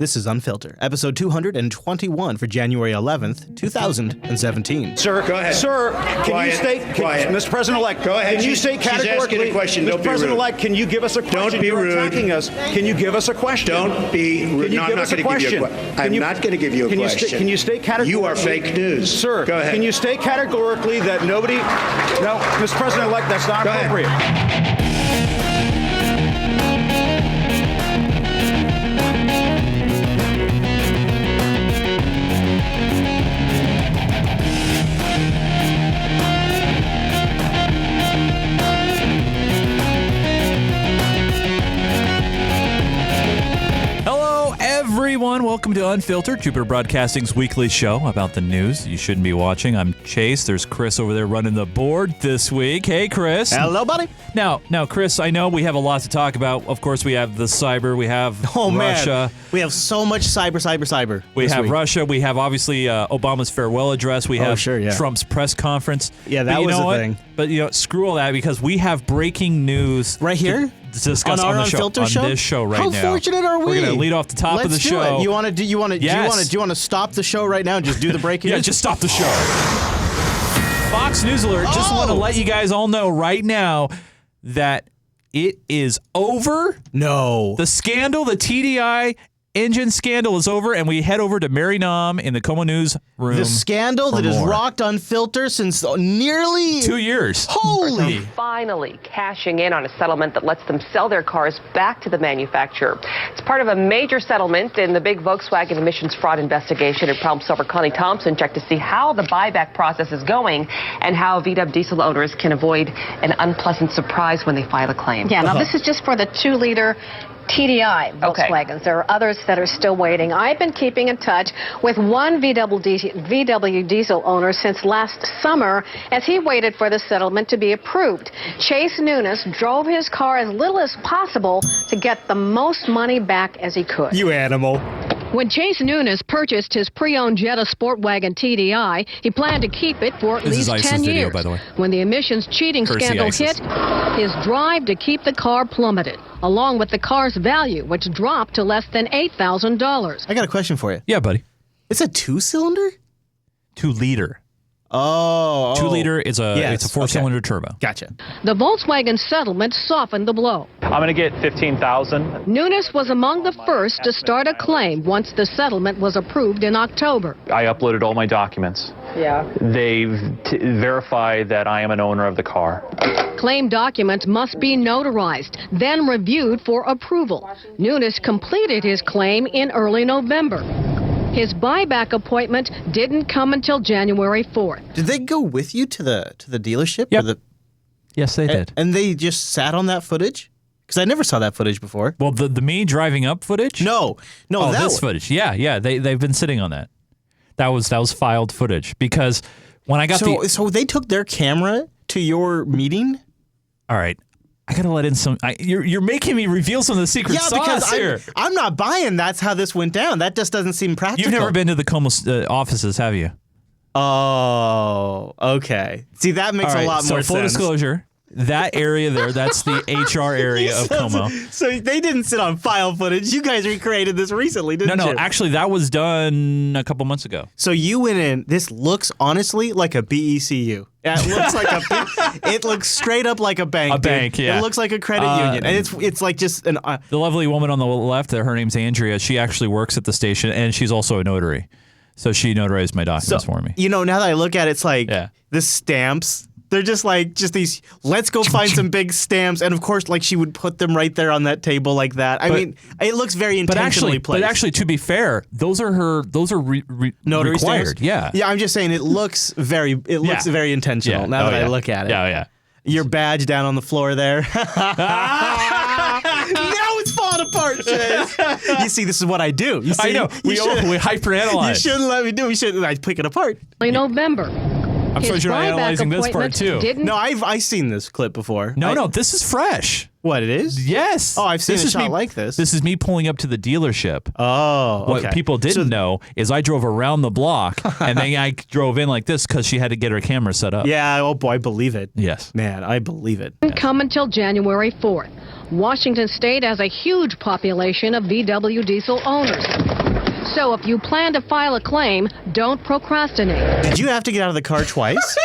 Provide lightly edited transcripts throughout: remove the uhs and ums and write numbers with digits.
This is Unfilter, episode 221 for January 11th, 2017. Sir, go ahead. Sir, can you state, Mr. President-elect, go ahead. Can you state categorically, she's asking a question. Don't Mr. be President-elect, can you give us a question? Don't be You're rude. attacking us. Can you give us a question? Don't be rude. Can you give us a question? I'm not going to give you a question. Can you state categorically? You are fake news. Sir, go ahead. Can you state categorically that nobody... No, Mr. President-elect, that's not appropriate. Everyone, welcome to Unfiltered, Jupiter Broadcasting's weekly show about the news you shouldn't be watching. I'm Chase. There's Chris over there running the board this week. Hey, Chris. Hello, buddy. Now, Chris, I know we have a lot to talk about. Of course, we have the cyber. We have Russia. Man. We have so much cyber. We have Russia. We have, obviously, Obama's farewell address. We have Trump's press conference. Yeah, that was a thing. But, screw all that because we have breaking news. Right here? Discuss on the Unfilter show? On this show right How now. How fortunate are we? We're going to lead off the top of the show. It. You want to do you want to Yes. do you want to stop the show right now and just do the breaking news? Yeah, just stop the show. Fox News Alert, just want to let you guys all know right now that it is over. No. The scandal, the TDI engine scandal is over, and we head over to Mary Nam in the Como News room. The scandal that has rocked Unfilter since nearly 2 years. Holy! Finally cashing in on a settlement that lets them sell their cars back to the manufacturer. It's part of a major settlement in the big Volkswagen emissions fraud investigation. It prompts over Connie Thompson checked to see how the buyback process is going and how VW diesel owners can avoid an unpleasant surprise when they file a claim. Yeah, now this is just for the 2-liter TDI Volkswagens. Okay. There are others that are still waiting. I've been keeping in touch with one VW diesel owner since last summer as he waited for the settlement to be approved. Chase Nunes drove his car as little as possible to get the most money back as he could. You animal. When Chase Nunes purchased his pre-owned Jetta Sportwagen TDI, he planned to keep it for at least 10 years. Video, by the way. When the emissions cheating scandal hit, his drive to keep the car plummeted, along with the car's value, which dropped to less than $8,000. I got a question for you. Yeah, buddy. It's a 2-cylinder? 2-liter. Oh. 2-liter is it's a 4-cylinder turbo. Gotcha. The Volkswagen settlement softened the blow. I'm going to get $15,000. Nunes was among the first to start a claim once the settlement was approved in October. I uploaded all my documents. Yeah. They verify that I am an owner of the car. Claim documents must be notarized, then reviewed for approval. Nunes completed his claim in early November. His buyback appointment didn't come until January 4th. Did they go with you to the dealership? Yep. Yes, they did. And they just sat on that footage? Because I never saw that footage before. Well, the me driving up footage? No, this footage. Yeah. They've been sitting on that. That was filed footage because when I got So they took their camera to your meeting? All right. I gotta let in some. You're making me reveal some of the secret sauce here. I'm not buying that's how this went down. That just doesn't seem practical. You've never been to the Como offices, have you? Oh, okay. See, that makes a lot more sense. So full disclosure, that area there, that's the HR area of Como. So they didn't sit on file footage. You guys recreated this recently, didn't you? No. Actually, that was done a couple months ago. So you went in. This looks honestly like a BECU. It looks like it looks straight up like a bank. A bank, yeah. It looks like a credit union, and it's like just an. The lovely woman on the left, her name's Andrea. She actually works at the station, and she's also a notary. So she notarized my documents for me. Now that I look at it, it's like the stamps. They're just these, let's go find some big stamps. And of course, she would put them right there on that table like that. I mean, it looks very intentionally placed. But actually, to be fair, those are notary required. Stamps? Yeah. Yeah, I'm just saying it looks very intentional now that I look at it. Yeah. Your badge down on the floor there. Now it's falling apart, Chase. You see, this is what I do. You see, I know. We hyperanalyze. You shouldn't let me do it. I pick it apart. In November. I'm surprised you're not analyzing this part too. No, I've seen this clip before. No, this is fresh. What, it is? Yes. Oh, I've seen a shot like this. This is me pulling up to the dealership. Oh, okay. What people didn't know is I drove around the block and then I drove in like this because she had to get her camera set up. Yeah, oh boy, I believe it. Yes. Man, I believe it. Didn't come until January 4th. Washington State has a huge population of VW diesel owners. So if you plan to file a claim, don't procrastinate. Did you have to get out of the car twice?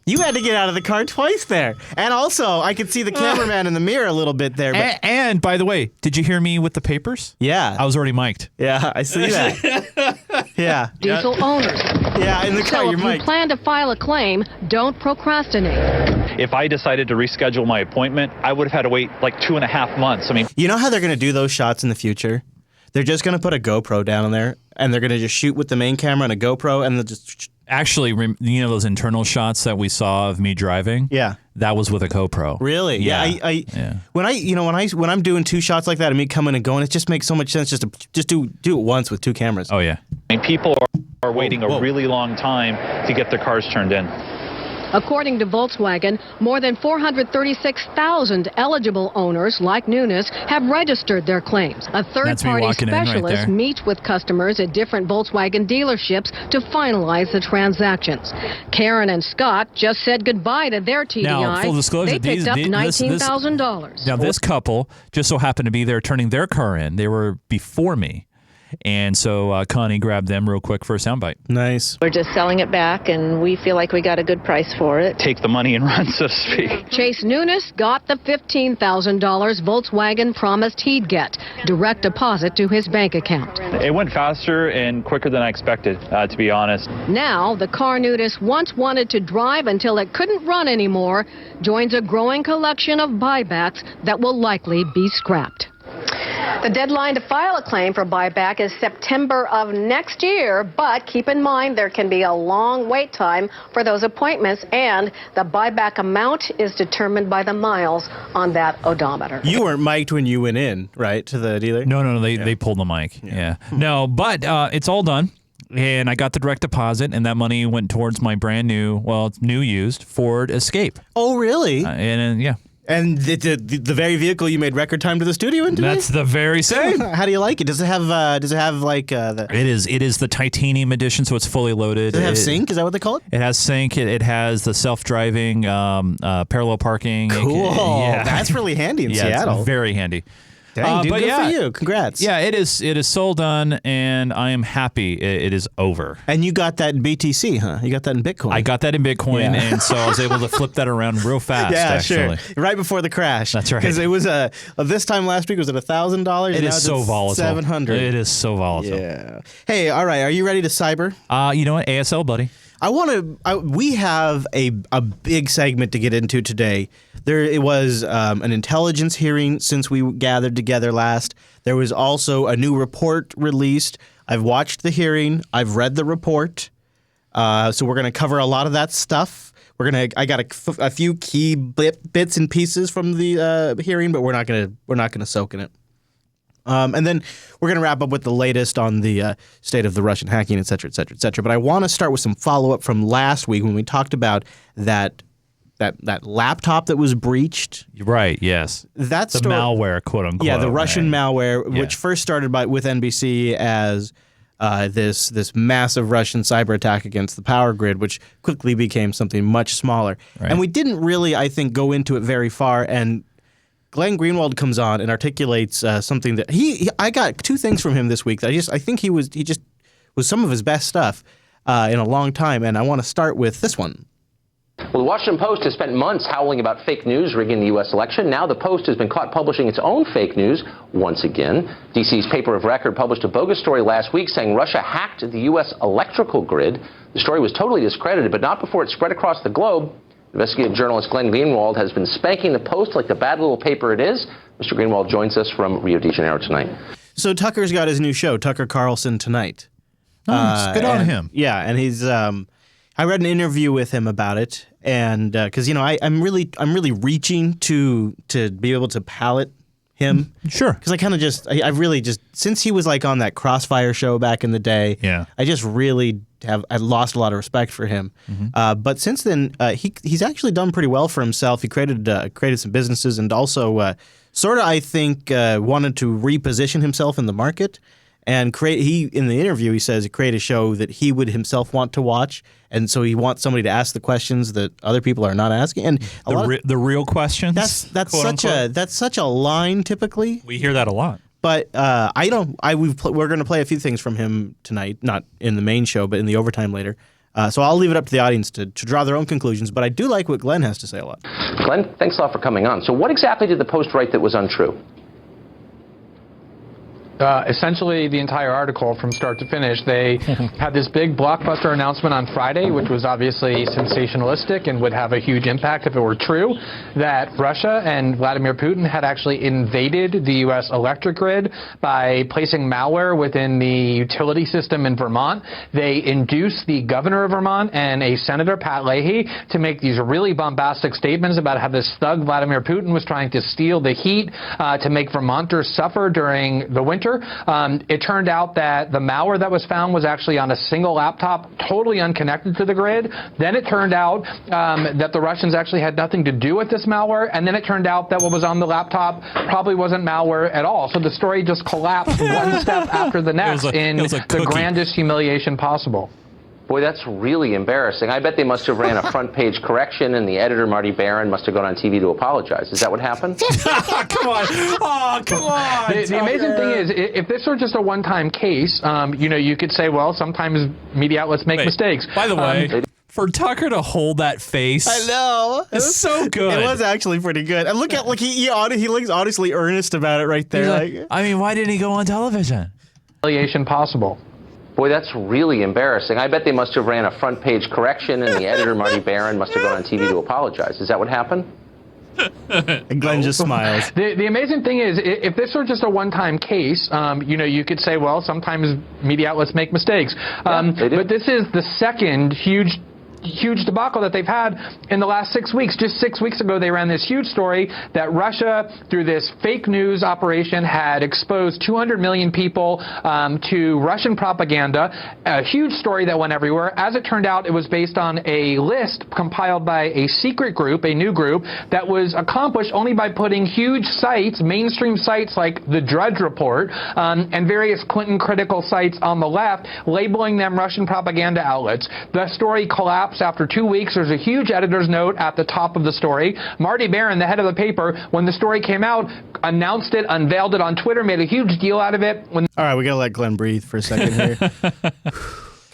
You had to get out of the car twice there. And also, I could see the cameraman in the mirror a little bit there. But And by the way, did you hear me with the papers? yeah. I was already mic'd. Yeah, I see that. Yeah. Diesel owners. Yeah, in the car, So you're if you mic'd. plan to file a claim, don't procrastinate. If I decided to reschedule my appointment, I would have had to wait like 2.5 months. I mean, You know how they're going to do those shots in the future? They're just going to put a GoPro down there, and they're going to just shoot with the main camera and a GoPro, and they'll just... Actually, you know those internal shots that we saw of me driving? Yeah. That was with a GoPro. Really? Yeah. Yeah. When I'm doing two shots like that and me coming and going, it just makes so much sense just to do it once with two cameras. Oh, yeah. people are waiting a really long time to get their cars turned in. According to Volkswagen, more than 436,000 eligible owners like Nunes have registered their claims. A That's me third-party walking in right specialist there. meets with customers at different Volkswagen dealerships to finalize the transactions. Karen and Scott just said goodbye to their TDI. Now, full disclosure, they picked up this- $19,000. Now, this couple just so happened to be there turning their car in. They were before me. And so Connie grabbed them real quick for a soundbite. Nice. We're just selling it back, and we feel like we got a good price for it. Take the money and run, so to speak. Chase Nunes got the $15,000 Volkswagen promised he'd get. Direct deposit to his bank account. It went faster and quicker than I expected, to be honest. Now, the car Nunes once wanted to drive until it couldn't run anymore joins a growing collection of buybacks that will likely be scrapped. The deadline to file a claim for buyback is September of next year, but keep in mind there can be a long wait time for those appointments, and the buyback amount is determined by the miles on that odometer. You weren't mic'd when you went in, right, to the dealer? No, they pulled the mic. Yeah. No, but it's all done. And I got the direct deposit, and that money went towards my brand new, well, it's new used Ford Escape. Oh, really? Yeah. And the very vehicle you made record time to the studio in today? That's the very same. How do you like it? Does it have like the? It is the titanium edition, so it's fully loaded. Does it have sync? Is that what they call it? It has sync. It has the self-driving parallel parking. Cool. Yeah. That's really handy in Seattle. It's very handy. Dang, dude, but good yeah, for you. Congrats. Yeah, it is so done, and I am happy it is over. And you got that in BTC, huh? You got that in Bitcoin. I got that in Bitcoin, Yeah. and so I was able to flip that around real fast. Yeah, actually. sure. Right before the crash. That's right. Because it was this time last week was at $1,000. It is so volatile. $700. It is so volatile. Yeah. Hey, all right. Are you ready to cyber? You know what? ASL, buddy. We have a big segment to get into today. It was an intelligence hearing since we gathered together last. There was also a new report released. I've watched the hearing. I've read the report. So we're going to cover a lot of that stuff. I got a few key bits and pieces from the hearing, but we're not gonna soak in it. And then we're going to wrap up with the latest on the state of the Russian hacking, et cetera, et cetera, et cetera. But I want to start with some follow-up from last week when we talked about that laptop that was breached. Right, yes. That the malware, quote unquote. Yeah, the Russian malware, Yeah. which first started with NBC as this massive Russian cyber attack against the power grid, which quickly became something much smaller. Right. And we didn't really, I think, go into it very far. And Glenn Greenwald comes on and articulates something that I got two things from him this week that I think he was some of his best stuff in a long time, and I want to start with this one. Well, the Washington Post has spent months howling about fake news rigging the U.S. election. Now the Post has been caught publishing its own fake news once again. D.C.'s paper of record published a bogus story last week saying Russia hacked the U.S. electrical grid. The story was totally discredited, but not before it spread across the globe. Investigative journalist Glenn Greenwald has been spanking the Post like the bad little paper it is. Mr. Greenwald joins us from Rio de Janeiro tonight. So Tucker's got his new show, Tucker Carlson Tonight. Nice. Good on him. Yeah, and he's. I read an interview with him about it, and because I'm really reaching to be able to palate him. Sure. Because I really since he was like on that Crossfire show back in the day. Yeah. I just really I lost a lot of respect for him. Mm-hmm. But since then, he's actually done pretty well for himself. He created some businesses and also sort of I think wanted to reposition himself in the market. and in the interview he says create a show that he would himself want to watch, and so he wants somebody to ask the questions that other people are not asking, and the real questions. That's such a line typically. We hear that a lot. But we're going to play a few things from him tonight, not in the main show, but in the overtime later. So I'll leave it up to the audience to draw their own conclusions. But I do like what Glenn has to say a lot. Glenn, thanks a lot for coming on. So what exactly did the Post write that was untrue? Essentially, the entire article from start to finish. They had this big blockbuster announcement on Friday, which was obviously sensationalistic and would have a huge impact if it were true, that Russia and Vladimir Putin had actually invaded the U.S. electric grid by placing malware within the utility system in Vermont. They induced the governor of Vermont and a Senator, Pat Leahy, to make these really bombastic statements about how this thug Vladimir Putin was trying to steal the heat to make Vermonters suffer during the winter. It turned out that the malware that was found was actually on a single laptop, totally unconnected to the grid. Then it turned out that the Russians actually had nothing to do with this malware. And then it turned out that what was on the laptop probably wasn't malware at all. So the story just collapsed one step after the next in the grandest humiliation possible. Boy, that's really embarrassing. I bet they must have ran a front page correction, and the editor, Marty Barron, must have gone on TV to apologize. Is that what happened? Come on. Oh, come on. The amazing thing is, if this were just a one-time case, you could say, well, sometimes media outlets make mistakes. By the way, for Tucker to hold that face, I know, it's so good. It was actually pretty good. And look at he looks honestly earnest about it right there. Why didn't he go on television? Humiliation possible. Boy, that's really embarrassing. I bet they must have ran a front page correction, and the editor, Marty Barron, must have gone on TV to apologize. Is that what happened? And Glenn just smiles. The amazing thing is, if this were just a one-time case, you could say, well, sometimes media outlets make mistakes. But this is the second huge debacle that they've had in the last 6 weeks. Just 6 weeks ago, they ran this huge story that Russia, through this fake news operation, had exposed 200 million people to Russian propaganda. A huge story that went everywhere. As it turned out, it was based on a list compiled by a secret group, a new group, that was accomplished only by putting huge sites, mainstream sites like the Drudge Report, and various Clinton-critical sites on the left, labeling them Russian propaganda outlets. The story collapsed after 2 weeks. There's a huge editor's note at the top of the story. Marty Barron, the head of the paper, when the story came out, announced it, unveiled it on Twitter, made a huge deal out of it. All right, we got to let Glenn breathe for a second here.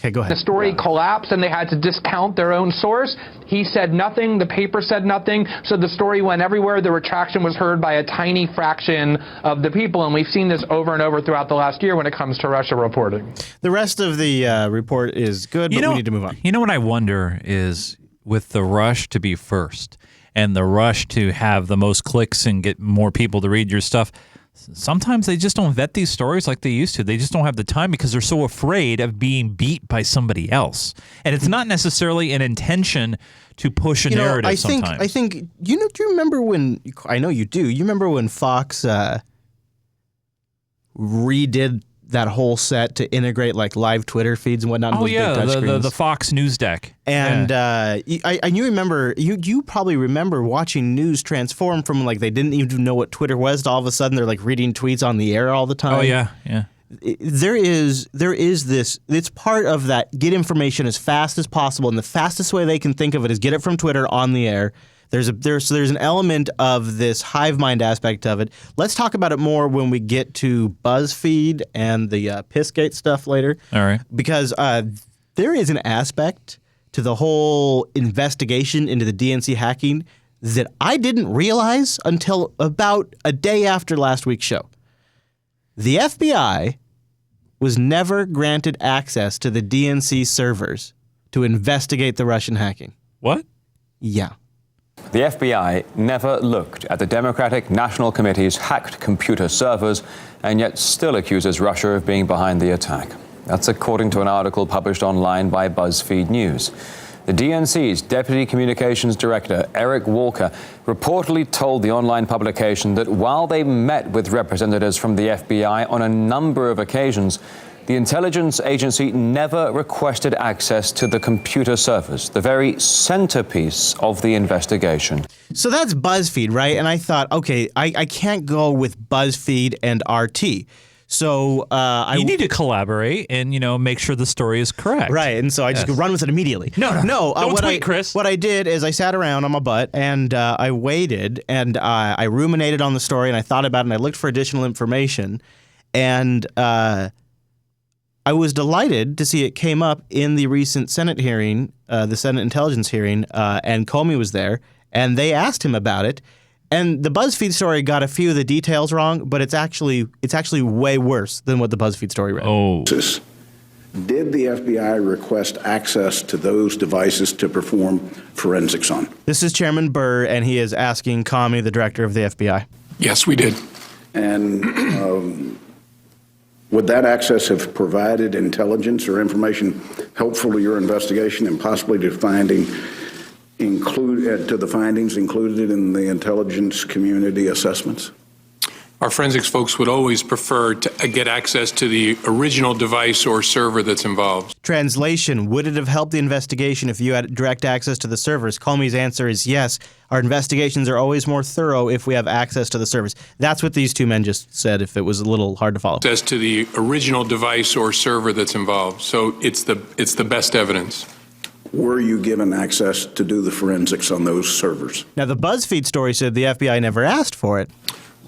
Okay, go ahead. The story collapsed and they had to discount their own source. He said nothing. The paper said nothing. So the story went everywhere. The retraction was heard by a tiny fraction of the people. And we've seen this over and over throughout the last year when it comes to Russia reporting. The rest of the report is good, but we need to move on. You know what I wonder is, with the rush to be first and the rush to have the most clicks and get more people to read your stuff, sometimes they just don't vet these stories like they used to. They just don't have the time because they're so afraid of being beat by somebody else. And it's not necessarily an intention to push a narrative sometimes. I think, do you remember when, I know you do, you remember when Fox redid that whole set to integrate like live Twitter feeds and whatnot? Oh yeah, the Fox News Deck. And you probably remember watching news transform from like they didn't even know what Twitter was to all of a sudden they're like reading tweets on the air all the time. Oh yeah, yeah. There is this. It's part of that. Get information as fast as possible, and the fastest way they can think of it is get it from Twitter on the air. There's an element of this hive mind aspect of it. Let's talk about it more when we get to BuzzFeed and the Pissgate stuff later. All right. Because there is an aspect to the whole investigation into the DNC hacking that I didn't realize until about a day after last week's show. The FBI was never granted access to the DNC servers to investigate the Russian hacking. What? Yeah. The FBI never looked at the Democratic National Committee's hacked computer servers and yet still accuses Russia of being behind the attack. That's according to an article published online by BuzzFeed News. The DNC's Deputy Communications Director, Eric Walker, reportedly told the online publication that while they met with representatives from the FBI on a number of occasions, the intelligence agency never requested access to the computer servers, the very centerpiece of the investigation. So that's BuzzFeed, right? And I thought, okay, I can't go with BuzzFeed and RT. So you need to collaborate and make sure the story is correct. Right, and so I just run with it immediately. No. Don't tweet, Chris. What I did is I sat around on my butt and I waited and I ruminated on the story and I thought about it and I looked for additional information and I was delighted to see it came up in the recent Senate hearing, the Senate Intelligence hearing, and Comey was there and they asked him about it. And the BuzzFeed story got a few of the details wrong, but it's actually way worse than what the BuzzFeed story read. Oh. Did the FBI request access to those devices to perform forensics on? This is Chairman Burr, and he is asking Comey, the director of the FBI. Yes, we did. And would that access have provided intelligence or information helpful to your investigation and possibly to the findings included in the intelligence community assessments? Our forensics folks would always prefer to get access to the original device or server that's involved. Translation, would it have helped the investigation if you had direct access to the servers? Comey's answer is yes. Our investigations are always more thorough if we have access to the servers. That's what these two men just said, if it was a little hard to follow. Access to the original device or server that's involved. So it's the best evidence. Were you given access to do the forensics on those servers? Now, the BuzzFeed story said the FBI never asked for it.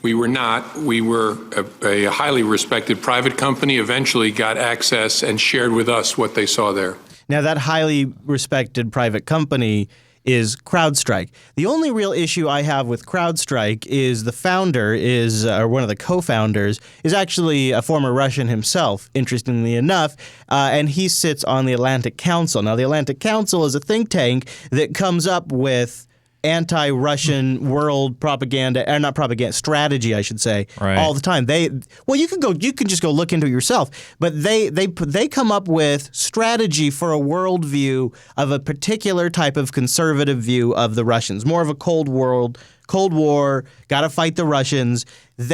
We were not. We were a highly respected private company, eventually got access and shared with us what they saw there. Now, that highly respected private company is CrowdStrike. The only real issue I have with CrowdStrike is the founder or one of the co-founders, is actually a former Russian himself, interestingly enough, and he sits on the Atlantic Council. Now, the Atlantic Council is a think tank that comes up with anti-Russian world propaganda, or not propaganda, strategy, I should say, all the time. You can just go look into it yourself, but they come up with strategy for a worldview of a particular type of conservative view of the Russians, more of a Cold War, got to fight the Russians. So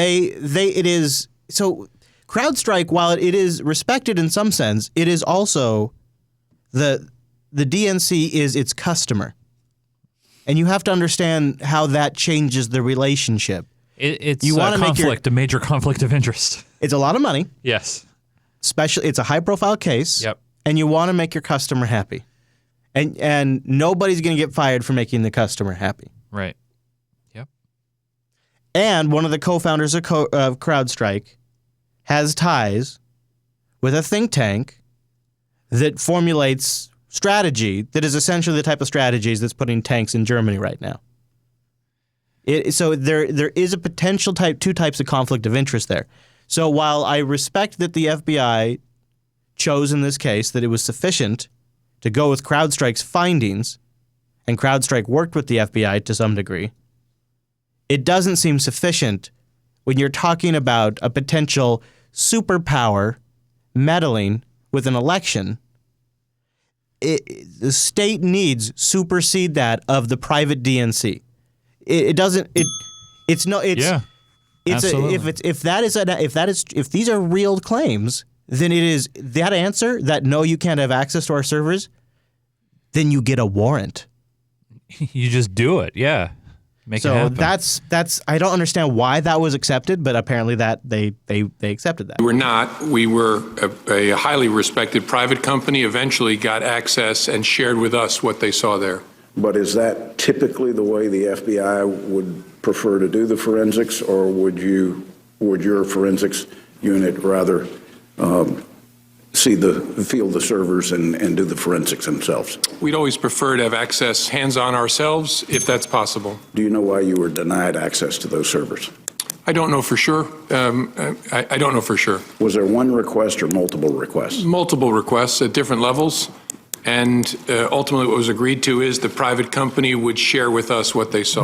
CrowdStrike, while it is respected in some sense, it is also the DNC is its customer. And you have to understand how that changes the relationship. It's a major conflict of interest. It's a lot of money. Yes. It's a high-profile case. Yep. And you want to make your customer happy. And nobody's going to get fired for making the customer happy. Right. Yep. And one of the co-founders of CrowdStrike has ties with a think tank that formulates strategy that is essentially the type of strategies that's putting tanks in Germany right now. So there is a potential two types of conflict of interest there. So while I respect that the FBI chose in this case that it was sufficient to go with CrowdStrike's findings, and CrowdStrike worked with the FBI to some degree, it doesn't seem sufficient when you're talking about a potential superpower meddling with an election. The state needs supersede that of the private DNC. If these are real claims, then it is that answer that no, you can't have access to our servers. Then you get a warrant. You just do it, yeah. Make it happen. that's I don't understand why that was accepted, but apparently that they accepted that. We were not. We were a highly respected private company, eventually got access and shared with us what they saw there. But is that typically the way the FBI would prefer to do the forensics, or would your forensics unit rather feel the servers and do the forensics themselves? We'd always prefer to have access hands-on ourselves, if that's possible. Do you know why you were denied access to those servers? I don't know for sure. I don't know for sure. Was there one request or multiple requests? Multiple requests at different levels. And ultimately what was agreed to is the private company would share with us what they saw.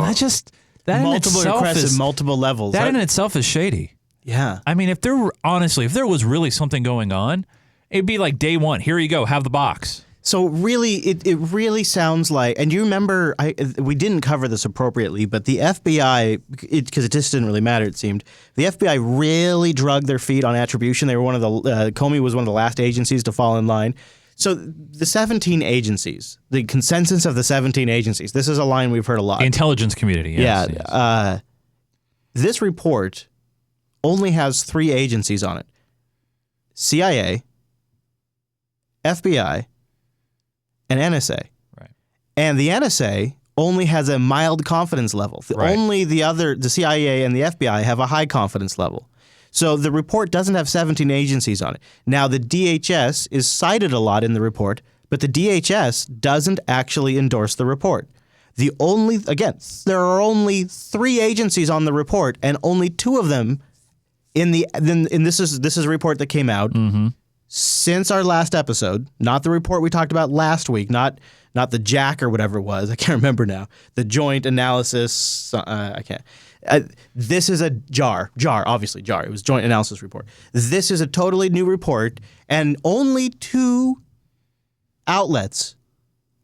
Multiple requests at multiple levels. That in itself is shady. Yeah. I mean, if there was really something going on, it'd be like day one. Here you go. Have the box. So really, it really sounds like, and you remember, we didn't cover this appropriately, but the FBI, because it just didn't really matter, it seemed, the FBI really drug their feet on attribution. They were Comey was one of the last agencies to fall in line. So the 17 agencies, the consensus of the 17 agencies, this is a line we've heard a lot. The intelligence community, yes. Yeah. This report only has 3 agencies on it. CIA, FBI, and NSA. Right. And the NSA only has a mild confidence level. Only the CIA and the FBI have a high confidence level. So the report doesn't have 17 agencies on it. Now, the DHS is cited a lot in the report, but the DHS doesn't actually endorse the report. There are only 3 agencies on the report, and only 2 of them this is a report that came out since our last episode, not the report we talked about last week, not the JAC or whatever it was. I can't remember now. The Joint Analysis. I can't. This is a JAR. Obviously JAR. It was Joint Analysis Report. This is a totally new report, and only 2 outlets,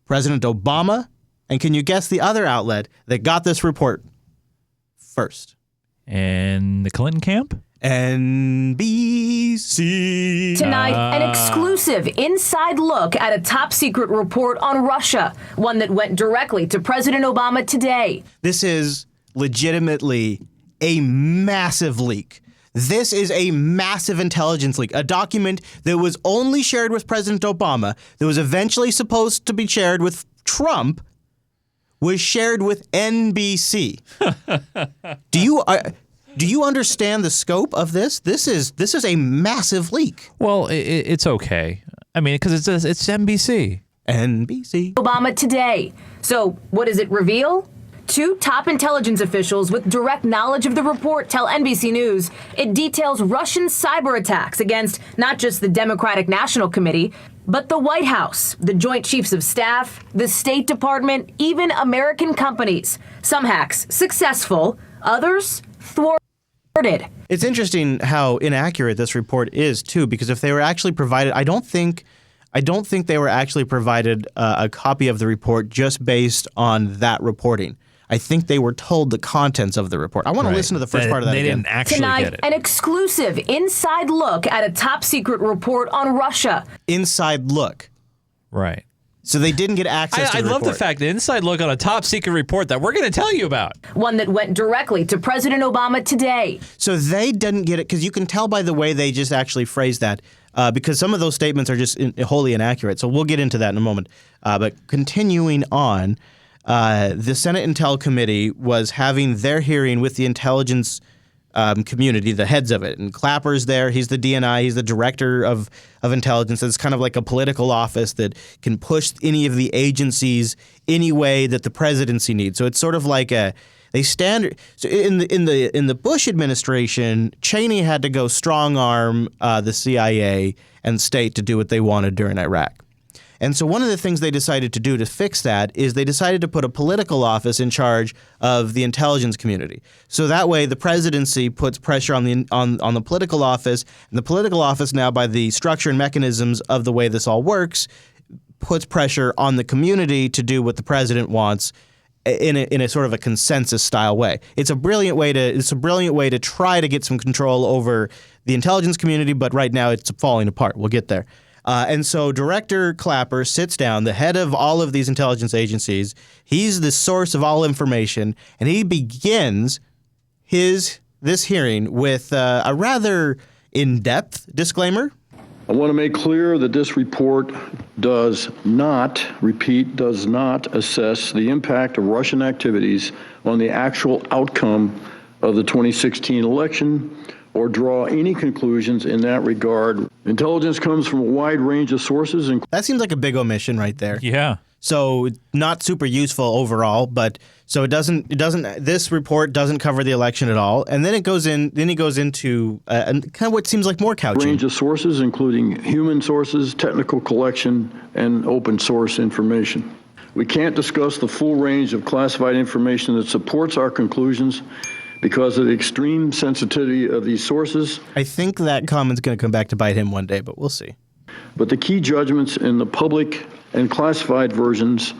President Obama, and can you guess the other outlet that got this report first? And the Clinton camp? NBC. Tonight, an exclusive inside look at a top secret report on Russia, one that went directly to President Obama today. This is legitimately a massive leak. This is a massive intelligence leak, a document that was only shared with President Obama, that was eventually supposed to be shared with Trump, was shared with NBC. Do you understand the scope of this? This is a massive leak. Well, it's okay. I mean, because it's NBC. NBC. Obama today. So what does it reveal? 2 top intelligence officials with direct knowledge of the report tell NBC News it details Russian cyber attacks against not just the Democratic National Committee, but the White House, the Joint Chiefs of Staff, the State Department, even American companies. Some hacks successful, others thwarted. It's interesting how inaccurate this report is, too, because if they were actually provided, I don't think they were actually provided a copy of the report just based on that reporting. I think they were told the contents of the report. I want to listen to the first part of that again. They didn't actually get it. Tonight, an exclusive inside look at a top secret report on Russia. Inside look. Right. So they didn't get access to the report. I love the fact, the inside look on a top secret report that we're going to tell you about. One that went directly to President Obama today. So they didn't get it, because you can tell by the way they just actually phrased that, because some of those statements are just wholly inaccurate. So we'll get into that in a moment. But continuing on, the Senate Intel Committee was having their hearing with the intelligence community, the heads of it. And Clapper's there. He's the DNI. He's the director of intelligence. It's kind of like a political office that can push any of the agencies any way that the presidency needs. So it's sort of like so in the Bush administration, Cheney had to go strong arm the CIA and state to do what they wanted during Iraq. And so one of the things they decided to do to fix that is they decided to put a political office in charge of the intelligence community. So that way the presidency puts pressure on the political office, and the political office now, by the structure and mechanisms of the way this all works, puts pressure on the community to do what the president wants in a sort of a consensus style way. It's a brilliant way to try to get some control over the intelligence community, but right now it's falling apart. We'll get there. And so Director Clapper sits down, the head of all of these intelligence agencies. He's the source of all information, and he begins this hearing with a rather in-depth disclaimer. I want to make clear that this report does not assess the impact of Russian activities on the actual outcome of the 2016 election or draw any conclusions in that regard. Intelligence comes from a wide range of sources. That seems like a big omission right there. Yeah. So not super useful overall, but so this report doesn't cover the election at all. And then he goes into kind of what seems like more couching. Range of sources, including human sources, technical collection, and open source information. We can't discuss the full range of classified information that supports our conclusions because of the extreme sensitivity of these sources. I think that comment's going to come back to bite him one day, but we'll see. But the key judgments in the public and classified versions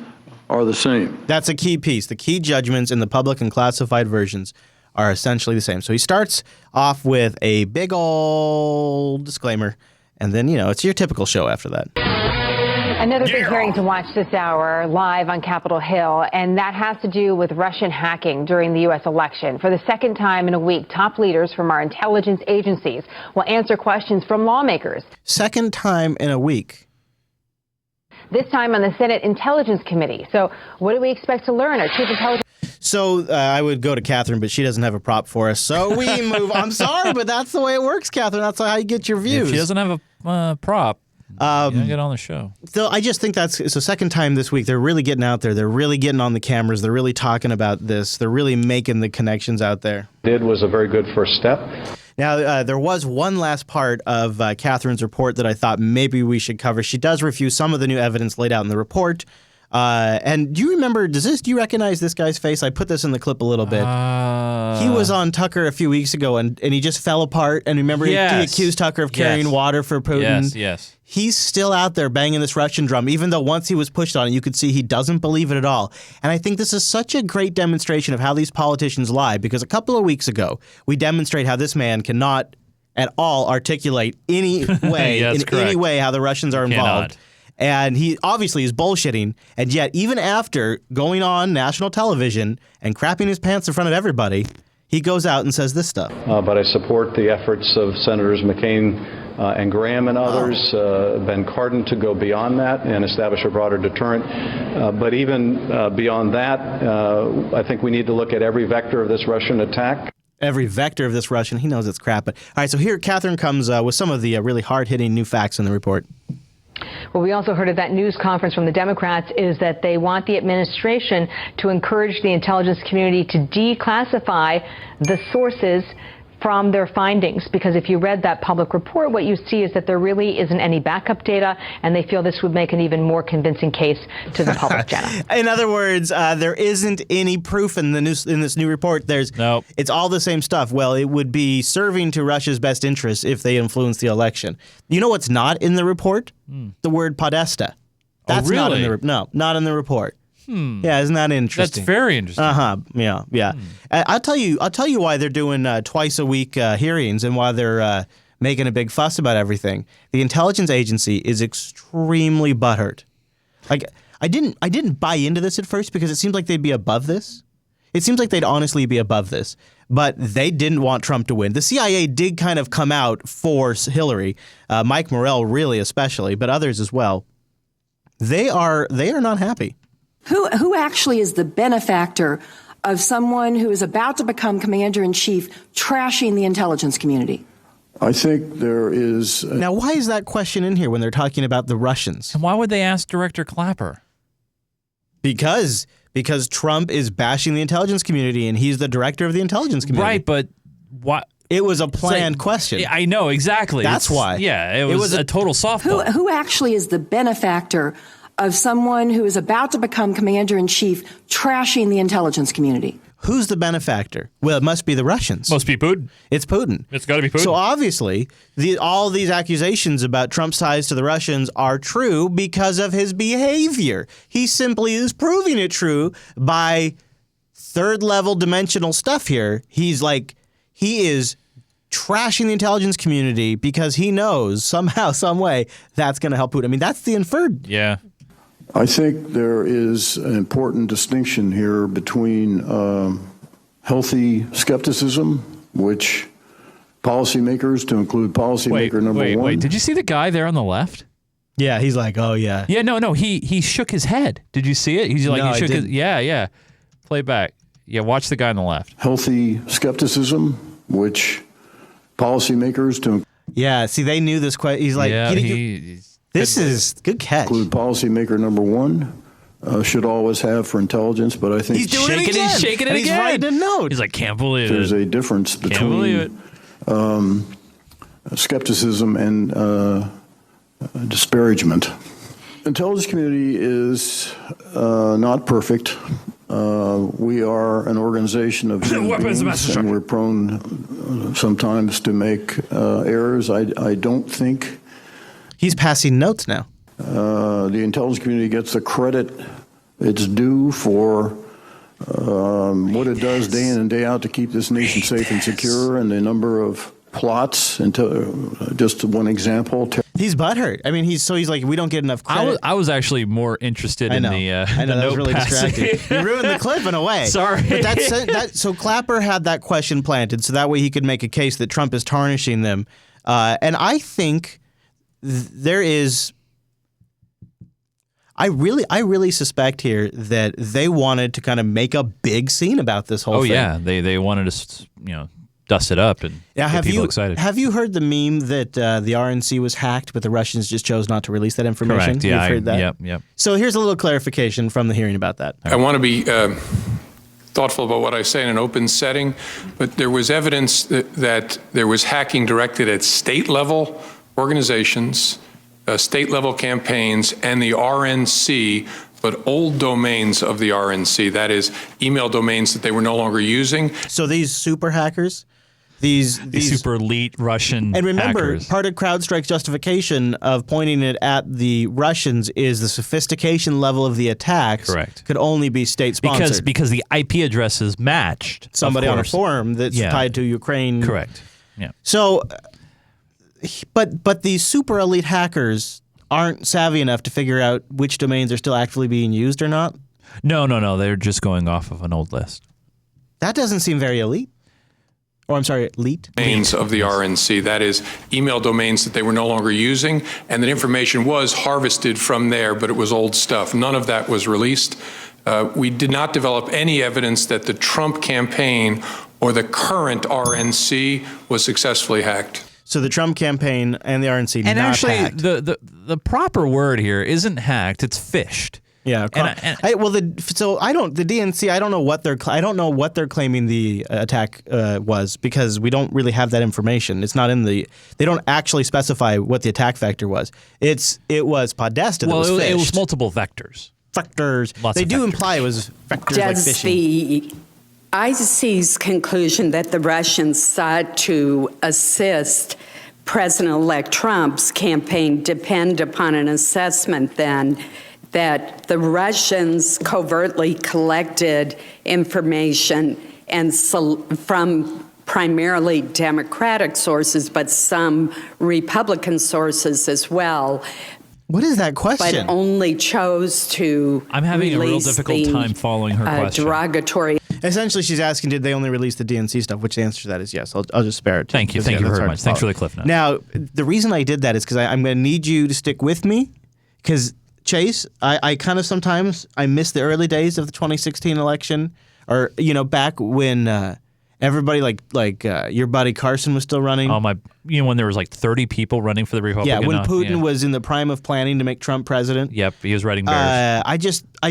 are the same. That's a key piece. The key judgments in the public and classified versions are essentially the same. So he starts off with a big old disclaimer, and then, it's your typical show after that. Another big hearing to watch this hour live on Capitol Hill, and that has to do with Russian hacking during the U.S. election. For the second time in a week, top leaders from our intelligence agencies will answer questions from lawmakers. Second time in a week. This time on the Senate Intelligence Committee. So what do we expect to learn? Our chief intelligence... So I would go to Catherine, but she doesn't have a prop for us. So we move. I'm sorry, but that's the way it works, Catherine. That's how you get your views. If she doesn't have a prop, you don't get on the show. So I just think it's the second time this week. They're really getting out there. They're really getting on the cameras. They're really talking about this. They're really making the connections out there. Was a very good first step. Now, there was one last part of Catherine's report that I thought maybe we should cover. She does refuse some of the new evidence laid out in the report. And do you remember, do you recognize this guy's face? I put this in the clip a little bit. He was on Tucker a few weeks ago, and he just fell apart. And remember, he accused Tucker of carrying water for Putin. Yes. He's still out there banging this Russian drum, even though once he was pushed on it, you could see he doesn't believe it at all. And I think this is such a great demonstration of how these politicians lie, because a couple of weeks ago, we demonstrate how this man cannot at all articulate any way, any way how the Russians are involved. And he obviously is bullshitting, and yet even after going on national television and crapping his pants in front of everybody, he goes out and says this stuff. But I support the efforts of Senators McCain and Graham and others, Ben Cardin, to go beyond that and establish a broader deterrent. But even beyond that, I think we need to look at every vector of this Russian attack. Every vector of this Russian, he knows it's crap. But all right, so here Catherine comes with some of the really hard-hitting new facts in the report. What we also heard at that news conference from the Democrats is that they want the administration to encourage the intelligence community to declassify the sources from their findings, because if you read that public report, what you see is that there really isn't any backup data, and they feel this would make an even more convincing case to the public, Jenna. In other words, there isn't any proof in this new report. It's all the same stuff. Well, it would be serving to Russia's best interests if they influence the election. You know what's not in the report? The word Podesta. That's not in the not in the report. Yeah, isn't that interesting? That's very interesting. Yeah. I'll tell you why they're doing twice a week hearings and why they're making a big fuss about everything. The intelligence agency is extremely butthurt. Like I didn't buy into this at first because it seemed like they'd be above this. It seems like they'd honestly be above this, but they didn't want Trump to win. The CIA did kind of come out for Hillary, Mike Morrell really especially, but others as well. They are not happy. Who actually is the benefactor of someone who is about to become commander-in-chief trashing the intelligence community? I think there is... Now, why is that question in here when they're talking about the Russians? And why would they ask Director Clapper? Because Trump is bashing the intelligence community, and he's the director of the intelligence community. Right, but what? It was a planned question. I know, exactly. That's why. Yeah, it was a total softball. Who actually is the benefactor of someone who is about to become commander-in-chief trashing the intelligence community? Who's the benefactor? Well, it must be the Russians. Must be Putin. It's Putin. It's got to be Putin. So obviously, all these accusations about Trump's ties to the Russians are true because of his behavior. He simply is proving it true by third-level dimensional stuff here. He is trashing the intelligence community because he knows somehow, some way, that's going to help Putin. I mean, that's the inferred. Yeah. I think there is an important distinction here between healthy skepticism, which policymakers, to include policymaker number one. Wait, did you see the guy there on the left? Yeah, he's like, oh, yeah. Yeah, no, he shook his head. Did you see it? He's like, no, he shook his, yeah. Play back. Yeah, watch the guy on the left. Healthy skepticism, which policymakers to... Yeah, see, they knew this question. He's like, yeah, this is good catch. Include policymaker number one should always have for intelligence, but I think he's doing it again. He's shaking it again. He's writing a note. He's like, can't believe there's a difference between skepticism and disparagement. Intelligence community is not perfect. We are an organization of human beings, and we're prone sometimes to make errors. I don't think... He's passing notes now. The intelligence community gets the credit it's due for what it does day in and day out to keep this nation safe and secure, and the number of plots, into just one example. He's butthurt. I mean, he's like, we don't get enough credit. I was actually more interested in the I know, that was really distracting. You ruined the clip in a way. Sorry. But so Clapper had that question planted so that way he could make a case that Trump is tarnishing them. And I think there is... I really suspect here that they wanted to kind of make a big scene about this whole thing. Oh, yeah. They wanted to, dust it up and get people excited. Have you heard the meme that the RNC was hacked, but the Russians just chose not to release that information? Correct. Yeah, You've heard that? Yep. So here's a little clarification from the hearing about that. I want to be thoughtful about what I say in an open setting, but there was evidence that there was hacking directed at state-level organizations, state-level campaigns, and the RNC, but old domains of the RNC, that is, email domains that they were no longer using. So these super hackers, these super elite Russian and remember, hackers. Part of CrowdStrike's justification of pointing it at the Russians is the sophistication level of the attacks could only be state-sponsored. Because the IP addresses matched somebody on a forum that's tied to Ukraine. Correct. Yeah. So, but these super elite hackers aren't savvy enough to figure out which domains are still actively being used or not? No. They're just going off of an old list. That doesn't seem very elite. Or I'm sorry, elite? Domains of the RNC, that is, email domains that they were no longer using, and that information was harvested from there, but it was old stuff. None of that was released. We did not develop any evidence that the Trump campaign or the current RNC was successfully hacked. So the Trump campaign and the RNC and not actually, hacked. the proper word here isn't hacked; it's phished. Yeah. The DNC. I don't know what they're claiming the attack was because we don't really have that information. It's not in the. They don't actually specify what the attack vector was. It was Podesta that was phished. It was multiple vectors. They do imply it was vectors like phishing. The ICC's conclusion that the Russians sought to assist President-elect Trump's campaign depend upon an assessment then that the Russians covertly collected information and from primarily Democratic sources, but some Republican sources as well. What is that question? But only chose to I'm having a real difficult time following her question. Derogatory. Essentially, she's asking, did they only release the DNC stuff? Which the answer to that is yes. I'll just spare it. Thank you very much. Thanks for the cliff notes. Now, the reason I did that is because I'm going to need you to stick with me because, Chase, I kind of sometimes I miss the early days of the 2016 election or, back when everybody like your buddy Carson was still running. Oh, when there was like 30 people running for the Republican. Yeah, when Putin was in the prime of planning to make Trump president. Yep, he was writing bears. I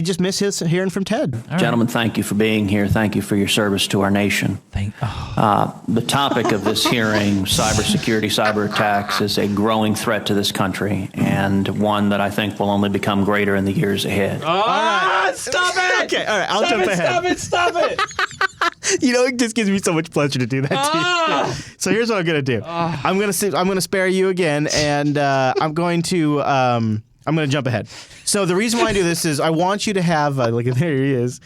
just miss hearing from Ted. Gentlemen, thank you for being here. Thank you for your service to our nation. The topic of this hearing, cybersecurity, cyber attacks, is a growing threat to this country and one that I think will only become greater in the years ahead. All right. Stop it! Okay, all right, I'll jump ahead. Stop it! It just gives me so much pleasure to do that to you. So here's what I'm gonna do. I'm gonna spare you again, and I'm going to jump ahead. So the reason why I do this is I want you to have look at there he is.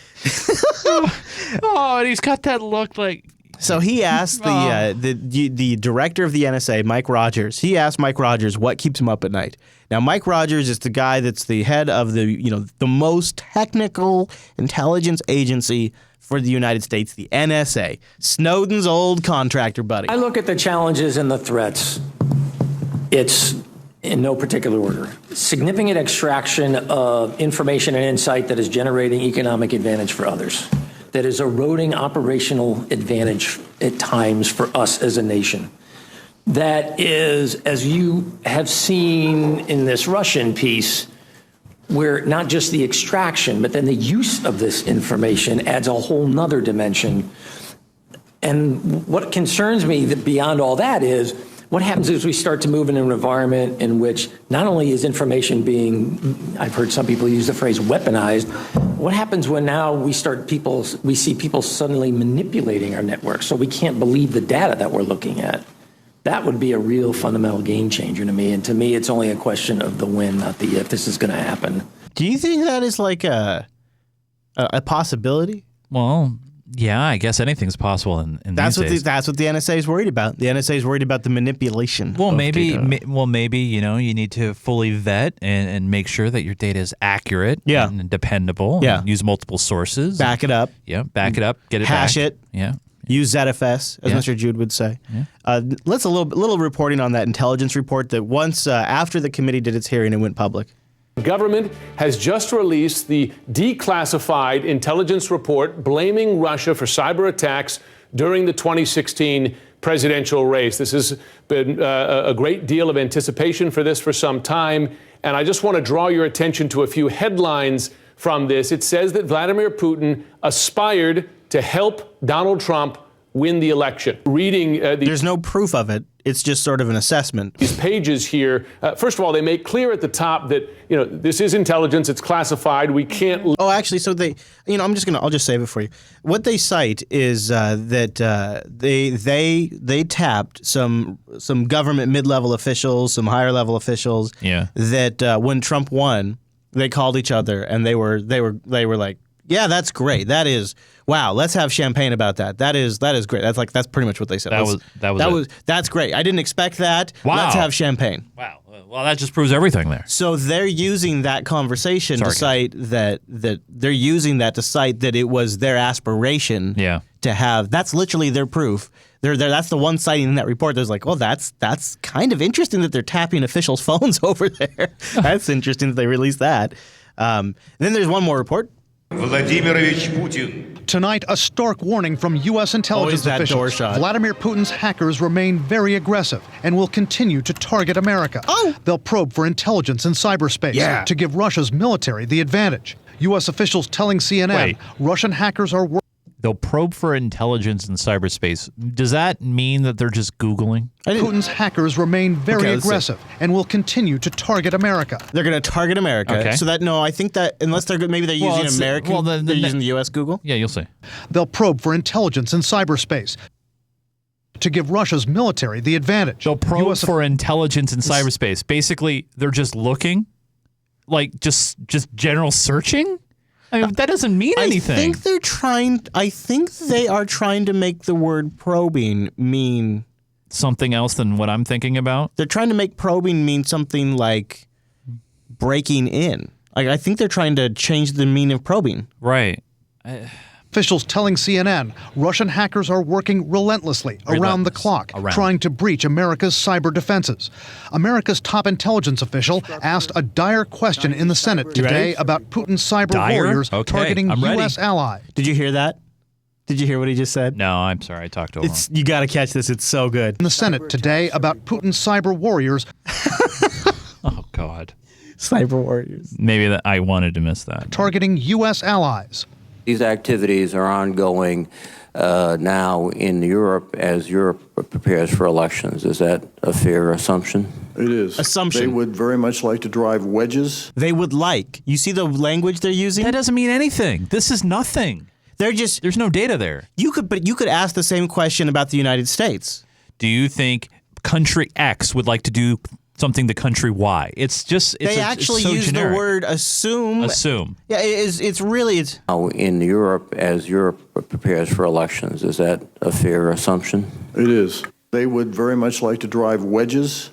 And he's got that look like. So he asked the director of the NSA, Mike Rogers. He asked Mike Rogers what keeps him up at night. Now, Mike Rogers is the guy that's the head of the most technical intelligence agency for the United States, the NSA, Snowden's old contractor buddy. I look at the challenges and the threats. It's in no particular order. Significant extraction of information and insight that is generating economic advantage for others, that is eroding operational advantage at times for us as a nation. That is, as you have seen in this Russian piece, where not just the extraction, but then the use of this information adds a whole nother dimension. And what concerns me that beyond all that is what happens is we start to move in an environment in which not only is information being, I've heard some people use the phrase weaponized. What happens when now we see people suddenly manipulating our networks so we can't believe the data that we're looking at? That would be a real fundamental game changer to me. And to me, it's only a question of the when, not the if this is going to happen. Do you think that is like a possibility? Well, Yeah, I guess anything's possible in That's these what days. that's what the NSA is worried about. The NSA is worried about the manipulation. Well, of maybe data. you need to fully vet and make sure that your data is accurate and dependable. Yeah. And use multiple sources. Back it up. Yeah, back it up. Get it Hash back. it. Yeah. Use ZFS, as Yeah. Mr. Jude would say. Yeah. Let's a little reporting on that intelligence report that once after the committee did its hearing, it went public. The government has just released the declassified intelligence report blaming Russia for cyber attacks during the 2016 presidential race. This has been a great deal of anticipation for this for some time, and I just want to draw your attention to a few headlines from this. It says that Vladimir Putin aspired to help Donald Trump win the election. Reading there's no proof of it. It's just sort of an assessment. These pages here, first of all, they make clear at the top that, this is intelligence, it's classified, we can't... Oh, actually, so they, I'll just save it for you. What they cite is that they tapped some government mid-level officials, some higher-level officials, that when Trump won, they called each other and they were like, yeah, that's great. That is, wow. Let's have champagne about that. That is great. That's pretty much what they said. That's great. I didn't expect that. Wow. Let's have champagne. Wow. Well, that just proves everything there. So they're using that conversation to cite that they're using that to cite that it was their aspiration. To have. That's literally their proof. That's the one citing in that report. There's like, well, that's kind of interesting that they're tapping officials' phones over there. That's interesting that they released that. Then there's one more report. Vladimirovich Putin. Tonight, a stark warning from U.S. intelligence officials. Vladimir Putin's hackers remain very aggressive and will continue to target America. They'll probe for intelligence in cyberspace to give Russia's military the advantage. U.S. officials telling CNN Russian hackers are They'll probe for intelligence in cyberspace. Does that mean that they're just Googling? Putin's hackers remain very aggressive and will continue to target America. They're going to target America. Okay. So I think that unless they're using American, they're using the U.S. Google. Yeah, you'll see. They'll probe for intelligence in cyberspace to give Russia's military the advantage. They'll probe for intelligence in cyberspace. Basically, they're just looking, like just general searching. I mean, that doesn't mean anything. I think they are trying to make the word probing mean something else than what I'm thinking about. They're trying to make probing mean something like breaking in. I think they're trying to change the meaning of probing. Right. Officials telling CNN Russian hackers are working relentlessly around the clock, trying to breach America's cyber defenses. America's top intelligence official asked a dire question in the Senate today about Putin's cyber warriors targeting U.S. allies. Did you hear that? Did you hear what he just said? No, I'm sorry. I talked over him. You got to catch this. It's so good. In the Senate today about Putin's cyber warriors. Oh, God. Cyber warriors. Maybe I wanted to miss that. Targeting U.S. allies. These activities are ongoing now in Europe as Europe prepares for elections. Is that a fair assumption? It is. Assumption. They would very much like to drive wedges. They would like. You see the language they're using? That doesn't mean anything. This is nothing. There's no data there. You could ask the same question about the United States. Do you think country X would like to do something to country Y? They actually use generic. the word assume. Assume. Yeah, it's really. Now in Europe as Europe prepares for elections. Is that a fair assumption? It is. They would very much like to drive wedges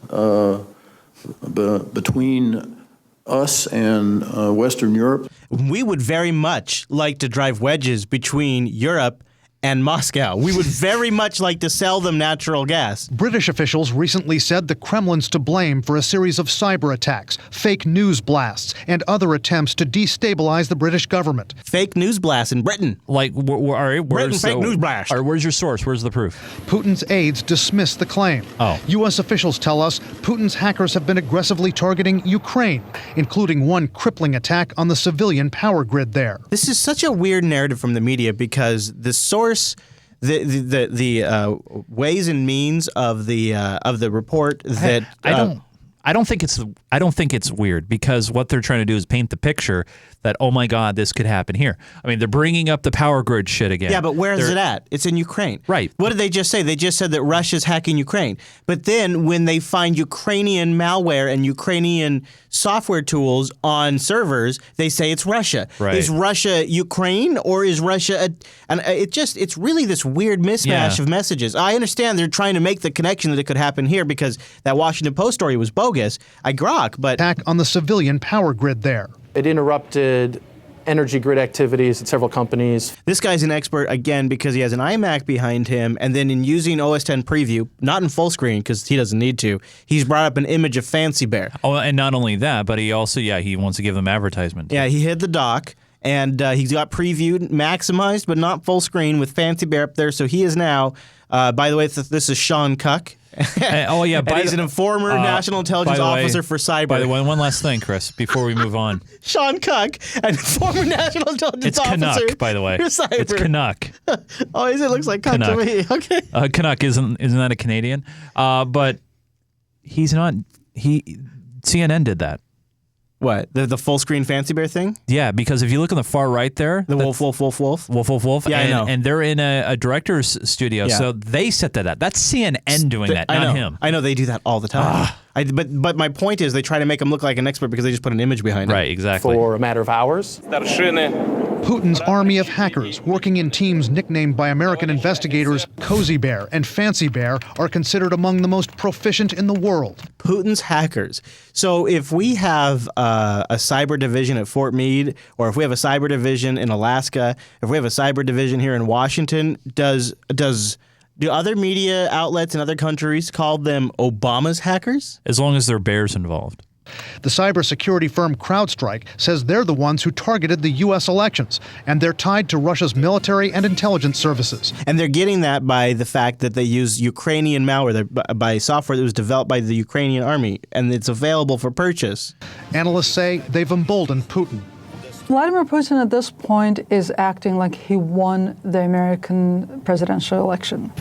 between us and Western Europe. We would very much like to drive wedges between Europe and Moscow. We would very much like to sell them natural gas. British officials recently said the Kremlin's to blame for a series of cyber attacks, fake news blasts, and other attempts to destabilize the British government. Fake news blasts in Britain. Like, fake news blast. All right, where's your source? Where's the proof? Putin's aides dismissed the claim. U.S. officials tell us Putin's hackers have been aggressively targeting Ukraine, including one crippling attack on the civilian power grid there. This is such a weird narrative from the media because the source, the ways and means of the report that I don't I don't think it's weird, because what they're trying to do is paint the picture that, oh my God, this could happen here. I mean, they're bringing up the power grid shit again. Yeah, but where is it at? It's in Ukraine. Right. What did they just say? They just said that Russia's hacking Ukraine. But then when they find Ukrainian malware and Ukrainian software tools on servers, they say it's Russia. Right. Is Russia Ukraine, or is Russia it's really this weird mismatch of messages. I understand they're trying to make the connection that it could happen here because that Washington Post story was bogus. I grok, but attack on the civilian power grid there. It interrupted energy grid activities at several companies. This guy's an expert, again, because he has an iMac behind him, and then in using OS X Preview, not in full screen because he doesn't need to, he's brought up an image of Fancy Bear. Oh, and not only that, but he also, he wants to give them advertisement. Yeah, he hid the dock, and he's got previewed, maximized, but not full screen with Fancy Bear up there, so he is now, by the way, this is Sean Cuck. Oh yeah, and he's an former national intelligence officer for cyber. By the way, one last thing, Chris, before we move on. Sean Cuck, and former national intelligence officer. It's Canuck, by the way. For cyber. It's Canuck. Oh, it looks like Cuck to me. Okay. Canuck isn't that a Canadian? But he's not. CNN did that. What, the full screen Fancy Bear thing? Yeah, because if you look on the far right there, the wolf. Yeah, I know. And they're in a director's studio, so they set that up. That's CNN doing that, not him. I know they do that all the time. But my point is, they try to make him look like an expert because they just put an image behind him. Right, exactly. For a matter of hours. Putin's army of hackers, working in teams nicknamed by American investigators Cozy Bear and Fancy Bear, are considered among the most proficient in the world. Putin's hackers. So if we have a cyber division at Fort Meade, or if we have a cyber division in Alaska, if we have a cyber division here in Washington, do other media outlets in other countries call them Obama's hackers? As long as there are bears involved. The cybersecurity firm CrowdStrike says they're the ones who targeted the U.S. elections, and they're tied to Russia's military and intelligence services. And they're getting that by the fact that they use Ukrainian malware, by software that was developed by the Ukrainian army, and it's available for purchase. Analysts say they've emboldened Putin. Vladimir Putin at this point is acting like he won the American presidential election.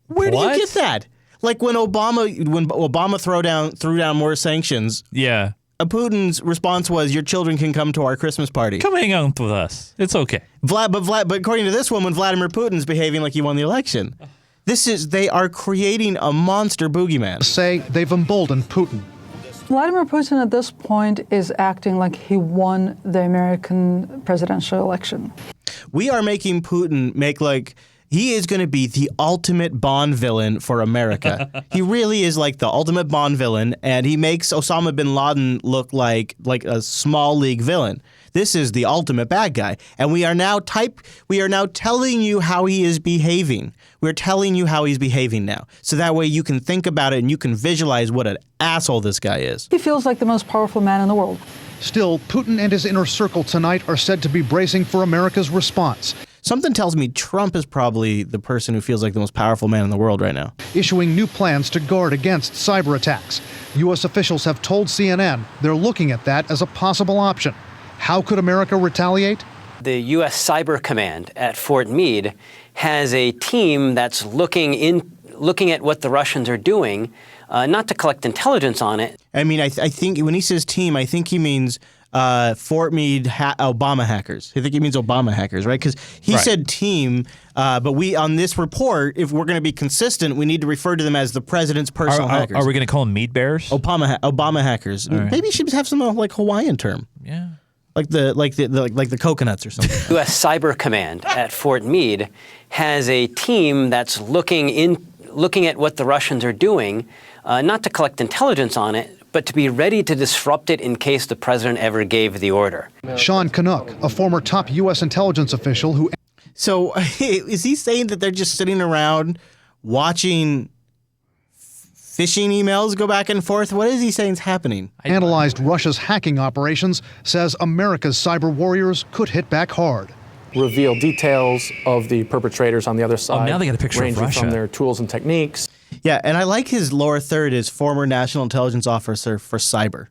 Where do you get that? Like when Obama threw down more sanctions. Yeah. Putin's response was, "Your children can come to our Christmas party. Come hang out with us. It's okay." But according to this woman, Vladimir Putin's behaving like he won the election. They are creating a monster boogeyman. Say they've emboldened Putin. Vladimir Putin at this point is acting like he won the American presidential election. We are making Putin he is going to be the ultimate Bond villain for America. He really is like the ultimate Bond villain, and he makes Osama bin Laden look like a small league villain. This is the ultimate bad guy, and we are now telling you how he is behaving. We're telling you how he's behaving now, so that way you can think about it and you can visualize what an asshole this guy is. He feels like the most powerful man in the world. Still, Putin and his inner circle tonight are said to be bracing for America's response. Something tells me Trump is probably the person who feels like the most powerful man in the world right now. Issuing new plans to guard against cyber attacks. U.S. officials have told CNN they're looking at that as a possible option. How could America retaliate? The U.S. Cyber Command at Fort Meade has a team that's looking at what the Russians are doing, not to collect intelligence on it. I mean, I think when he says team, I think he means Fort Meade Obama hackers. I think he means Obama hackers, right? Because he said team, but we, on this report, if we're going to be consistent, we need to refer to them as the president's personal hackers. Are we going to call them Meade Bears? Obama hackers. Right. Maybe you should have some Hawaiian term. Yeah. Like the coconuts or something. U.S. Cyber Command at Fort Meade has a team that's looking at what the Russians are doing, not to collect intelligence on it, but to be ready to disrupt it in case the president ever gave the order. Sean Canuck, a former top U.S. intelligence official who... So is he saying that they're just sitting around watching phishing emails go back and forth? What is he saying is happening? Analyzed Russia's hacking operations, says America's cyber warriors could hit back hard. Reveal details of the perpetrators on the other side. Oh, now they got a picture of ranging Russia. From their tools and techniques. Yeah, and I like his lower third is former national intelligence officer for cyber.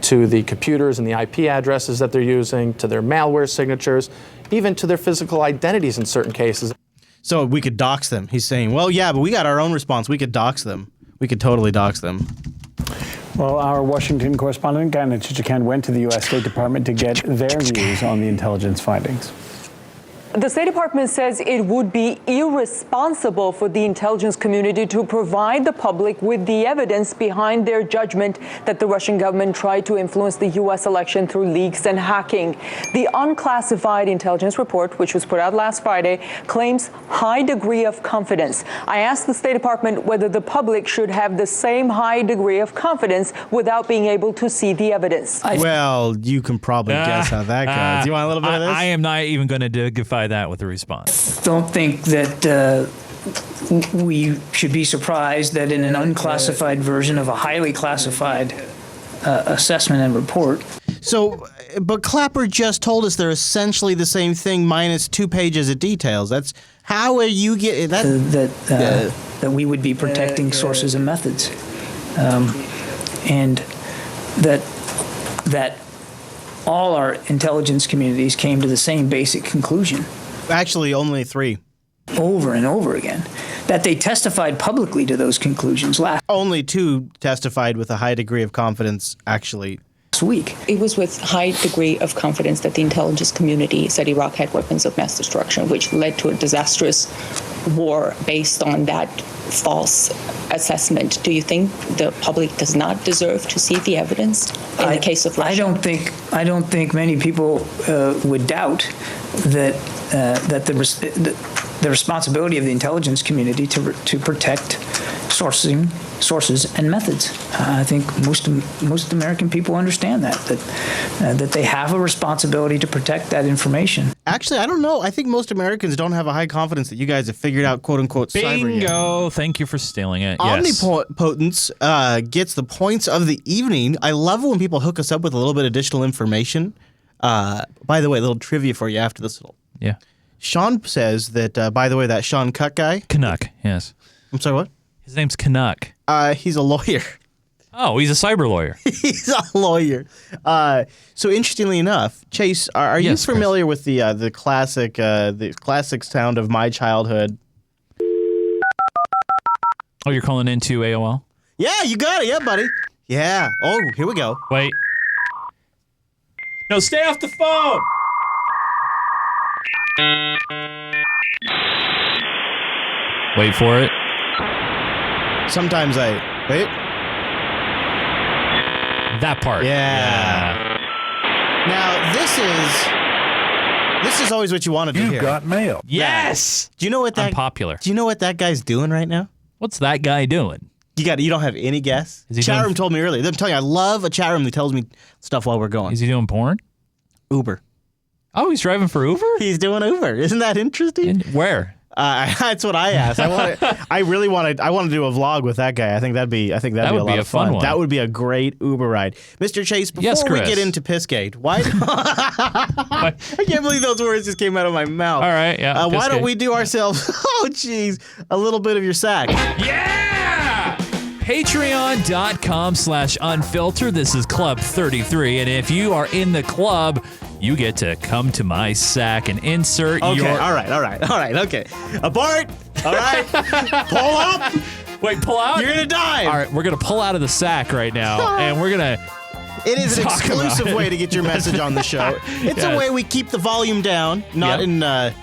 To the computers and the IP addresses that they're using, to their malware signatures, even to their physical identities in certain cases. So we could dox them. He's saying, well, yeah, but we got our own response. We could dox them. We could totally dox them. Well, our Washington correspondent, Gannett Chichikant, went to the U.S. State Department to get their views on the intelligence findings. The State Department says it would be irresponsible for the intelligence community to provide the public with the evidence behind their judgment that the Russian government tried to influence the U.S. election through leaks and hacking. The unclassified intelligence report, which was put out last Friday, claims high degree of confidence. I asked the State Department whether the public should have the same high degree of confidence without being able to see the evidence. Well, you can probably guess how that goes. You want a little bit of this? I am not even going to dignify that with a response. Don't think that we should be surprised that in an unclassified version of a highly classified assessment and report. So, but Clapper just told us they're essentially the same thing minus 2 pages of details. That's how are you get that? That we would be protecting sources and methods, and that all our intelligence communities came to the same basic conclusion. Actually, only 3. Over and over again. That they testified publicly to those conclusions Only 2 testified with a high degree of confidence, actually. last week. It was with high degree of confidence that the intelligence community said Iraq had weapons of mass destruction, which led to a disastrous war based on that false assessment. Do you think the public does not deserve to see the evidence in the case of Russia? I don't think many people would doubt that the responsibility of the intelligence community to protect sources and methods. I think most American people understand that they have a responsibility to protect that information. Actually, I don't know. I think most Americans don't have a high confidence that you guys have figured out "quote unquote" cyber yet. Bingo! Thank you for stealing it. Omnipotence gets the points of the evening. I love it when people hook us up with a little bit of additional information. By the way, a little trivia for you after this. Yeah. Sean says that, by the way, that Sean Cutt guy. Canuck, yes. I'm sorry, what? His name's Canuck. He's a lawyer. Oh, he's a cyber lawyer. He's a lawyer. So interestingly enough, Chase, are you familiar with the classic sound of my childhood? Oh, you're calling into AOL? Yeah, you got it. Yeah, buddy. Yeah. Oh, here we go. Wait. No, stay off the phone. Wait for it. Sometimes I wait. That part. Yeah. Now this is always what you wanted to hear. You got mail. Yes. Do you know what that? I'm popular. Do you know what that guy's doing right now? What's that guy doing? You don't have any guess? Is he chat doing- room told me earlier. I'm telling you, I love a chat room that tells me stuff while we're going. Is he doing porn? Uber. Oh, he's driving for Uber? He's doing Uber. Isn't that interesting? Where? That's what I asked. I really want to do a vlog with that guy. I think that'd be a lot of fun. one. That would be a great Uber ride. Mr. Chase, before we get into Pissgate, why? I can't believe those words just came out of my mouth. All right, yeah. Why don't we do ourselves? Oh, geez, a little bit of your sack. Yeah! Patreon.com/unfilter. This is Club 33, and if you are in the club, you get to come to my sack and insert Okay, your... all right, okay. Abort, all right, pull up. Wait, pull out? You're going to dive. All right, we're going to pull out of the sack right now, and we're going to... It is an talk about exclusive it. way to get your message on the show. It's a way we keep the volume down, not in By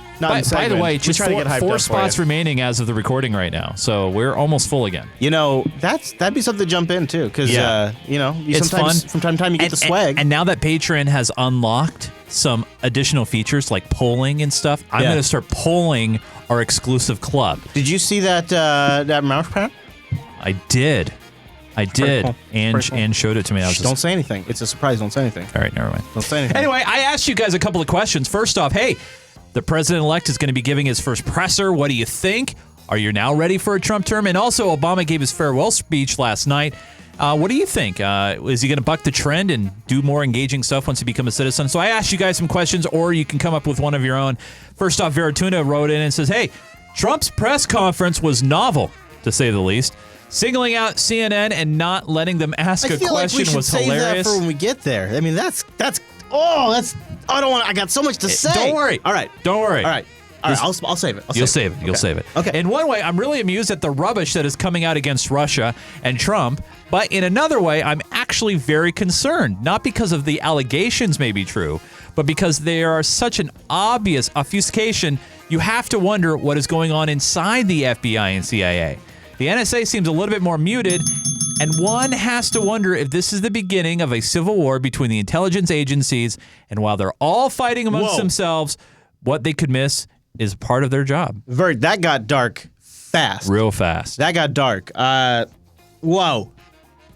the segments. way, We just try to get hyped four up for spots you. remaining as of the recording right now, so we're almost full again. That'd be something to jump into because It's sometimes fun. from time to time you get the swag. And now that Patreon has unlocked some additional features like polling and stuff, I'm going to start polling our exclusive club. Did you see that mouse pad? I did. Cool. And showed it to me. Don't say anything. It's a surprise. Don't say anything. All right, never mind. Don't say anything. Anyway, I asked you guys a couple of questions. First off, hey, the president-elect is going to be giving his first presser. What do you think? Are you now ready for a Trump term? And also, Obama gave his farewell speech last night. What do you think? Is he going to buck the trend and do more engaging stuff once he becomes a citizen? So I asked you guys some questions, or you can come up with one of your own. First off, Veratuna wrote in and says, hey, Trump's press conference was novel, to say the least. Singling out CNN and not letting them ask a question was hilarious. Save that for when we get there. I mean, I don't want. I got so much to say. Don't worry. All right. Don't worry. All right. All right, I'll save it. You'll save it. You'll save it. Okay. In one way, I'm really amused at the rubbish that is coming out against Russia and Trump. But in another way, I'm actually very concerned. Not because of the allegations may be true, but because they are such an obvious obfuscation. You have to wonder what is going on inside the FBI and CIA. The NSA seems a little bit more muted, and one has to wonder if this is the beginning of a civil war between the intelligence agencies, and while they're all fighting amongst themselves, what they could miss is part of their job. That got dark fast. Real fast. That got dark. Whoa.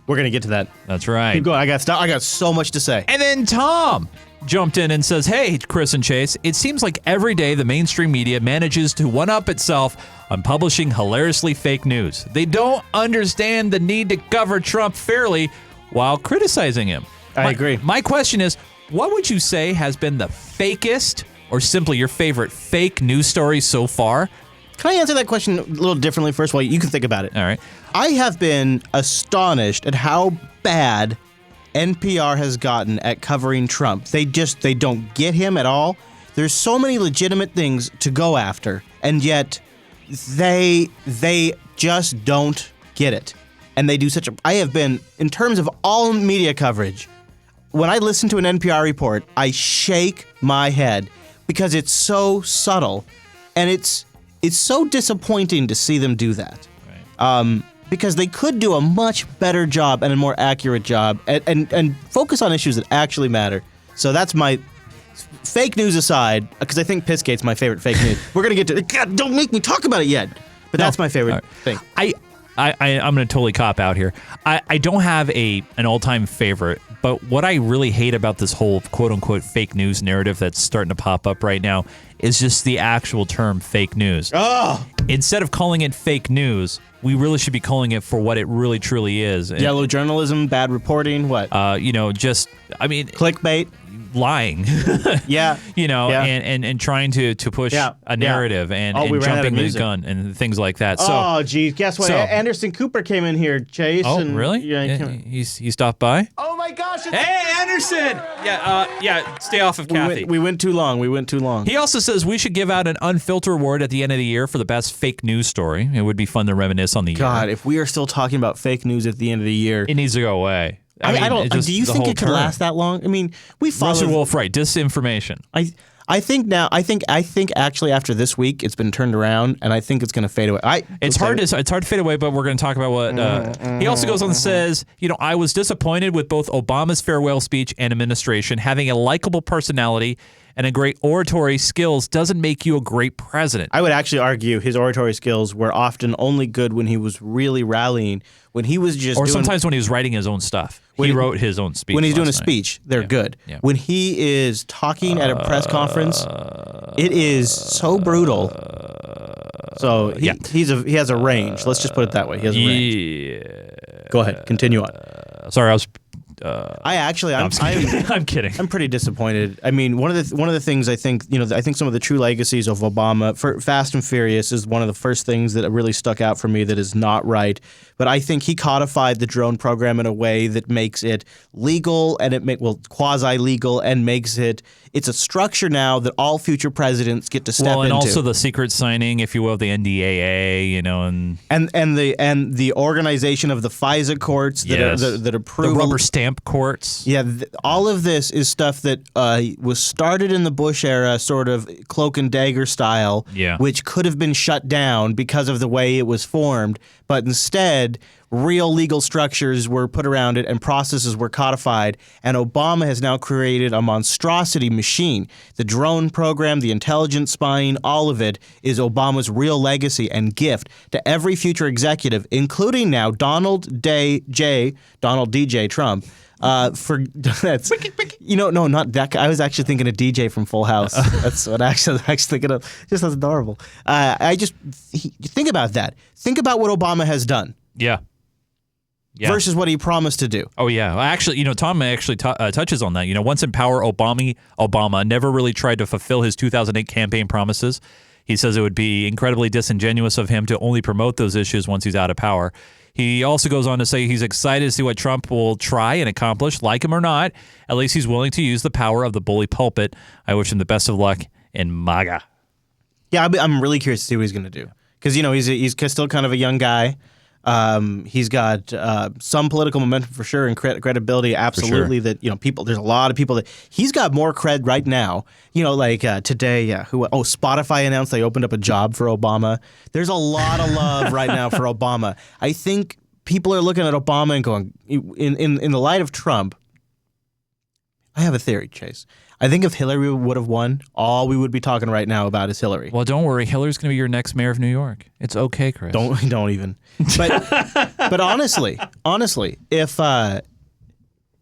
We're going to get to that. That's right. Keep going. I got so much to say. And then Tom jumped in and says, hey, Chris and Chase, it seems like every day the mainstream media manages to one-up itself on publishing hilariously fake news. They don't understand the need to cover Trump fairly while criticizing him. I agree. My question is, what would you say has been the fakest or simply your favorite fake news story so far? Can I answer that question a little differently first? Well, you can think about it. All right. I have been astonished at how bad NPR has gotten at covering Trump. They don't get him at all. There's so many legitimate things to go after, and yet they just don't get it. And they do such a... I have been, in terms of all media coverage, when I listen to an NPR report, I shake my head because it's so subtle, and it's so disappointing to see them do that. Right. Because they could do a much better job and a more accurate job and focus on issues that actually matter. So that's my fake news aside, because I think Pissgate's my favorite fake news. We're going to get to it. God, don't make me talk about it yet. But that's my favorite thing. I'm going to totally cop out here. I don't have an all-time favorite, but what I really hate about this whole quote-unquote fake news narrative that's starting to pop up right now is just the actual term fake news. Oh! Instead of calling it fake news, we really should be calling it for what it really truly is. Yellow journalism, bad reporting, what? Clickbait. Lying. Yeah. And trying to push a narrative and jumping the gun and things like that. So, oh, geez. Guess what? Anderson Cooper came in here, Chase. Oh, and, really? Yeah, he stopped by? Oh, my gosh. Hey, Anderson! Yeah, stay off of Kathy. We went too long. He also says we should give out an Unfilter award at the end of the year for the best fake news story. It would be fun to reminisce on the year. God, if we are still talking about fake news at the end of the year. It needs to go away. I don't. Do you think it could last that long? I mean, we followed Russell Wolf, right? Disinformation. I think actually after this week it's been turned around, and I think it's going to fade away. It's hard to fade away, but we're going to talk about what he also goes on and says. I was disappointed with both Obama's farewell speech and administration. Having a likable personality and a great oratory skills doesn't make you a great president. I would actually argue his oratory skills were often only good when he was really rallying. When he was just sometimes when he was writing his own stuff. He wrote his own speech. When he's doing a speech, they're good. Yeah. When he is talking at a press conference, it is so brutal. So he has a range. Let's just put it that way. He has a range. Yeah. Go ahead. Continue on. Sorry, I was. I'm kidding. I'm pretty disappointed. I mean, one of the things I think some of the true legacies of Obama, for Fast and Furious is one of the first things that really stuck out for me that is not right. But I think he codified the drone program in a way that makes it legal and quasi-legal and makes it's a structure now that all future presidents get to step into. Well, and also the secret signing, if you will, the NDAA, and the organization of the FISA courts that approve the rubber stamp courts. Yeah, all of this is stuff that was started in the Bush era, sort of cloak and dagger style, which could have been shut down because of the way it was formed, but instead real legal structures were put around it and processes were codified, and Obama has now created a monstrosity machine. The drone program, the intelligence spying, all of it is Obama's real legacy and gift to every future executive, including now Donald DJ Trump. Not that guy. I was actually thinking of DJ from Full House. That's what I was actually thinking of. Just that's adorable. Think about that. Think about what Obama has done. Yeah. Versus what he promised to do. Oh, yeah. Actually, Tom actually touches on that. Once in power, Obama never really tried to fulfill his 2008 campaign promises. He says it would be incredibly disingenuous of him to only promote those issues once he's out of power. He also goes on to say he's excited to see what Trump will try and accomplish, like him or not. At least he's willing to use the power of the bully pulpit. I wish him the best of luck in MAGA. Yeah, I'm really curious to see what he's going to do because he's still kind of a young guy. He's got some political momentum for sure and credibility. Absolutely, that there's a lot of people that he's got more cred right now. Today, Spotify announced they opened up a job for Obama. There's a lot of love right now for Obama. I think people are looking at Obama and going, in the light of Trump. I have a theory, Chase. I think if Hillary would have won, all we would be talking right now about is Hillary. Well, don't worry. Hillary's going to be your next mayor of New York. It's okay, Chris. Don't even. But honestly, if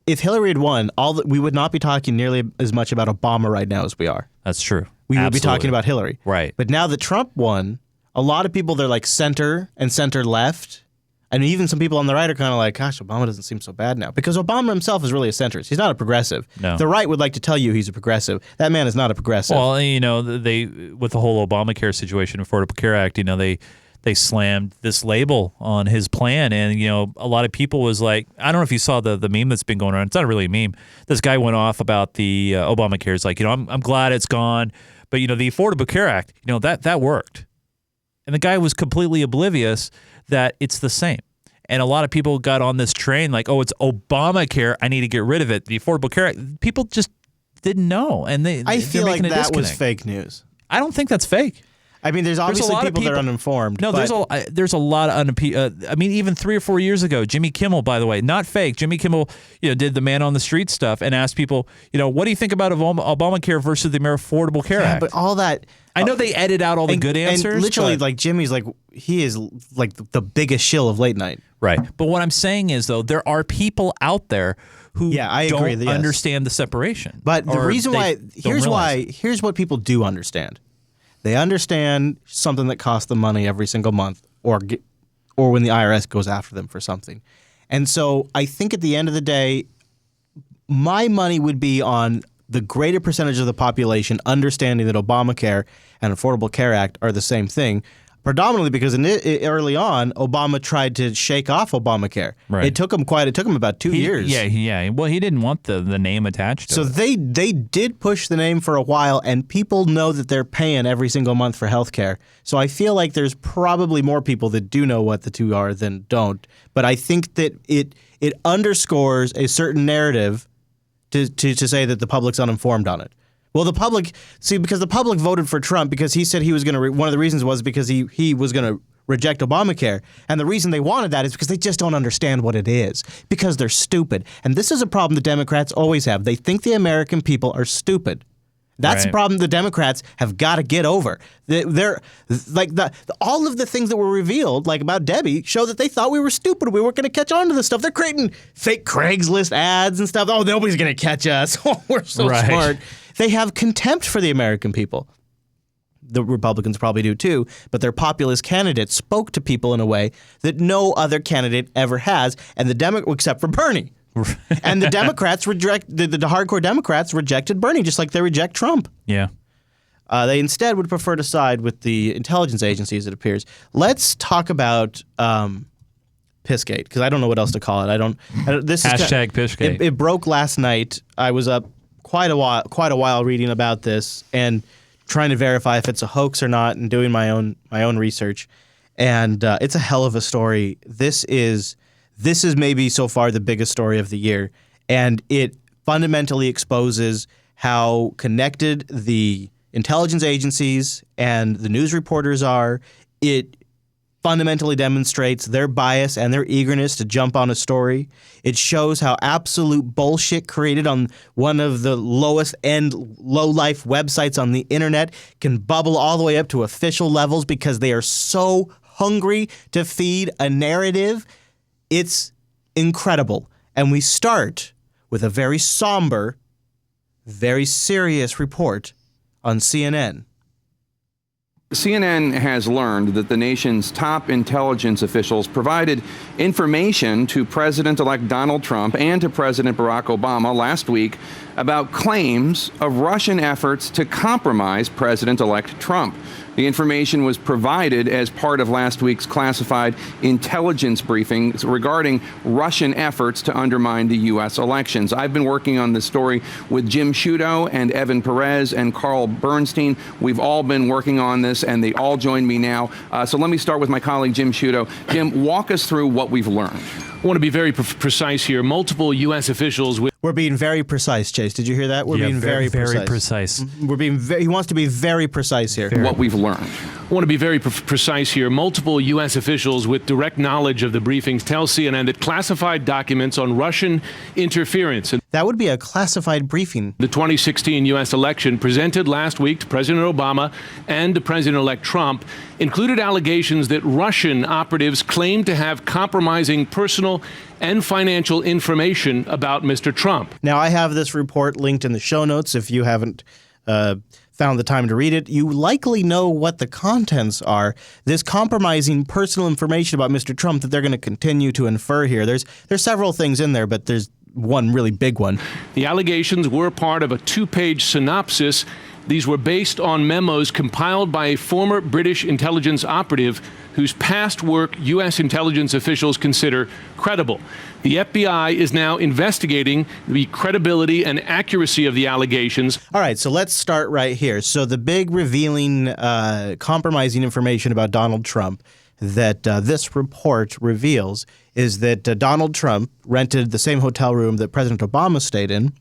Hillary had won, we would not be talking nearly as much about Obama right now as we are. That's true. We would be talking about Hillary. Right. But now that Trump won, a lot of people, they're like center and center left. And even some people on the right are kind of like, gosh, Obama doesn't seem so bad now. Because Obama himself is really a centrist. He's not a progressive. No. The right would like to tell you he's a progressive. That man is not a progressive. Well, they with the whole Obamacare situation, Affordable Care Act, they slammed this label on his plan. And, a lot of people was like, I don't know if you saw the meme that's been going around. It's not really a meme. This guy went off about the Obamacare. It's like, I'm glad it's gone. But, the Affordable Care Act, that worked. And the guy was completely oblivious that it's the same. And a lot of people got on this train like, oh, it's Obamacare. I need to get rid of it. The Affordable Care Act. People just didn't know. And I feel like that was fake news. I don't think that's fake. I mean, there's obviously people that are uninformed. No, there's a lot of even 3 or 4 years ago, Jimmy Kimmel, by the way, not fake. Jimmy Kimmel, did the man on the street stuff and asked people, what do you think about Obamacare versus the Affordable Care Act? But all that. I know they edit out all the good answers. And literally, like Jimmy's like he is like the biggest shill of late night. Right. But what I'm saying is though, there are people out there who don't understand the separation. But the reason why here's what people do understand. They understand something that costs them money every single month, or when the IRS goes after them for something. And so I think at the end of the day, my money would be on the greater percentage of the population understanding that Obamacare and Affordable Care Act are the same thing, predominantly because early on, Obama tried to shake off Obamacare. Right. It took him about 2 years. Yeah. Well, he didn't want the name attached to it. So they did push the name for a while, and people know that they're paying every single month for health care. So I feel like there's probably more people that do know what the two are than don't. But I think that it underscores a certain narrative to say that the public's uninformed on it. Well, because the public voted for Trump because he said he was going to. One of the reasons was because he was going to reject Obamacare, and the reason they wanted that is because they just don't understand what it is because they're stupid. And this is a problem the Democrats always have. They think the American people are stupid. That's the problem the Democrats have got to get over. They're like all of the things that were revealed, like about Debbie, show that they thought we were stupid. We weren't going to catch on to this stuff. They're creating fake Craigslist ads and stuff. Oh, nobody's going to catch us. Oh, we're so smart. They have contempt for the American people. The Republicans probably do too, but their populist candidate spoke to people in a way that no other candidate ever has, and except for Bernie. And the Democrats the hardcore Democrats rejected Bernie just like they reject Trump. Yeah. They instead would prefer to side with the intelligence agencies, it appears. Let's talk about Pissgate, because I don't know what else to call it. Hashtag Pissgate. It broke last night. I was up quite a while reading about this and trying to verify if it's a hoax or not, and doing my own research. And it's a hell of a story. This is maybe so far the biggest story of the year, and it fundamentally exposes how connected the intelligence agencies and the news reporters are. It fundamentally demonstrates their bias and their eagerness to jump on a story. It shows how absolute bullshit created on one of the lowest end, low-life websites on the internet can bubble all the way up to official levels because they are so hungry to feed a narrative. It's incredible. And we start with a very somber, very serious report on CNN. CNN has learned that the nation's top intelligence officials provided information to President-elect Donald Trump and to President Barack Obama last week about claims of Russian efforts to compromise President-elect Trump. The information was provided as part of last week's classified intelligence briefing regarding Russian efforts to undermine the U.S. elections. I've been working on this story with Jim Sciutto and Evan Perez and Carl Bernstein. We've all been working on this, and they all join me now. So let me start with my colleague, Jim Sciutto. Jim, walk us through what we've learned. I want to be very precise here. Multiple U.S. officials We're being very precise, Chase. Did you hear that? We're being very precise. We're being he wants to be very precise here. What we've learned. I want to be very precise here. Multiple U.S. officials with direct knowledge of the briefings tell CNN that classified documents on Russian interference. That would be a classified briefing. The 2016 U.S. election presented last week to President Obama and to President-elect Trump included allegations that Russian operatives claimed to have compromising personal and financial information about Mr. Trump. Now, I have this report linked in the show notes. If you haven't found the time to read it, you likely know what the contents are. This compromising personal information about Mr. Trump that they're going to continue to infer here. There's several things in there, but there's one really big one. The allegations were part of a 2-page synopsis. These were based on memos compiled by a former British intelligence operative whose past work U.S. intelligence officials consider credible. The FBI is now investigating the credibility and accuracy of the allegations. All right, so let's start right here. So the big revealing, compromising information about Donald Trump that this report reveals is that Donald Trump rented the same hotel room that President Obama stayed in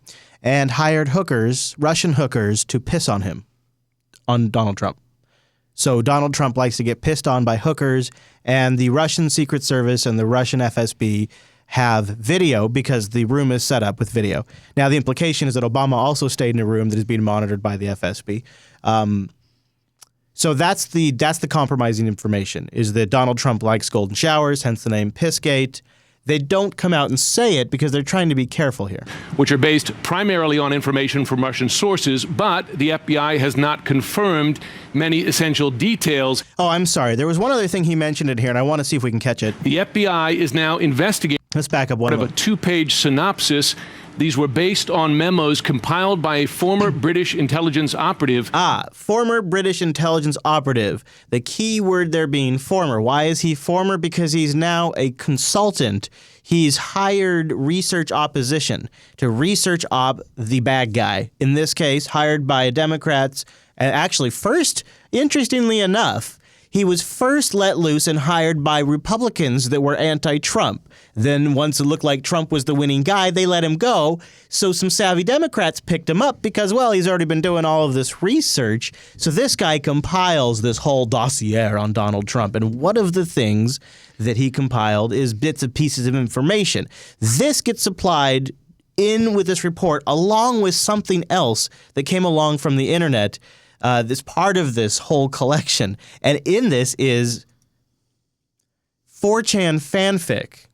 and hired hookers, Russian hookers, to piss on him, on Donald Trump. So Donald Trump likes to get pissed on by hookers, and the Russian Secret Service and the Russian FSB have video because the room is set up with video. Now, the implication is that Obama also stayed in a room that is being monitored by the FSB. So that's the compromising information, is that Donald Trump likes golden showers, hence the name Pissgate. They don't come out and say it because they're trying to be careful here. Which are based primarily on information from Russian sources, but the FBI has not confirmed many essential details. Oh, I'm sorry. There was one other thing he mentioned in here, and I want to see if we can catch it. The FBI is now investigating. Let's back up one of a 2-page synopsis. These were based on memos compiled by a former British intelligence operative. Former British intelligence operative. The key word there being former. Why is he former? Because he's now a consultant. He's hired research opposition to research op the bad guy. In this case, hired by Democrats. And actually, first, interestingly enough, he was first let loose and hired by Republicans that were anti-Trump. Then once it looked like Trump was the winning guy, they let him go. So some savvy Democrats picked him up because, well, he's already been doing all of this research. So this guy compiles this whole dossier on Donald Trump. And one of the things that he compiled is bits and pieces of information. This gets supplied in with this report along with something else that came along from the internet. This part of this whole collection. And in this is 4chan fanfic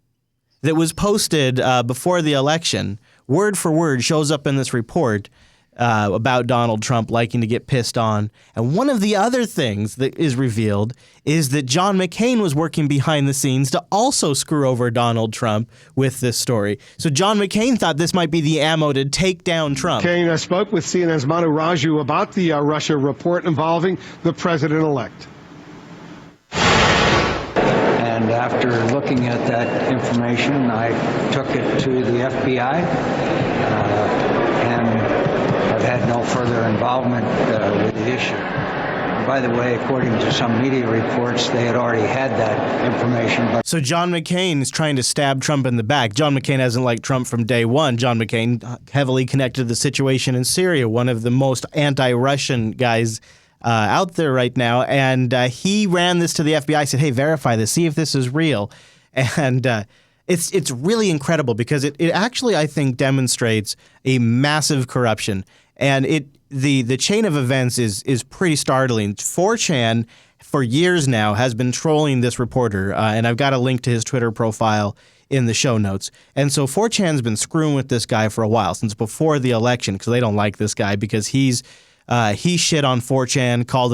that was posted before the election. Word for word shows up in this report about Donald Trump liking to get pissed on. And one of the other things that is revealed is that John McCain was working behind the scenes to also screw over Donald Trump with this story. So John McCain thought this might be the ammo to take down Trump. McCain spoke with CNN's Manu Raju about the Russia report involving the president-elect. And after looking at that information, I took it to the FBI and have had no further involvement with the issue. By the way, according to some media reports, they had already had that information. So John McCain is trying to stab Trump in the back. John McCain hasn't liked Trump from day one. John McCain heavily connected to the situation in Syria, one of the most anti-Russian guys out there right now. And he ran this to the FBI, said, hey, verify this, see if this is real. And it's really incredible because it actually, I think, demonstrates a massive corruption. And the chain of events is pretty startling. 4chan, for years now, has been trolling this reporter. And I've got a link to his Twitter profile in the show notes. And so 4chan's been screwing with this guy for a while, since before the election, because they don't like this guy because he shit on 4chan, called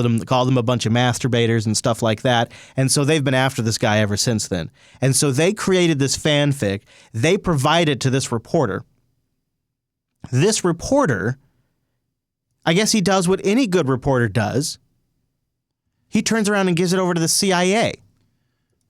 them a bunch of masturbators and stuff like that. And so they've been after this guy ever since then. And so they created this fanfic. They provided to this reporter. This reporter, I guess he does what any good reporter does. he turns around and gives it over to the CIA.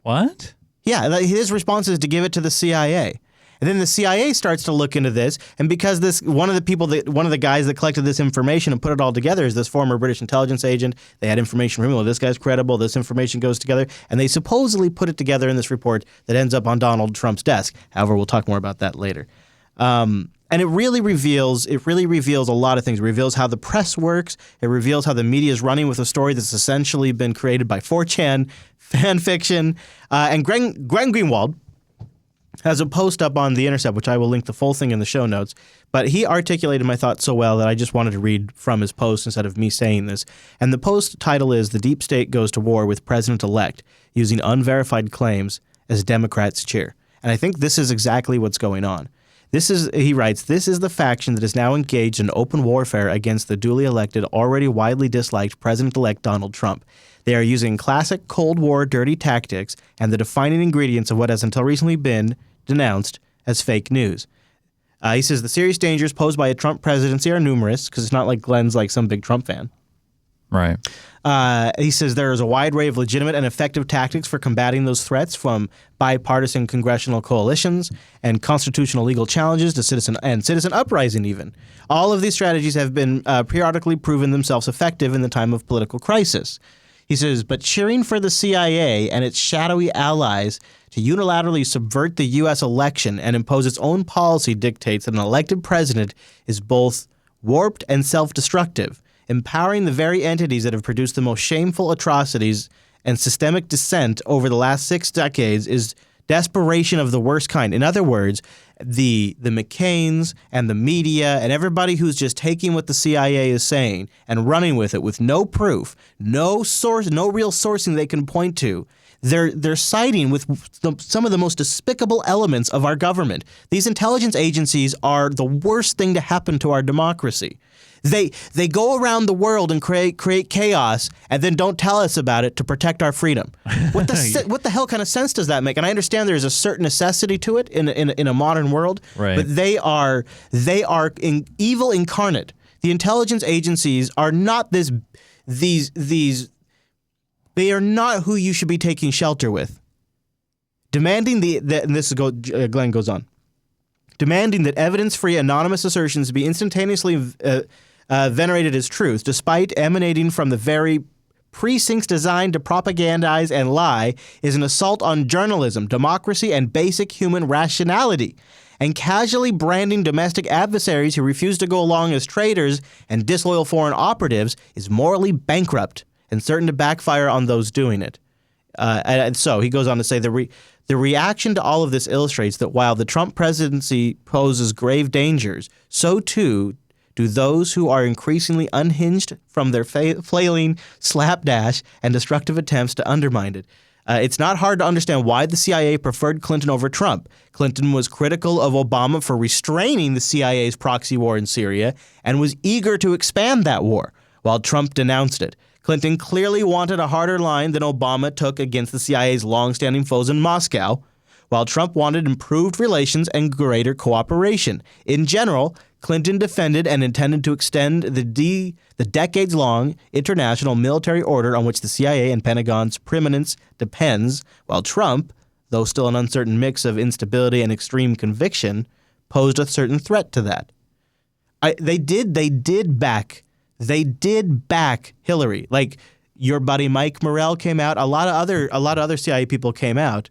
What? Yeah, his response is to give it to the CIA. And then the CIA starts to look into this, and because one of the guys that collected this information and put it all together is this former British intelligence agent. They had information from him. Well, this guy's credible. This information goes together, and they supposedly put it together in this report that ends up on Donald Trump's desk. However, we'll talk more about that later. And it really reveals a lot of things. It reveals how the press works. It reveals how the media is running with a story that's essentially been created by 4chan, fan fiction, and Glenn Greenwald has a post up on The Intercept, which I will link the full thing in the show notes. But he articulated my thoughts so well that I just wanted to read from his post instead of me saying this. And the post title is "The Deep State Goes to War with President-Elect Using Unverified Claims as Democrats Cheer." And I think this is exactly what's going on. He writes, "This is the faction that is now engaged in open warfare against the duly elected, already widely disliked President-elect Donald Trump. They are using classic Cold War dirty tactics and the defining ingredients of what has until recently been denounced as fake news." He says the serious dangers posed by a Trump presidency are numerous, because it's not like Glenn's like some big Trump fan. Right. He says there is a wide array of legitimate and effective tactics for combating those threats, from bipartisan congressional coalitions and constitutional legal challenges to citizen uprising even. All of these strategies have been periodically proven themselves effective in the time of political crisis. He says, but cheering for the CIA and its shadowy allies to unilaterally subvert the U.S. election and impose its own policy dictates that an elected president is both warped and self-destructive, empowering the very entities that have produced the most shameful atrocities and systemic dissent over the last 6 decades is desperation of the worst kind. In other words, the McCains and the media and everybody who's just taking what the CIA is saying and running with it with no proof, no source, no real sourcing they can point to, they're siding with some of the most despicable elements of our government. These intelligence agencies are the worst thing to happen to our democracy. They go around the world and create chaos and then don't tell us about it to protect our freedom. What the hell kind of sense does that make? And I understand there's a certain necessity to it in a modern world, right. But they are evil incarnate. The intelligence agencies are not they are not who you should be taking shelter with. Demanding Glenn goes on. Demanding that evidence-free anonymous assertions be instantaneously venerated as truth, despite emanating from the very precincts designed to propagandize and lie, is an assault on journalism, democracy, and basic human rationality. And casually branding domestic adversaries who refuse to go along as traitors and disloyal foreign operatives is morally bankrupt and certain to backfire on those doing it. And so he goes on to say the reaction to all of this illustrates that while the Trump presidency poses grave dangers, so too do those who are increasingly unhinged from their flailing, slapdash, and destructive attempts to undermine it. It's not hard to understand why the CIA preferred Clinton over Trump. Clinton was critical of Obama for restraining the CIA's proxy war in Syria and was eager to expand that war, while Trump denounced it. Clinton clearly wanted a harder line than Obama took against the CIA's longstanding foes in Moscow, while Trump wanted improved relations and greater cooperation. In general, Clinton defended and intended to extend the decades-long international military order on which the CIA and Pentagon's preeminence depends, while Trump, though still an uncertain mix of instability and extreme conviction, posed a certain threat to that. They did back Hillary. Like your buddy Mike Morrell came out. A lot of other CIA people came out.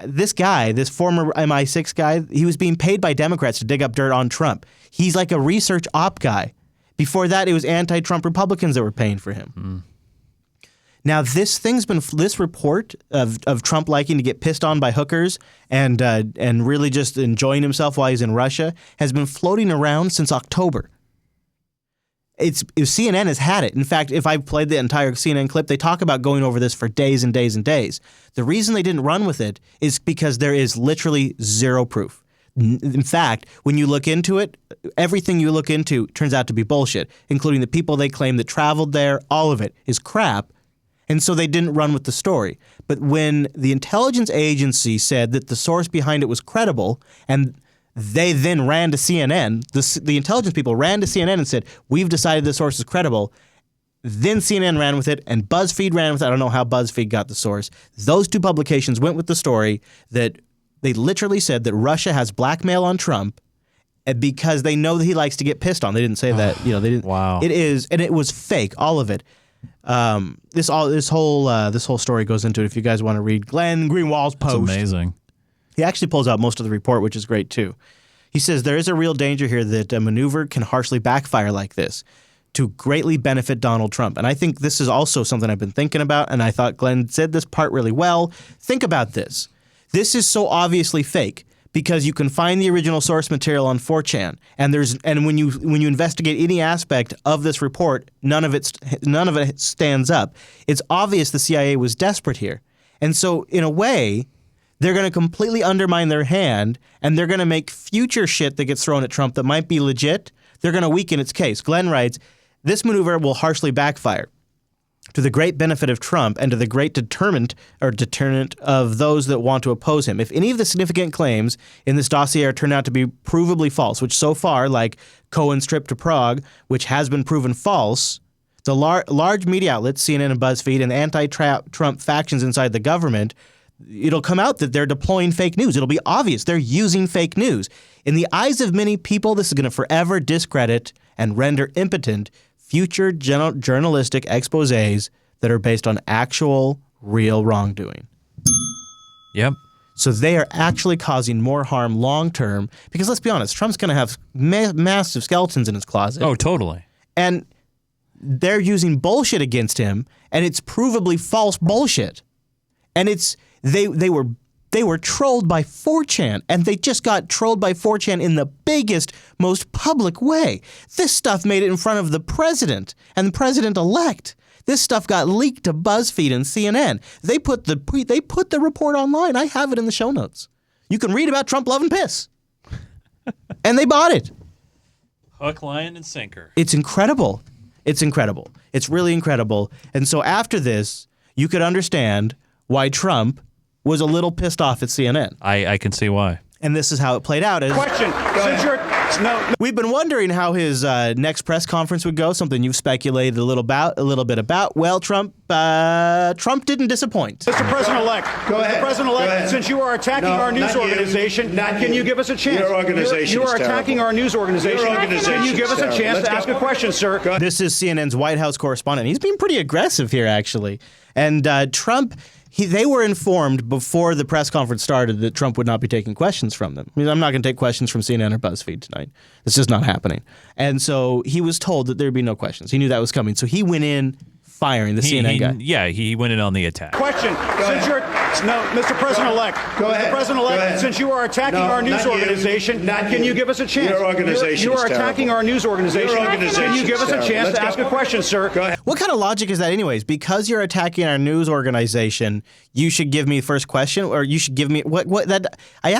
This guy, this former MI6 guy, he was being paid by Democrats to dig up dirt on Trump. He's like a research op guy. Before that, it was anti-Trump Republicans that were paying for him. Now, this report of Trump liking to get pissed on by hookers and really just enjoying himself while he's in Russia has been floating around since October. CNN has had it. In fact, if I played the entire CNN clip, they talk about going over this for days and days and days. The reason they didn't run with it is because there is literally zero proof. In fact, when you look into it, everything you look into turns out to be bullshit, including the people they claim that traveled there. All of it is crap. And so they didn't run with the story. But when the intelligence agency said that the source behind it was credible, and they then ran to CNN, the intelligence people ran to CNN and said, we've decided the source is credible. Then CNN ran with it, and BuzzFeed ran with it. I don't know how BuzzFeed got the source. Those two publications went with the story that they literally said that Russia has blackmail on Trump because they know that he likes to get pissed on. They didn't say that. They didn't. Wow. It is, and it was fake, all of it. This whole story goes into it. If you guys want to read Glenn Greenwald's post, it's amazing. He actually pulls out most of the report, which is great too. He says there is a real danger here that a maneuver can harshly backfire like this to greatly benefit Donald Trump. And I think this is also something I've been thinking about, and I thought Glenn said this part really well. Think about this. This is so obviously fake because you can find the original source material on 4chan, and when you investigate any aspect of this report, none of it stands up. It's obvious the CIA was desperate here. And so in a way, they're going to completely undermine their hand, and they're going to make future shit that gets thrown at Trump that might be legit. They're going to weaken its case. Glenn writes, this maneuver will harshly backfire to the great benefit of Trump and to the great deterrent of those that want to oppose him. If any of the significant claims in this dossier turn out to be provably false, which so far, like Cohen's trip to Prague, which has been proven false, the large media outlets, CNN and BuzzFeed, and the anti-Trump factions inside the government, it'll come out that they're deploying fake news. It'll be obvious they're using fake news. In the eyes of many people, this is going to forever discredit and render impotent future journalistic exposés that are based on actual, real wrongdoing. Yep. So they are actually causing more harm long term because, let's be honest, Trump's going to have massive skeletons in his closet. Oh, totally. And they're using bullshit against him, and it's provably false bullshit. And they were trolled by 4chan, and they just got trolled by 4chan in the biggest, most public way. This stuff made it in front of the president and the president-elect. This stuff got leaked to BuzzFeed and CNN. They put the report online. I have it in the show notes. You can read about Trump love and piss. And they bought it. Hook, line, and sinker. It's incredible. It's incredible. It's really incredible. And so after this, you could understand why Trump was a little pissed off at CNN. I can see why. And this is how it played out. Question. We've been wondering how his next press conference would go, something you've speculated a little bit about. Well, Trump didn't disappoint. Mr. President-elect, Mr. President-elect, since you are attacking our news organization, can you give us a chance? Your organization You are attacking our news organization. Can you give us a chance to ask a question, sir? This is CNN's White House correspondent. He's being pretty aggressive here, actually. And Trump... They were informed before the press conference started that Trump would not be taking questions from them. I mean, I'm not going to take questions from CNN or BuzzFeed tonight. It's just not happening. And so he was told that there'd be no questions. He knew that was coming. So he went in firing the CNN guy. Yeah, he went in on the attack. Question. Mr. President-elect. Mr. President-elect, since you are attacking our news organization, can you give us a chance? Your organization You are attacking our news organization. Can you give us a chance to ask a question, sir? Go ahead. What kind of logic is that anyways? Because you're attacking our news organization, you should give me the first question, or you should give me what that I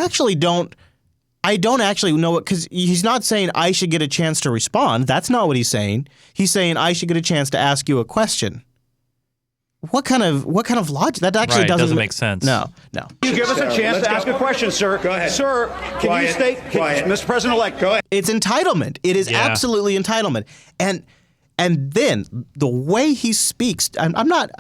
don't actually know it, because he's not saying I should get a chance to respond. That's not what he's saying. He's saying I should get a chance to ask you a question. What kind of logic? That actually doesn't make sense. No. Can you give us a chance to ask a question, sir? Go ahead. Sir, can you state, Mr. President-elect, go ahead. It's entitlement. It is absolutely entitlement. And then the way he speaks, I'm not.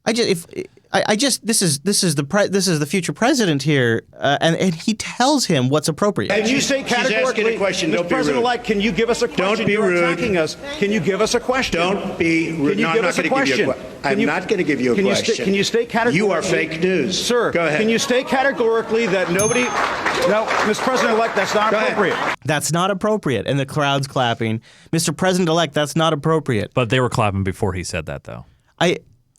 This is the future president here, and he tells him what's appropriate. And you say categorically, Mr. President-elect, can you give us a question? Don't be rude. You're attacking us. Can you give us a question? Don't be rude. Can you give us a question? I'm not going to give you a question. Can you state categorically? You are fake news. Sir, go ahead. Can you state categorically that nobody... No, Mr. President-elect, that's not appropriate. That's not appropriate. And the crowd's clapping. Mr. President-elect, that's not appropriate. But they were clapping before he said that, though.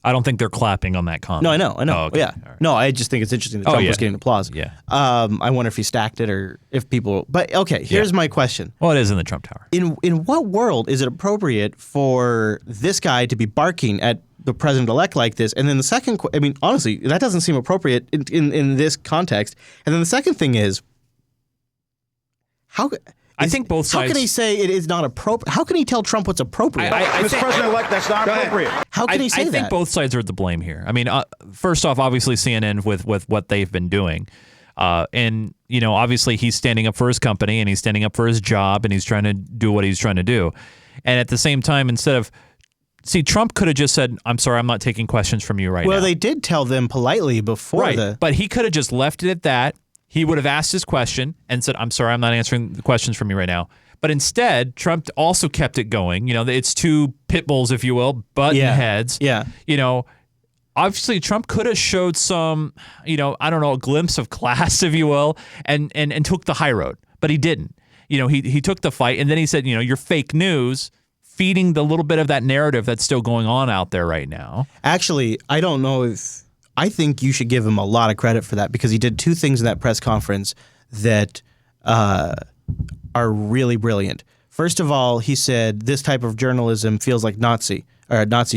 I don't think they're clapping on that comment. No, I know. Oh, okay. Yeah. Right. No, I just think it's interesting that Trump was getting applause. Yeah. I wonder if he stacked it or if people... But, okay, here's my question. Well, it is in the Trump Tower. In what world is it appropriate for this guy to be barking at the president-elect like this? And then the second... I mean, honestly, that doesn't seem appropriate in this context. And then the second thing is... I think both sides... How can he say it is not appropriate? How can he tell Trump what's appropriate? Mr. President-elect, that's not appropriate. How can he say that? I think both sides are at the blame here. I mean, first off, obviously CNN with what they've been doing. And, obviously he's standing up for his company and he's standing up for his job and he's trying to do what he's trying to do. And at the same time, instead of Trump could have just said, "I'm sorry, I'm not taking questions from you right now." Well, they did tell them politely before but he could have just left it at that. He would have asked his question and said, "I'm sorry, I'm not answering the questions from you right now." But instead, Trump also kept it going. It's two pit bulls, if you will, button heads. Yeah. Obviously, Trump could have showed some, I don't know, a glimpse of class, if you will, and took the high road. But he didn't. He took the fight, and then he said, you're fake news, feeding the little bit of that narrative that's still going on out there right now. Actually, I don't know if I think you should give him a lot of credit for that, because he did two things in that press conference that are really brilliant. First of all, he said this type of journalism feels like Nazi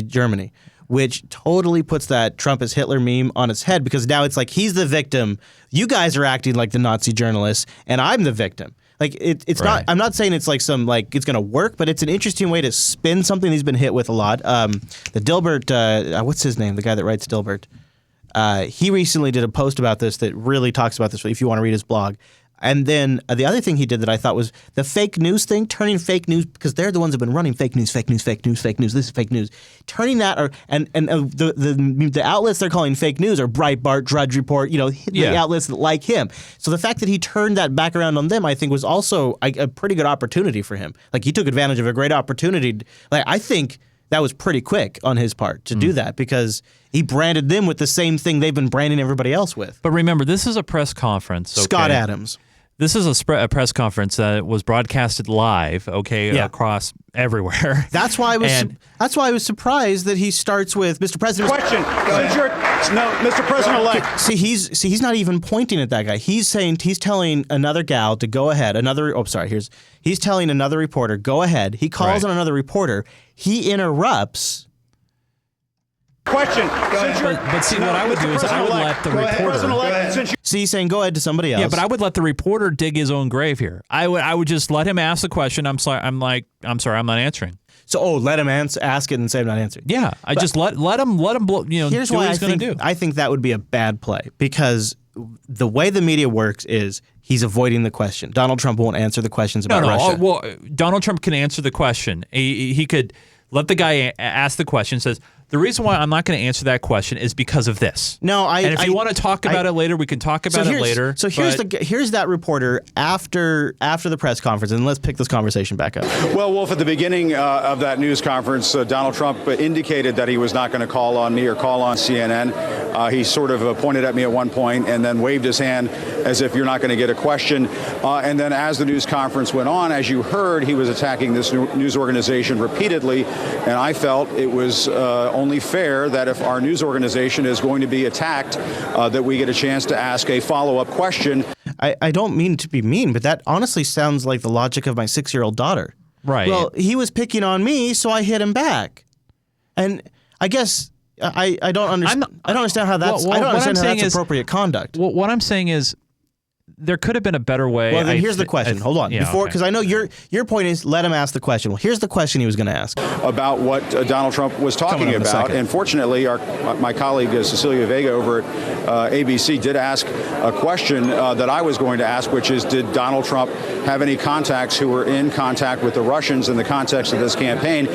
Germany, which totally puts that Trump is Hitler meme on its head, because now it's like he's the victim. You guys are acting like the Nazi journalists, and I'm the victim. Like it's not. I'm not saying it's like it's going to work, but it's an interesting way to spin something he's been hit with a lot. The Dilbert, what's his name? The guy that writes Dilbert. He recently did a post about this that really talks about this. If you want to read his blog. And then the other thing he did that I thought was the fake news thing, turning fake news, because they're the ones that have been running fake news. This is fake news. Turning that, the outlets they're calling fake news are Breitbart, Drudge Report, the outlets that like him. So the fact that he turned that back around on them, I think, was also a pretty good opportunity for him. Like, he took advantage of a great opportunity. Like, I think that was pretty quick on his part to do that, because he branded them with the same thing they've been branding everybody else with. But remember, this is a press conference. Okay? Scott Adams. This is a press conference that was broadcasted live, across everywhere. That's why I was surprised that he starts with Mr. President. Question. Mr. President-elect. See, he's not even pointing at that guy. He's telling another gal to go ahead. He's telling another reporter, go ahead. He calls on another reporter. He interrupts. Question. But see, what I would do is I would let the reporter. See, he's saying go ahead to somebody else. Yeah, but I would let the reporter dig his own grave here. I would just let him ask the question. I'm sorry, I'm not answering. So, let him ask it and say I'm not answering. Yeah, just let him blow, here's do what what he's going to do. I think that would be a bad play, because the way the media works is he's avoiding the question. Donald Trump won't answer the questions about Russia. Well, Donald Trump can answer the question. He could let the guy ask the question, says, the reason why I'm not going to answer that question is because of this. And if you want to talk about it later, we can talk about it later. So here's that reporter after the press conference, and let's pick this conversation back up. Well, Wolf, at the beginning of that news conference, Donald Trump indicated that he was not going to call on me or call on CNN. He sort of pointed at me at one point and then waved his hand as if you're not going to get a question. And then as the news conference went on, as you heard, he was attacking this news organization repeatedly. And I felt it was only fair that if our news organization is going to be attacked, that we get a chance to ask a follow-up question. I don't mean to be mean, but that honestly sounds like the logic of my 6-year-old daughter. Right. Well, he was picking on me, so I hit him back. And I guess I don't understand. I don't understand how that's. I don't understand how that's appropriate conduct. Well, what I'm saying is, there could have been a better way. Well, then here's the question. Hold on. Because I know your point is let him ask the question. Well, here's the question he was going to ask. About what Donald Trump was talking about. And fortunately, my colleague Cecilia Vega over at ABC did ask a question that I was going to ask, which is, did Donald Trump have any contacts who were in contact with the Russians in the context of this campaign?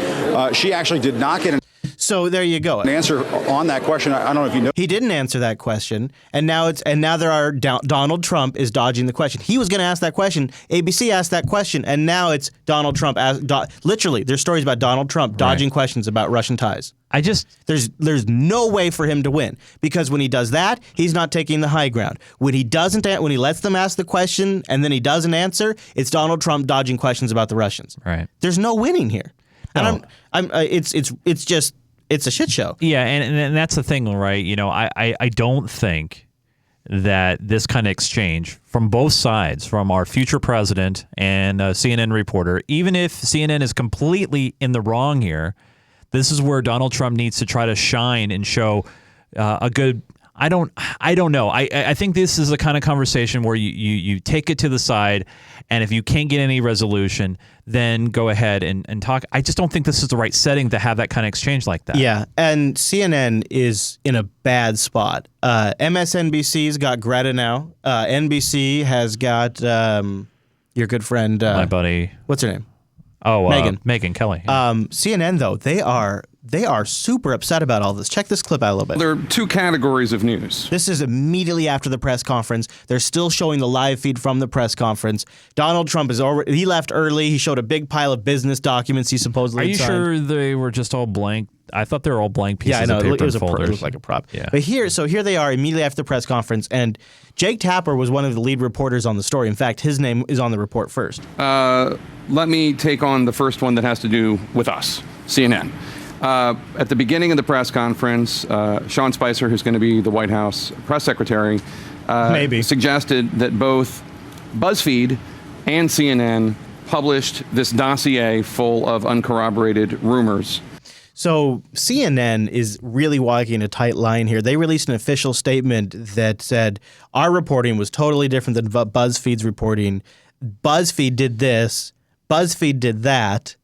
She actually did not get an So there you go. An answer on that question. I don't know if you know. He didn't answer that question, and now Donald Trump is dodging the question. He was going to ask that question. ABC asked that question, and now it's Donald Trump. Literally, there's stories about Donald Trump dodging questions about Russian ties. There's no way for him to win, because when he does that, he's not taking the high ground. When he lets them ask the question and then he doesn't answer, it's Donald Trump dodging questions about the Russians. Right. There's no winning here. No. And it's a shit show. Yeah, and that's the thing, right? I don't think that this kind of exchange from both sides, from our future president and a CNN reporter, even if CNN is completely in the wrong here, this is where Donald Trump needs to try to shine and show a good. I don't know. I think this is the kind of conversation where you take it to the side, and if you can't get any resolution, then go ahead and talk. I just don't think this is the right setting to have that kind of exchange like that. Yeah, and CNN is in a bad spot. MSNBC's got Greta now. NBC has got your good friend. My buddy. What's her name? Oh, Megyn. Megyn Kelly. CNN, though, they are super upset about all this. Check this clip out a little bit. There are two categories of news. This is immediately after the press conference. They're still showing the live feed from the press conference. Donald Trump he left early. He showed a big pile of business documents he supposedly Are you signed. sure they were just all blank? I thought they were all blank pieces Yeah, I know. of paper It was and folders. it looked like a prop. Yeah. But here they are immediately after the press conference, and Jake Tapper was one of the lead reporters on the story. In fact, his name is on the report first. Let me take on the first one that has to do with us, CNN. At the beginning of the press conference, Sean Spicer, who's going to be the White House press secretary, suggested that both BuzzFeed and CNN published this dossier full of uncorroborated rumors. So CNN is really walking a tight line here. They released an official statement that said our reporting was totally different than BuzzFeed's reporting. BuzzFeed did this. BuzzFeed did that.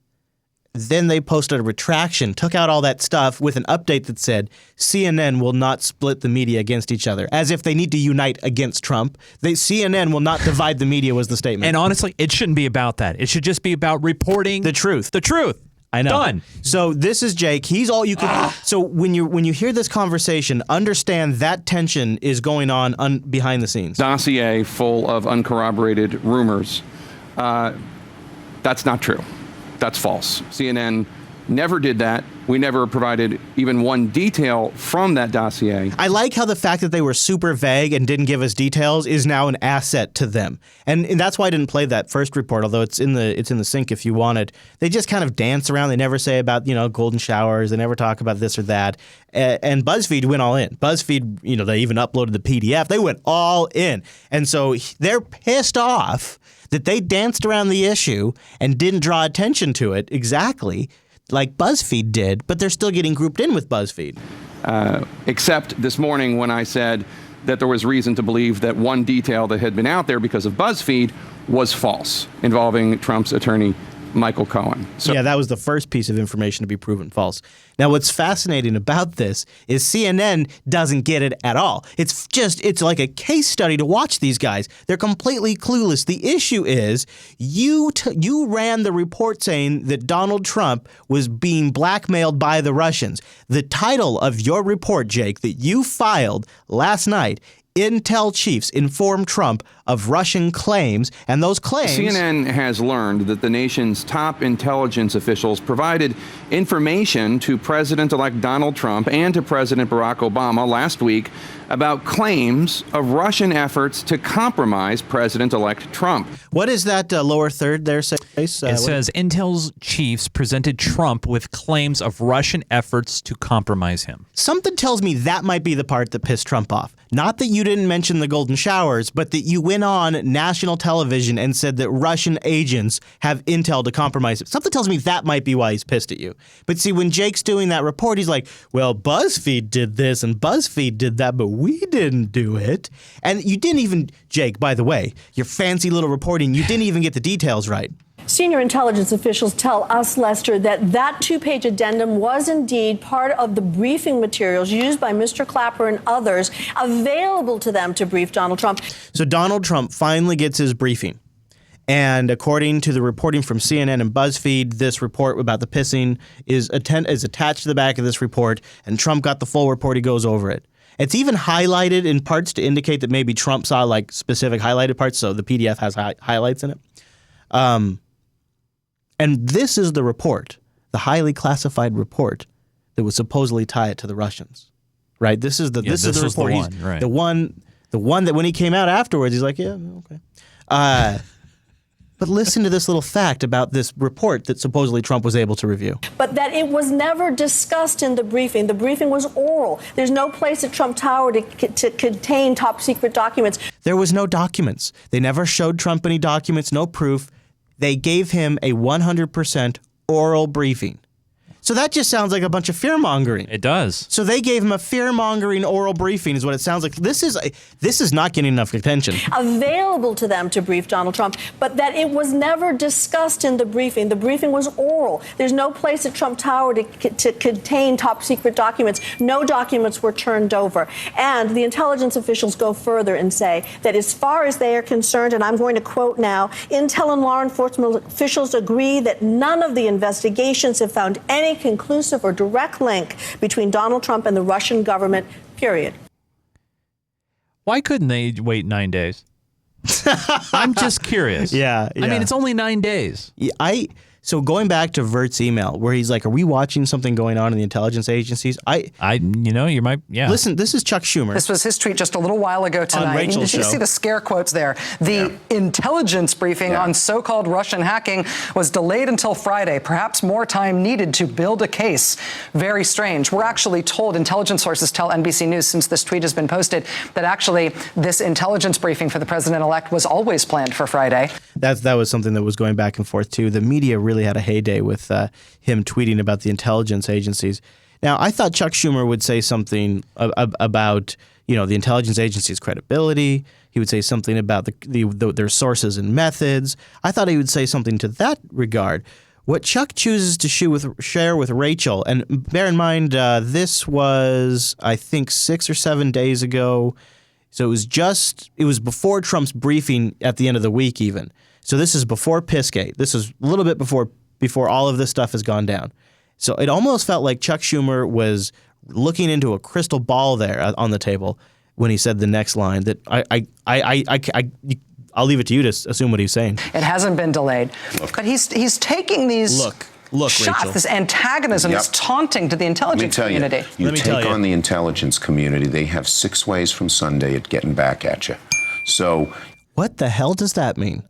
Then they posted a retraction, took out all that stuff with an update that said CNN will not split the media against each other, as if they need to unite against Trump. CNN will not divide the media was the statement. And honestly, it shouldn't be about that. It should just be about reporting the truth. The truth. I know. Done. So this is Jake. He's all you can. So when you hear this conversation, understand that tension is going on behind the scenes. Dossier full of uncorroborated rumors. That's not true. That's false. CNN never did that. We never provided even one detail from that dossier. I like how the fact that they were super vague and didn't give us details is now an asset to them. And that's why I didn't play that first report, although it's in the sync if you want it. They just kind of dance around. They never say about, golden showers. They never talk about this or that. And BuzzFeed went all in. BuzzFeed, they even uploaded the PDF. They went all in. And so they're pissed off that they danced around the issue and didn't draw attention to it exactly like BuzzFeed did, but they're still getting grouped in with BuzzFeed. Except this morning when I said that there was reason to believe that one detail that had been out there because of BuzzFeed was false, involving Trump's attorney, Michael Cohen. So yeah, that was the first piece of information to be proven false. Now, what's fascinating about this is CNN doesn't get it at all. It's like a case study to watch these guys. They're completely clueless. The issue is you ran the report saying that Donald Trump was being blackmailed by the Russians. The title of your report, Jake, that you filed last night, Intel chiefs inform Trump of Russian claims, and those claims... CNN has learned that the nation's top intelligence officials provided information to President-elect Donald Trump and to President Barack Obama last week about claims of Russian efforts to compromise President-elect Trump. What is that lower third there say? It says Intel's chiefs presented Trump with claims of Russian efforts to compromise him. Something tells me that might be the part that pissed Trump off. Not that you didn't mention the golden showers, but that you went on national television and said that Russian agents have intel to compromise it. Something tells me that might be why he's pissed at you. But see, when Jake's doing that report, he's like, well, BuzzFeed did this and BuzzFeed did that, but we didn't do it. And you didn't even, Jake, by the way, your fancy little reporting, you didn't even get the details right. Senior intelligence officials tell us, Lester, that two-page addendum was indeed part of the briefing materials used by Mr. Clapper and others available to them to brief Donald Trump. So Donald Trump finally gets his briefing. And according to the reporting from CNN and BuzzFeed, this report about the pissing is attached to the back of this report, and Trump got the full report. He goes over it. It's even highlighted in parts to indicate that maybe Trump saw like specific highlighted parts, so the PDF has highlights in it. And this is the report, the highly classified report that would supposedly tie it to the Russians, right? This is the report. The one that when he came out afterwards, he's like, yeah, okay. But listen to this little fact about this report that supposedly Trump was able to review. But that it was never discussed in the briefing. The briefing was oral. There's no place at Trump Tower to contain top secret documents. There was no documents. They never showed Trump any documents, no proof. They gave him a 100% oral briefing. So that just sounds like a bunch of fear-mongering. It does. So they gave him a fear-mongering oral briefing is what it sounds like. This is not getting enough attention. Available to them to brief Donald Trump, but that it was never discussed in the briefing. The briefing was oral. There's no place at Trump Tower to contain top-secret documents. No documents were turned over. And the intelligence officials go further and say that as far as they are concerned, and I'm going to quote now, intel and law enforcement officials agree that none of the investigations have found any conclusive or direct link between Donald Trump and the Russian government, period. Why couldn't they wait 9 days? I'm just curious. Yeah. I mean, it's only 9 days. Yeah, so going back to Vert's email where he's like, are we watching something going on in the intelligence agencies? You might, yeah. Listen, this is Chuck Schumer. This was his tweet just a little while ago tonight. On Rachel's you show. see the scare quotes there. The intelligence briefing on so-called Russian hacking was delayed until Friday. Perhaps more time needed to build a case. Very strange. We're actually told, intelligence sources tell NBC News since this tweet has been posted, that actually this intelligence briefing for the president-elect was always planned for Friday. That was something that was going back and forth, too. The media really had a heyday with him tweeting about the intelligence agencies. Now, I thought Chuck Schumer would say something about, the intelligence agency's credibility. He would say something about their sources and methods. I thought he would say something to that regard. What Chuck chooses to share with Rachel, and bear in mind, this was, I think, 6 or 7 days ago. So it was before Trump's briefing at the end of the week even. So this is before Pissgate. This is a little bit before all of this stuff has gone down. So it almost felt like Chuck Schumer was looking into a crystal ball there on the table when he said the next line that I'll leave it to you to assume what he's saying. It hasn't been delayed. But he's taking these shots, Rachel. This antagonism, this taunting to the intelligence community. You take on the intelligence community, they have 6 ways from Sunday at getting back at you. So what the hell does that mean?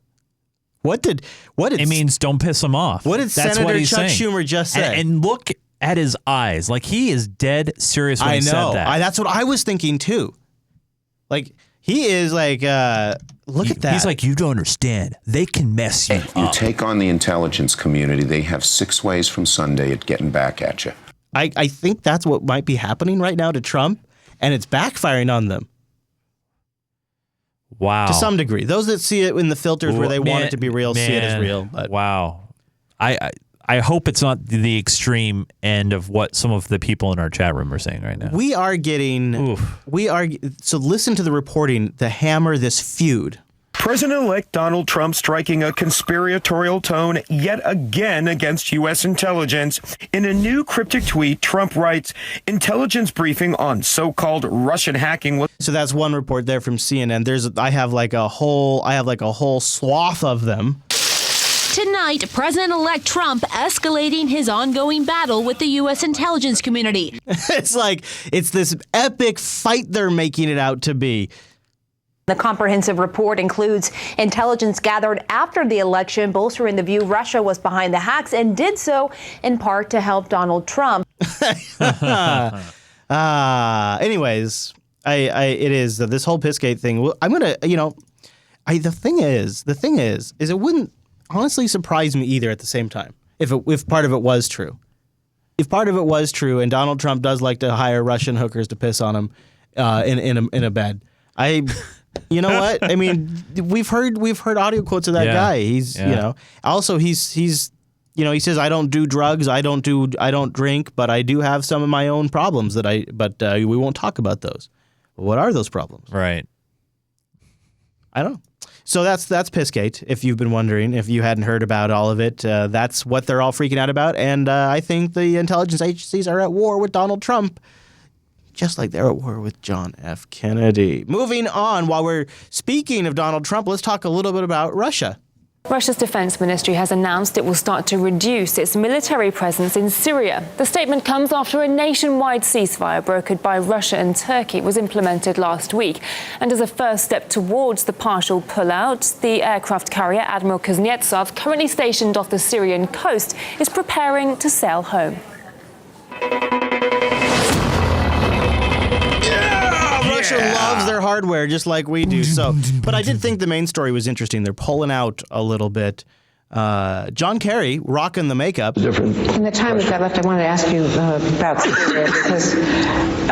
It means don't piss him off. What did That's Senator what he's Chuck saying. Schumer just say? And look at his eyes. Like, he is dead serious when he said that. That's what I was thinking, too. Like, he is like, look at that. He's like, you don't understand. They can mess you up. You take on the intelligence community, they have 6 ways from Sunday at getting back at you. I think that's what might be happening right now to Trump, and it's backfiring on them. Wow. To some degree. Those that see it in the filters where they want it to be real see it as real. But. Wow. I hope it's not the extreme end of what some of the people in our chat room are saying right now. We are getting... So listen to the reporting to hammer this feud. President-elect Donald Trump striking a conspiratorial tone yet again against U.S. intelligence. In a new cryptic tweet, Trump writes, intelligence briefing on so-called Russian hacking. So that's one report there from CNN. I have like a whole swath of them. Tonight, President-elect Trump escalating his ongoing battle with the U.S. intelligence community. It's this epic fight they're making it out to be. The comprehensive report includes intelligence gathered after the election, bolstering the view Russia was behind the hacks and did so in part to help Donald Trump. Anyways, it is this whole Pissgate thing. I'm going to, the thing is, it wouldn't honestly surprise me either at the same time if part of it was true. If part of it was true and Donald Trump does like to hire Russian hookers to piss on him in a bed. You know what? I mean, we've heard audio quotes of that guy. He's also he's he says I don't do drugs, I don't drink, but I do have some of my own problems but we won't talk about those. What are those problems? Right. I don't know. So that's Pissgate. If you've been wondering, if you hadn't heard about all of it, that's what they're all freaking out about. And I think the intelligence agencies are at war with Donald Trump. Just like they're at war with John F. Kennedy. Moving on, while we're speaking of Donald Trump, let's talk a little bit about Russia. Russia's defense ministry has announced it will start to reduce its military presence in Syria. The statement comes after a nationwide ceasefire brokered by Russia and Turkey was implemented last week. And as a first step towards the partial pullout, the aircraft carrier Admiral Kuznetsov, currently stationed off the Syrian coast, is preparing to sail home. Russia loves their hardware just like we do. But I did think the main story was interesting. They're pulling out a little bit. John Kerry rocking the makeup. In the time we've got left, I wanted to ask you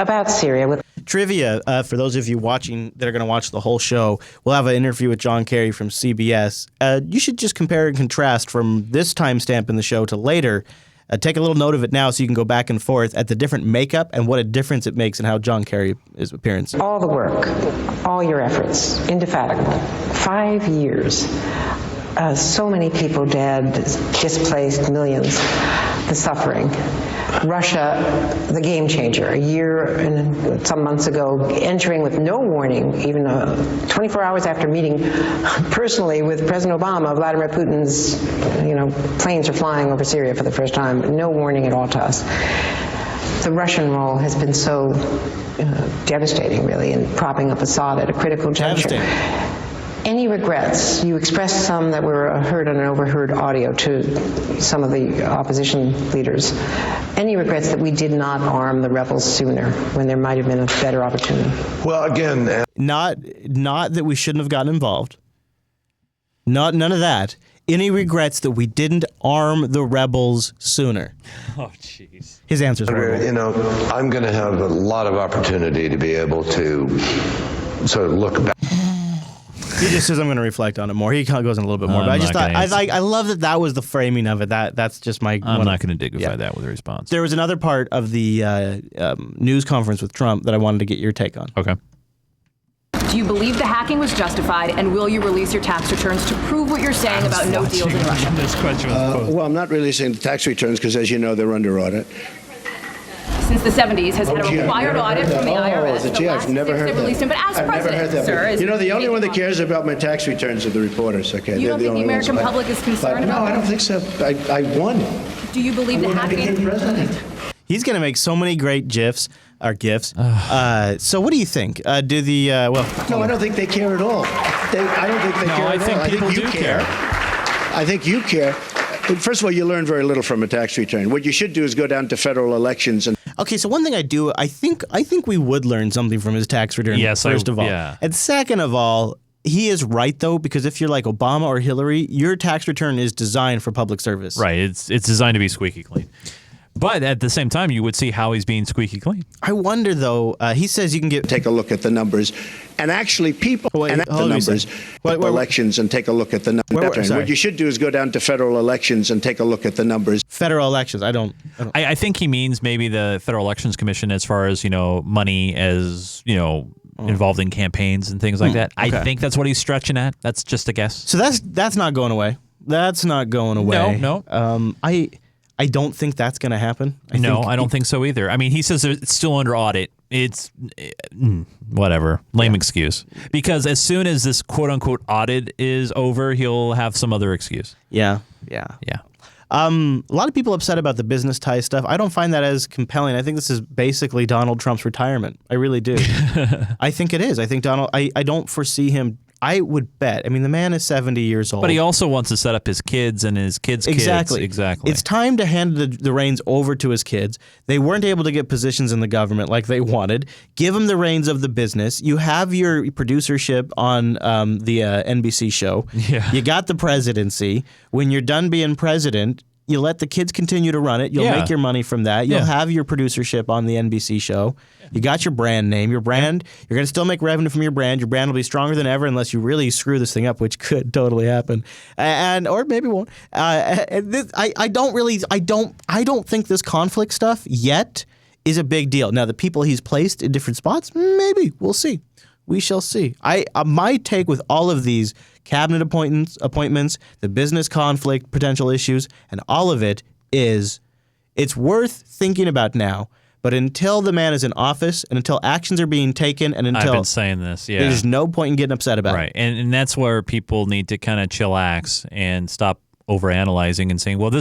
about Syria. Trivia, for those of you watching that are going to watch the whole show, we'll have an interview with John Kerry from CBS. You should just compare and contrast from this timestamp in the show to later. Take a little note of it now so you can go back and forth at the different makeup and what a difference it makes in how John Kerry is appearance. All the work, all your efforts, indefatigable. 5 years. So many people dead, displaced, millions. The suffering. Russia, the game changer. A year and some months ago, entering with no warning, even 24 hours after meeting personally with President Obama, Vladimir Putin's, planes are flying over Syria for the first time. No warning at all to us. The Russian role has been so devastating, really, in propping up Assad at a critical juncture. Any regrets? You expressed some that were heard on an overheard audio to some of the opposition leaders. Any regrets that we did not arm the rebels sooner when there might have been a better opportunity? Well, again, not that we shouldn't have gotten involved. None of that. Any regrets that we didn't arm the rebels sooner? Oh, jeez. His answer's I'm going to have a lot of opportunity to be able to sort of look back. He just says I'm going to reflect on it more. He kind of goes in a little bit more, but I just thought I love that was the framing of it. That's just my. I'm not going to dignify that with a response. There was another part of the news conference with Trump that I wanted to get your take on. Okay. Do you believe the hacking was justified, and will you release your tax returns to prove what you're saying about no deals in Russia? This question well, I'm not releasing the tax returns because, as you know, they're under audit. Since the 70s, has had a required audit from the IRS. I've never heard that. But as president, sir, the only one that cares about my tax returns are the reporters. Okay, you don't think the American public is concerned about that? No, I don't think so. I won. Do you believe the hacking? He's going to make so many great GIFs or GIFs. So what do you think? No, I don't think they care at all. I don't think they care at all. I think you care. I think you care. First of all, you learn very little from a tax return. What you should do is go down to federal elections and. Okay, so one thing I think we would learn something from his tax return. Yes, first of all, yeah. And second of all, he is right though, because if you're like Obama or Hillary, your tax return is designed for public service. Right, it's designed to be squeaky clean. But at the same time, you would see how he's being squeaky clean. I wonder, though, he says you can take a look at the numbers. And actually, people elections and take a look at the numbers. What you should do is go down to federal elections and take a look at the numbers. Federal elections, I think he means maybe the Federal Elections Commission as far as, money as, involved in campaigns and things like that. Okay. I think that's what he's stretching at. That's just a guess. So that's not going away. That's not going away. No. I don't think that's going to happen. I don't think so either. I mean, he says it's still under audit. It's whatever. Lame excuse. Because as soon as this quote-unquote audit is over, he'll have some other excuse. Yeah. A lot of people upset about the business tie stuff. I don't find that as compelling. I think this is basically Donald Trump's retirement. I really do. I think it is. I think I don't foresee him. I would bet. I mean, the man is 70 years old. But he also wants to set up his kids and his kids' kids. Exactly. It's time to hand the reins over to his kids. They weren't able to get positions in the government like they wanted. Give them the reins of the business. You have your producership on the NBC show. Yeah. You got the presidency. When you're done being president, you let the kids continue to run it. You'll make your money from that. You'll have your producership on the NBC show. You got your brand name. Your brand, you're going to still make revenue from your brand. Your brand will be stronger than ever unless you really screw this thing up, which could totally happen. Or maybe won't. I don't think this conflict stuff yet is a big deal. Now, the people he's placed in different spots, maybe. We'll see. We shall see. My take with all of these cabinet appointments, the business conflict, potential issues, and all of it is it's worth thinking about now. But until the man is in office and until actions are being taken and until... I've been saying this, yeah. There's no point in getting upset about it. Right, and that's where people need to kind of chillax and stop overanalyzing and saying, well,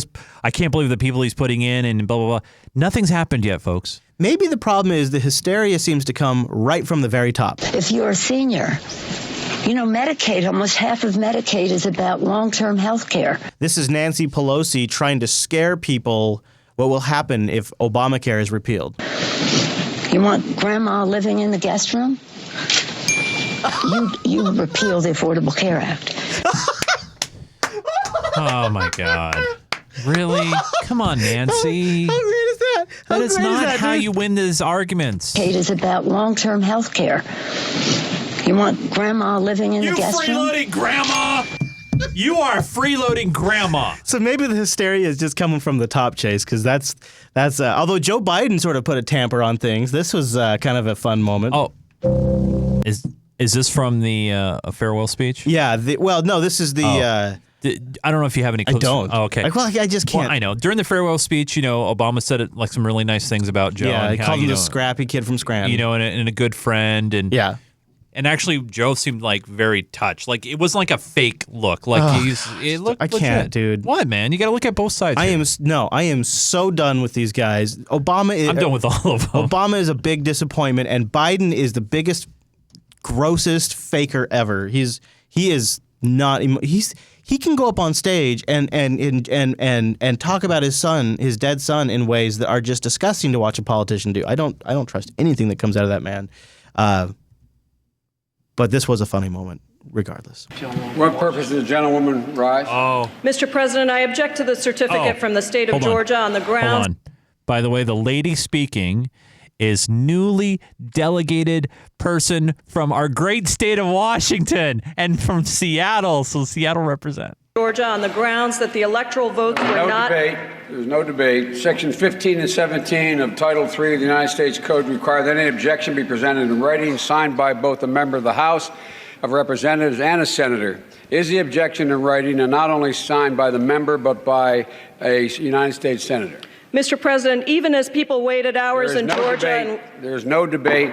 I can't believe the people he's putting in and blah, blah, blah. Nothing's happened yet, folks. Maybe the problem is the hysteria seems to come right from the very top. If you're a senior, Medicaid, almost half of Medicaid is about long-term health care. This is Nancy Pelosi trying to scare people what will happen if Obamacare is repealed. You want grandma living in the guest room? You repeal the Affordable Care Act. Oh, my God. Really? Come on, Nancy. How great is that? That is not how you win these arguments. Kate, is about long-term health care. You want grandma living in the guest room? You freeloading grandma! You are freeloading grandma. So maybe the hysteria is just coming from the top, Chase, because that's although Joe Biden sort of put a tamper on things, this was kind of a fun moment. Oh, is this from the farewell speech? Yeah. No, this is the. I don't know if you have any clips. I don't. Oh, okay. I just can't. Well, I know. During the farewell speech, Obama said like some really nice things about Joe. Yeah, and he called him the scrappy kid from Scranton. And a good friend. And yeah. And actually, Joe seemed like very touched. Like it wasn't like a fake look. Like it looked. I can't, dude. What, man? You got to look at both sides. I am so done with these guys. I'm done with all of them. Obama is a big disappointment, and Biden is the biggest, grossest faker ever. He is not. He can go up on stage and talk about his son, his dead son, in ways that are just disgusting to watch a politician do. I don't trust anything that comes out of that man. But this was a funny moment, regardless. What purpose does the gentlewoman rise? Oh. Mr. President, I object to the certificate from the state of Georgia on the grounds. Hold on. By the way, the lady speaking is newly delegated person from our great state of Washington and from Seattle. So Seattle represent. Georgia on the grounds that the electoral votes were not. There's no debate. Sections 15 and 17 of Title III of the United States Code require that any objection be presented in writing, signed by both a member of the House of Representatives and a senator. Is the objection in writing and not only signed by the member but by a United States senator? Mr. President, even as people waited hours in Georgia. There's no debate.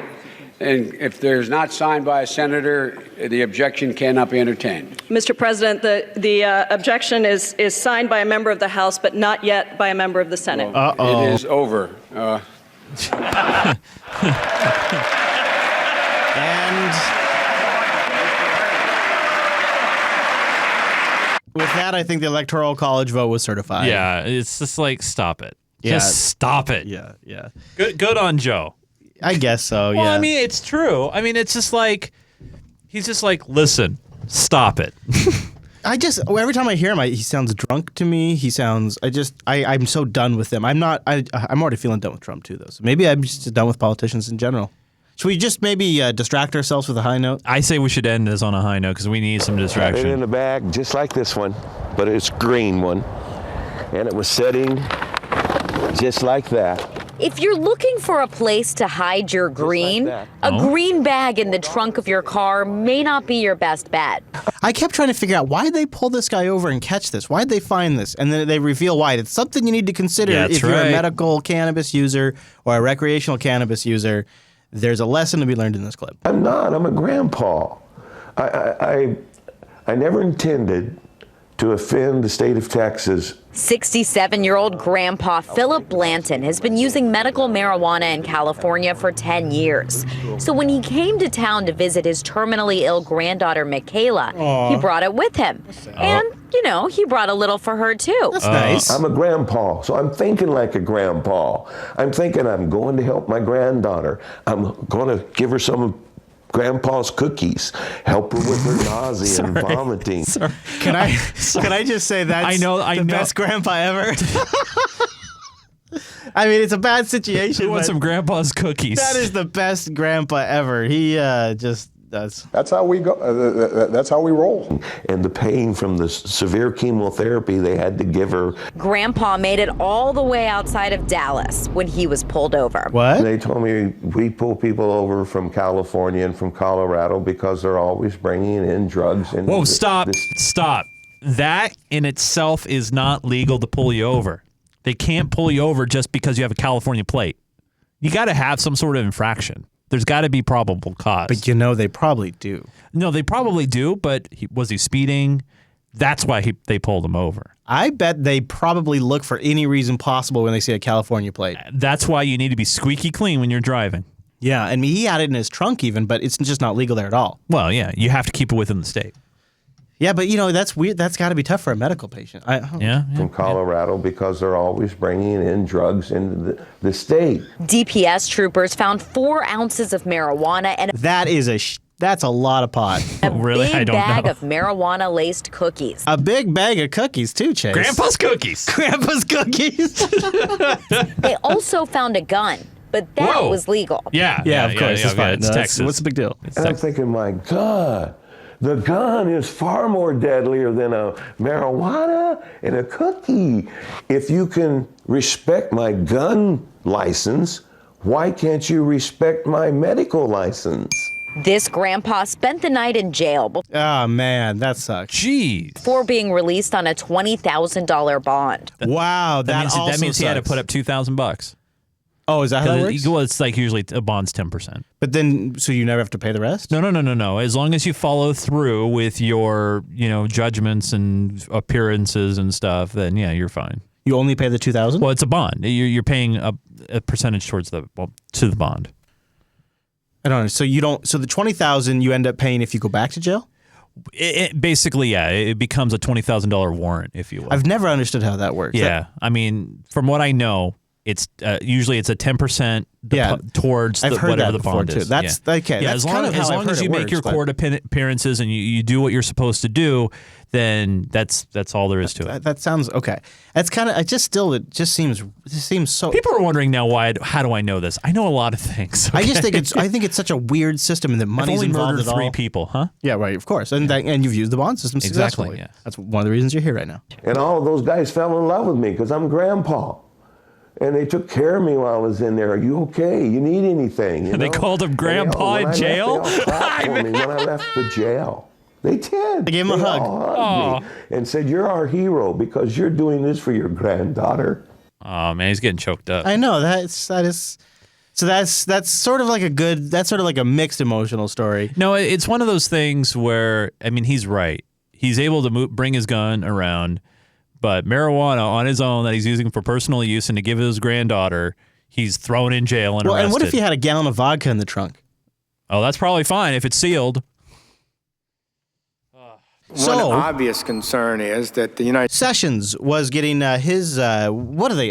And if there's not signed by a senator, the objection cannot be entertained. Mr. President, the objection is signed by a member of the House, but not yet by a member of the Senate. Well, it is over. And with that, I think the Electoral College vote was certified. Yeah, it's just like, stop it. Yeah. Just stop it. Yeah. Good on Joe. I guess so, yeah. Well, I mean, it's true. I mean, it's just like, he's just like, listen, stop it. Every time I hear him, he sounds drunk to me. I'm so done with him. I'm already feeling done with Trump too, though. So maybe I'm just done with politicians in general. Should we just maybe distract ourselves with a high note? I say we should end this on a high note because we need some distraction. In a bag just like this one, but it's a green one. And it was sitting just like that. If you're looking for a place to hide your green, a green bag in the trunk of your car may not be your best bet. I kept trying to figure out why they pulled this guy over and catch this. Why'd they find this? And then they reveal why. It's something you need to consider if you're a medical cannabis user or a recreational cannabis user. There's a lesson to be learned in this clip. I'm not. I'm a grandpa. I never intended to offend the state of Texas. 67-year-old Grandpa Philip Blanton has been using medical marijuana in California for 10 years. So when he came to town to visit his terminally ill granddaughter, Michaela, he brought it with him. And, he brought a little for her, too. That's nice. I'm a grandpa, so I'm thinking like a grandpa. I'm thinking I'm going to help my granddaughter. I'm going to give her some of Grandpa's cookies, help her with her nausea and vomiting. Can I just say that's the best grandpa ever? I mean, it's a bad situation. Who wants some Grandpa's cookies? That is the best grandpa ever. He just does. That's how we go. That's how we roll. And the pain from the severe chemotherapy they had to give her. Grandpa made it all the way outside of Dallas when he was pulled over. What? They told me we pull people over from California and from Colorado because they're always bringing in drugs. Whoa, stop. Stop. That in itself is not legal to pull you over. They can't pull you over just because you have a California plate. You got to have some sort of infraction. There's got to be probable cause. But they probably do. No, they probably do, but was he speeding? That's why they pulled him over. I bet they probably look for any reason possible when they see a California plate. That's why you need to be squeaky clean when you're driving. Yeah, and he had it in his trunk even, but it's just not legal there at all. Well, yeah, you have to keep it within the state. Yeah, but that's weird. That's got to be tough for a medical patient. From Colorado because they're always bringing in drugs into the state. DPS troopers found 4 ounces of marijuana and that is That's a lot of pot. Really? I Big don't bag know. of marijuana-laced cookies. A big bag of cookies, too, Chase. Grandpa's cookies. Grandpa's cookies. They also found a gun, but that Whoa. was legal. Yeah, of course. It's fine. It's No, Texas. What's the big deal? And I'm thinking, my God, the gun is far more deadlier than a marijuana and a cookie. If you can respect my gun license, why can't you respect my medical license? This grandpa spent the night in jail Oh, man, that sucks. Jeez. before being released on a $20,000 bond. Wow, That means he had to sucks. put up $2,000. Oh, is that how that works? Well, it's like usually a bond's 10%. But then, so you never have to pay the rest? No. As long as you follow through with your, judgments and appearances and stuff, then yeah, you're fine. You only pay the $2,000? Well, it's a bond. You're paying a percentage towards to the bond. I don't know. So you don't. So the $20,000 you end up paying if you go back to jail? Basically, yeah, it becomes a $20,000 warrant, if you will. I've never understood how that works. Yeah, I mean, from what I know, it's usually it's a 10% towards I've heard whatever that the before, bond too. is. That's okay. Yeah, That's as long kind of how as, I've long heard as it you make works, your but- court appearances and you do what you're supposed to do, then that's all there is to it. That sounds okay. That's kind of. It just seems so. People are wondering now how do I know this? I know a lot of things. I just okay? think it's such a weird system and that I've money's only involved murdered at all. 3 people, huh? Yeah, right. Of course, and you've used the bond system Exactly, successfully. yeah. That's one of the reasons you're here right now. And all of those guys fell in love with me because I'm grandpa. And they took care of me while I was in there. Are you okay? You need anything? You They know? called him grandpa in jail? They all clapped for me when I left the jail. They did. They gave him a hug. All hugged me and said, "You're our hero because you're doing this for your granddaughter." Oh man, he's getting choked up. I know that is. So that's sort of like a mixed emotional story. No, it's one of those things where he's right. He's able to bring his gun around, but marijuana on his own that he's using for personal use and to give his granddaughter, he's thrown in jail and arrested. And what if he had a gallon of vodka in the trunk? Oh, that's probably fine if it's sealed. One obvious concern is that the United Sessions was getting his what are they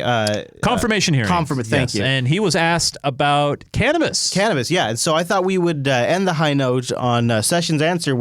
confirmation hearing. Thank you. And he was asked about cannabis. Yeah. And so I thought we would end the high note on Sessions' answer,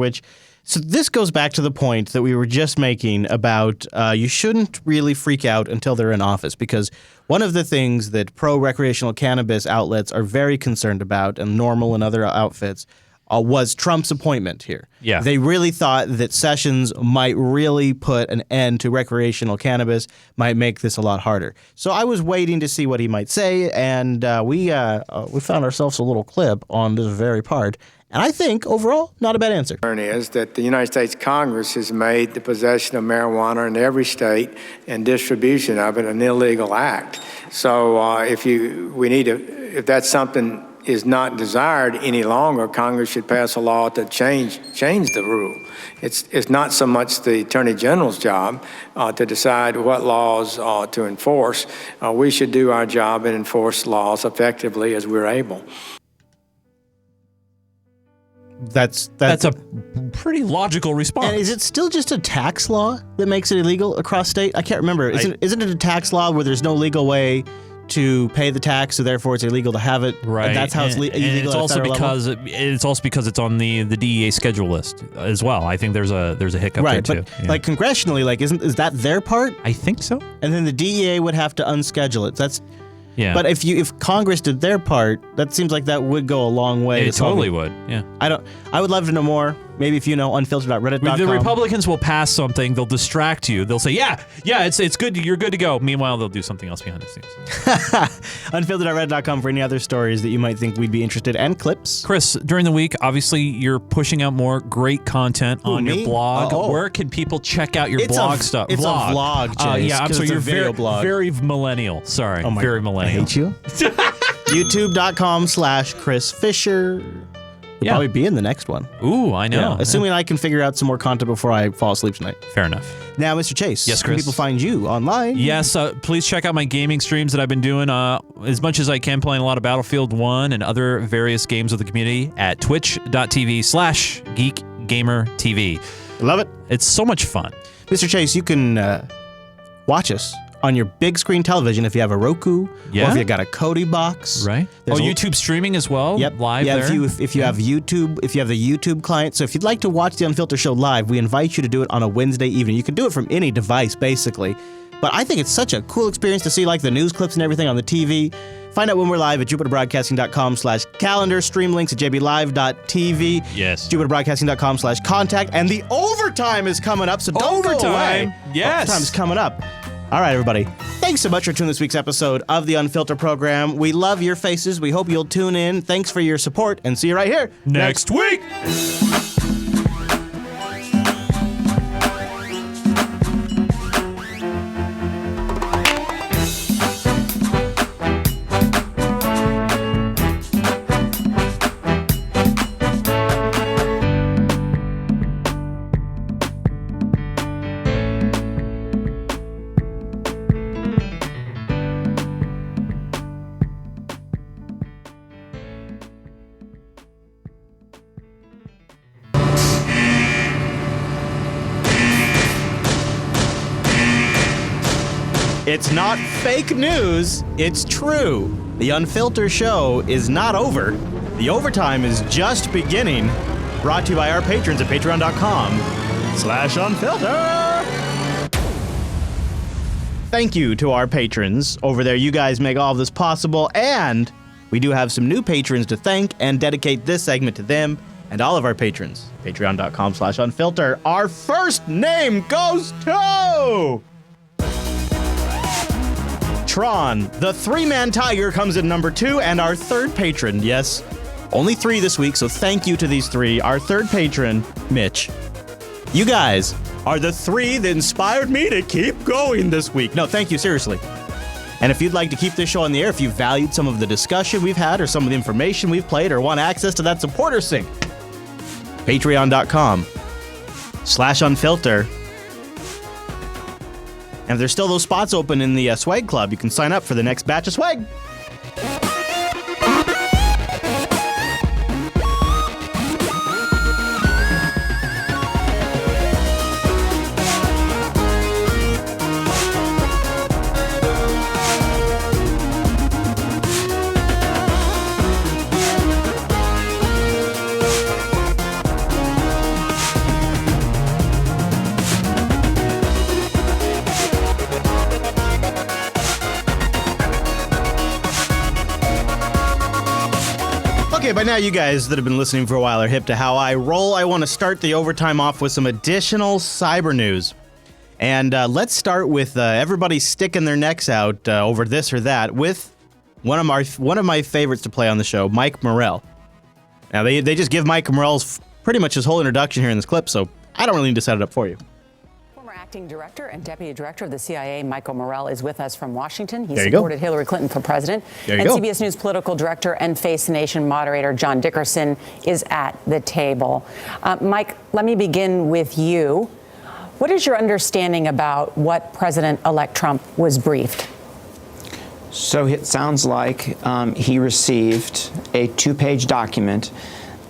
so this goes back to the point that we were just making about you shouldn't really freak out until they're in office, because one of the things that pro-recreational cannabis outlets are very concerned about, and Normal and other outfits, was Trump's appointment here. Yeah. They really thought that Sessions might really put an end to recreational cannabis, might make this a lot harder. So I was waiting to see what he might say, and we found ourselves a little clip on this very part. And I think, overall, not a bad answer. concern is that the United States Congress has made the possession of marijuana in every state and distribution of it an illegal act. So if that's something is not desired any longer, Congress should pass a law to change the rule. It's not so much the Attorney General's job to decide what laws to enforce. We should do our job and enforce laws effectively as we're able. That's a pretty logical response. And is it still just a tax law that makes it illegal across state? I can't remember. Isn't it a tax law where there's no legal way to pay the tax, so therefore it's illegal to have it? Right. And that's how it's illegal. And it's at also federal because level? it's also because it's on the DEA schedule list as well. I think there's a hiccup right, there but too. Yeah. like congressionally, is that their part? I think so. And then the DEA would have to unschedule it. Yeah. But if Congress did their part, that seems like that would go a long way. It totally would. Yeah. I would love to know more. Maybe if you know, unfilter.reddit.com. The Republicans will pass something. They'll distract you. They'll say, yeah, it's good. You're good to go. Meanwhile, they'll do something else behind the scenes. Unfilter.reddit.com for any other stories that you might think we'd be interested in, and clips. Chris, during the week, obviously, you're pushing out more great content on your blog. Where can people check out your blog stuff? It's a vlog, Jace, yeah, I'm sorry. it's a You're video blog. very millennial. Sorry. Very millennial. I hate you. YouTube.com/Chris Fisher. You'll probably be in the next one. Ooh, I know. Yeah, assuming I can figure out some more content before I fall asleep tonight. Fair enough. Now, Mr. Chase, yes, can Chris. people find you online? Yes, please check out my gaming streams that I've been doing as much as I can, playing a lot of Battlefield 1 and other various games with the community at twitch.tv/GeekGamerTV. Love it. It's so much fun. Mr. Chase, you can watch us on your big screen television if you have a Roku or if you got a Kodi box. Right. YouTube streaming as well. Yep. Live yeah, there. If you have YouTube, if you have the YouTube client. So if you'd like to watch the Unfilter show live, we invite you to do it on a Wednesday evening. You can do it from any device, basically. But I think it's such a cool experience to see like the news clips and everything on the TV. Find out when we're live at jupiterbroadcasting.com/calendar. Stream links at jblive.tv. Yes. jupiterbroadcasting.com/contact. And the overtime is coming up, so don't go away. Yes. Overtime's coming up. All right, everybody. Thanks so much for tuning this week's episode of the Unfilter program. We love your faces. We hope you'll tune in. Thanks for your support, and see you right here next week. It's not fake news, it's true. The Unfilter show is not over. The overtime is just beginning. Brought to you by our patrons at patreon.com/unfilter. Thank you to our patrons over there. You guys make all of this possible, and we do have some new patrons to thank and dedicate this segment to them and all of our patrons. Patreon.com/unfilter. Our first name goes to Tron. The three-man tiger comes in number 2, and our third patron, yes, only 3 this week, so thank you to these 3. Our third patron, Mitch. You guys are the 3 that inspired me to keep going this week. No, thank you, seriously. And if you'd like to keep this show on the air, if you valued some of the discussion we've had or some of the information we've played or want access to that supporter sync, patreon.com/unfilter. And if there's still those spots open in the swag club, you can sign up for the next batch of swag. Okay, by now you guys that have been listening for a while are hip to how I roll. I want to start the overtime off with some additional cyber news. And let's start with everybody sticking their necks out over this or that with one of my favorites to play on the show, Mike Morrell. Now, they just give Mike Morrell's pretty much his whole introduction here in this clip, so I don't really need to set it up for you. Acting Director and Deputy Director of the CIA, Michael Morrell, is with us from Washington. He There you supported go. Hillary Clinton for president. There you and go. CBS News Political Director and Face the Nation moderator John Dickerson is at the table. Mike, let me begin with you. What is your understanding about what President-elect Trump was briefed? So it sounds like he received a 2-page document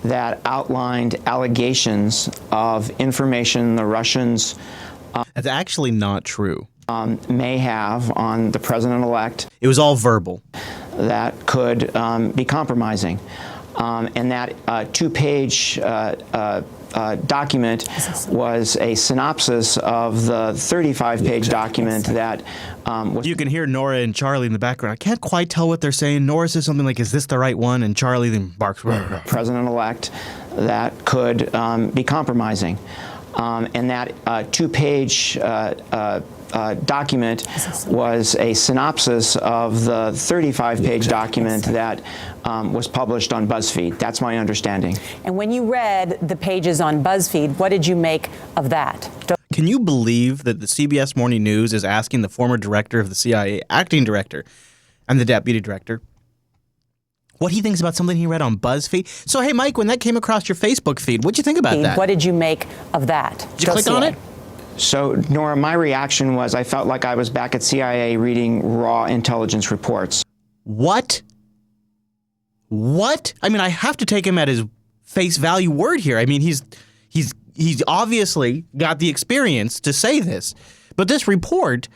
that outlined allegations of information the Russians That's actually not true. May have on the president-elect. It was all verbal. That could be compromising. And that 2-page document was a synopsis of the 35-page document that was... You can hear Nora and Charlie in the background. I can't quite tell what they're saying. Nora says something like, is this the right one? And Charlie then barks. President-elect that could be compromising. And that 2-page document was a synopsis of the 35-page document that was published on BuzzFeed. That's my understanding. And when you read the pages on BuzzFeed, what did you make of that? Can you believe that the CBS Morning News is asking the former director of the CIA, acting director, and the deputy director, what he thinks about something he read on BuzzFeed? So, hey, Mike, when that came across your Facebook feed, what'd you think about that? What did you make of that? Did you click on it? So, Nora, my reaction was I felt like I was back at CIA reading raw intelligence reports. What? What? I mean, I have to take him at his face value word here. I mean, he's obviously got the experience to say this. But this report,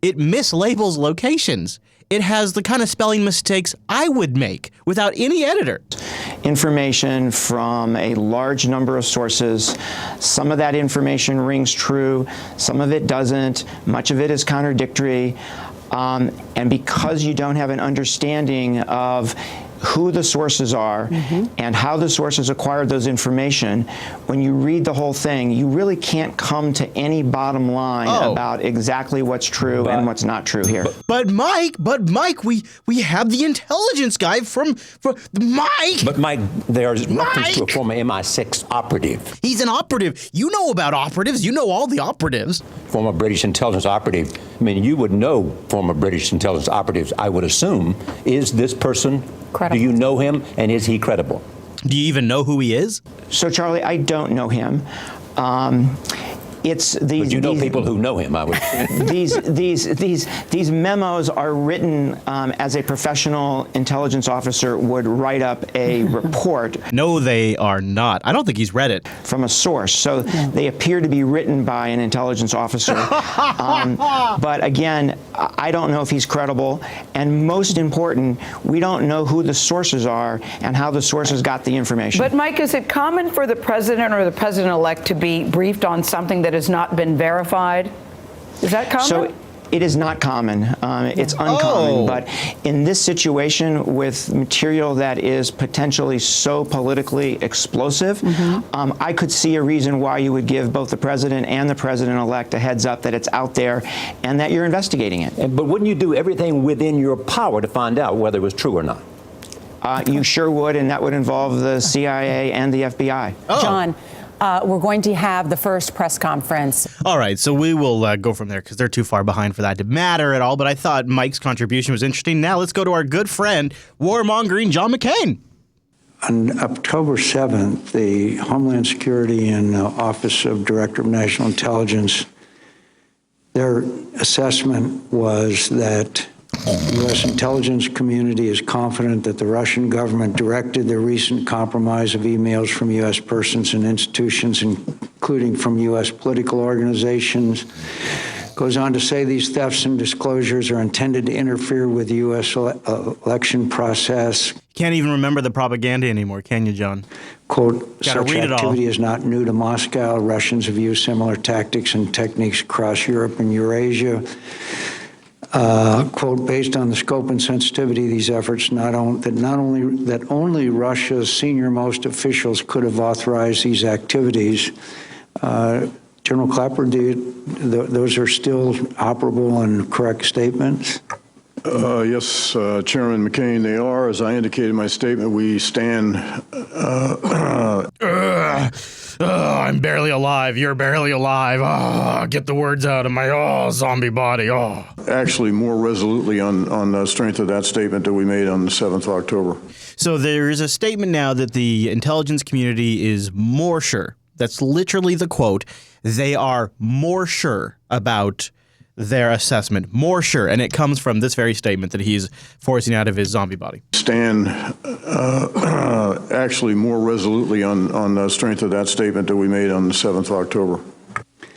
it mislabels locations. It has the kind of spelling mistakes I would make without any editor. Information from a large number of sources. Some of that information rings true, some of it doesn't, much of it is contradictory. And because you don't have an understanding of who the sources are and how the sources acquired those information, when you read the whole thing, you really can't come to any bottom line about exactly what's true and what's not true here. But Mike, we have the intelligence guy from Mike. But Mike, there's reference to a former MI6 operative. He's an operative. You know about operatives. You know all the operatives. Former British intelligence operative. I mean, you would know former British intelligence operatives, I would assume. Is this person credible? Do you know him, and is he credible? Do you even know who he is? So, Charlie, I don't know him. It's these. But you know people who know him, I would. These memos are written as a professional intelligence officer would write up a report. No, they are not. I don't think he's read it. From a source. So they appear to be written by an intelligence officer. But again, I don't know if he's credible. And most important, we don't know who the sources are and how the sources got the information. But Mike, is it common for the president or the president-elect to be briefed on something that has not been verified? Is that common? So it is not common. It's uncommon. But in this situation with material that is potentially so politically explosive, I could see a reason why you would give both the president and the president-elect a heads up that it's out there and that you're investigating it. But wouldn't you do everything within your power to find out whether it was true or not? You sure would, and that would involve the CIA and the FBI. John, we're going to have the first press conference. All right, so we will go from there because they're too far behind for that to matter at all. But I thought Mike's contribution was interesting. Now let's go to our good friend, warmongering John McCain. On October 7th, the Homeland Security and Office of Director of National Intelligence, their assessment was that the U.S. intelligence community is confident that the Russian government directed the recent compromise of emails from U.S. persons and institutions, including from U.S. political organizations. Goes on to say these thefts and disclosures are intended to interfere with the U.S. election process. Can't even remember the propaganda anymore, can you, John? Quote, such activity is not new to Moscow. Russians have used similar tactics and techniques across Europe and Eurasia. Quote, based on the scope and sensitivity of these efforts, that only Russia's senior-most officials could have authorized these activities. General Clapper, those are still operable and correct statements? Yes, Chairman McCain, they are. As I indicated in my statement, we stand. I'm barely alive. You're barely alive. Get the words out of my zombie body. Actually, more resolutely on the strength of that statement that we made on the 7th of October. So there is a statement now that the intelligence community is more sure. That's literally the quote. They are more sure about their assessment, more sure, and it comes from this very statement that he's forcing out of his zombie body. Stand actually more resolutely on the strength of that statement that we made on the 7th of October.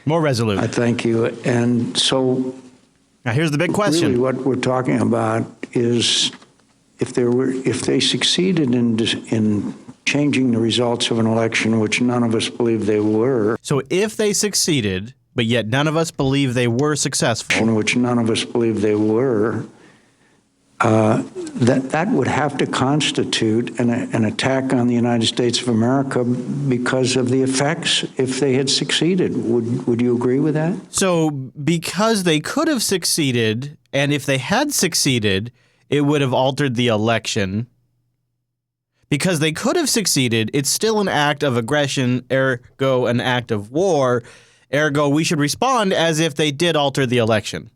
More resolute. I thank you. And so now here's the big question. Really what we're talking about is if they succeeded in changing the results of an election, which none of us believe they were. So if they succeeded, but yet none of us believe they were successful. Which none of us believe they were. That would have to constitute an attack on the United States of America because of the effects if they had succeeded. Would you agree with that? So because they could have succeeded, and if they had succeeded, it would have altered the election. Because they could have succeeded, it's still an act of aggression, ergo an act of war. Ergo, we should respond as if they did alter the election.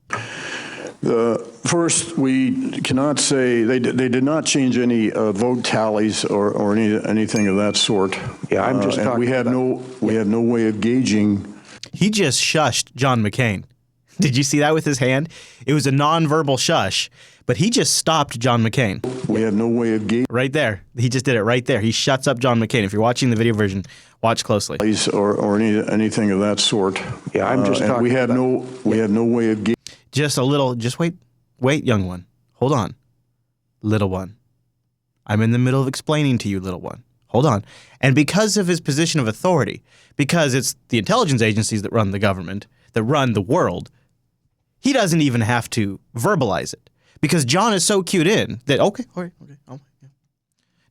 First, we cannot say they did not change any vote tallies or anything of that sort. Yeah, I'm just talking. We have no way of gauging. He just shushed John McCain. Did you see that with his hand? It was a nonverbal shush, but he just stopped John McCain. We have no way of gauging. Right there. He just did it right there. He shuts up John McCain. If you're watching the video version, watch closely. Or anything of that sort. Yeah, I'm just talking. We have no way of gauging. Just wait, young one. Hold on. Little one. I'm in the middle of explaining to you, little one. Hold on. And because of his position of authority, because it's the intelligence agencies that run the government, that run the world, he doesn't even have to verbalize it. Because John is so cued in that, okay.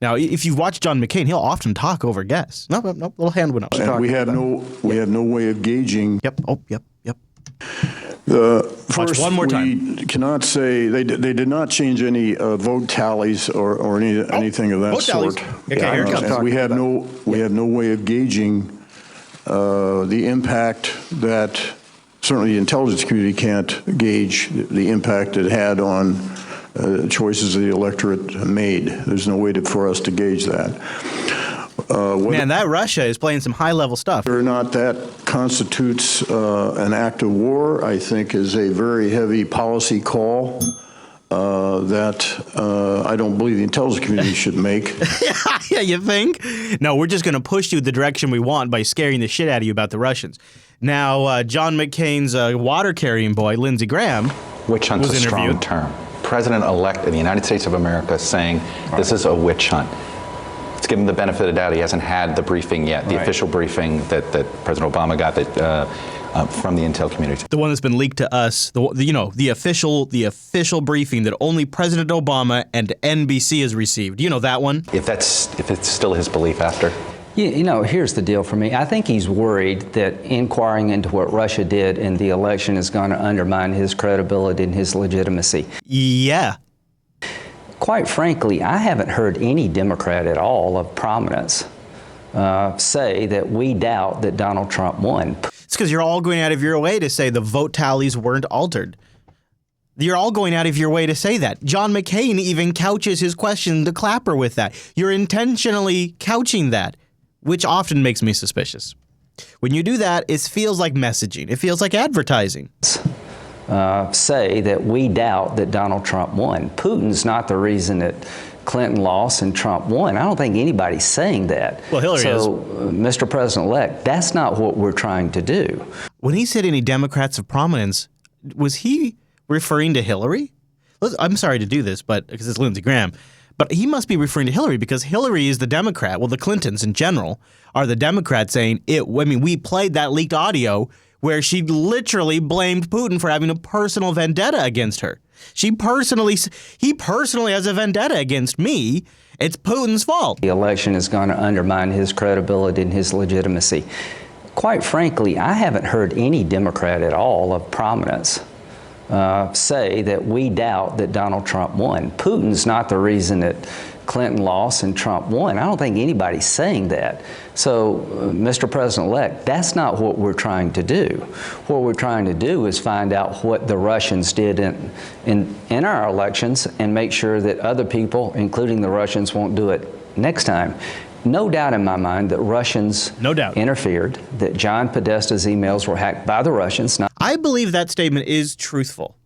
Now, if you've watched John McCain, he'll often talk over guests. No, little hand went up. And we had no way of gauging. Yep. First, one more time. We cannot say they did not change any vote tallies or anything of that vote sort. Tallies. Okay, here it comes. And we have no way of gauging the impact that certainly the intelligence community can't gauge the impact it had on choices the electorate made. There's no way for us to gauge that. Man, that Russia is playing some high-level stuff. Whether or not that constitutes an act of war, I think, is a very heavy policy call that I don't believe the intelligence community should make. Yeah, you think? No, we're just going to push you the direction we want by scaring the shit out of you about the Russians. Now, John McCain's water-carrying boy, Lindsey Graham, witch hunt's a strong term. President-elect of the United States of America saying this is a witch hunt. Let's give him the benefit of the doubt. He hasn't had the briefing yet, the official briefing that President Obama got from the intel community. The one that's been leaked to us, the official briefing that only President Obama and NBC has received. You know that one? If it's still his belief after. Here's the deal for me. I think he's worried that inquiring into what Russia did in the election is going to undermine his credibility and his legitimacy. Yeah. Quite frankly, I haven't heard any Democrat at all of prominence say that we doubt that Donald Trump won. It's because you're all going out of your way to say the vote tallies weren't altered. You're all going out of your way to say that. John McCain even couches his question to Clapper with that. You're intentionally couching that, which often makes me suspicious. When you do that, it feels like messaging. It feels like advertising. Say that we doubt that Donald Trump won. Putin's not the reason that Clinton lost and Trump won. I don't think anybody's saying that. Well, Hillary is. So, Mr. President-elect, that's not what we're trying to do. When he said any Democrats of prominence, was he referring to Hillary? I'm sorry to do this, because it's Lindsey Graham. But he must be referring to Hillary because Hillary is the Democrat. Well, the Clintons in general are the Democrats saying we played that leaked audio where she literally blamed Putin for having a personal vendetta against her. He personally has a vendetta against me. It's Putin's fault. The election is going to undermine his credibility and his legitimacy. Quite frankly, I haven't heard any Democrat at all of prominence say that we doubt that Donald Trump won. Putin's not the reason that Clinton lost and Trump won. I don't think anybody's saying that. So, Mr. President-elect, that's not what we're trying to do. What we're trying to do is find out what the Russians did in our elections and make sure that other people, including the Russians, won't do it next time. No doubt in my mind that Russians interfered, that John Podesta's emails were hacked by the Russians. I believe that statement is truthful.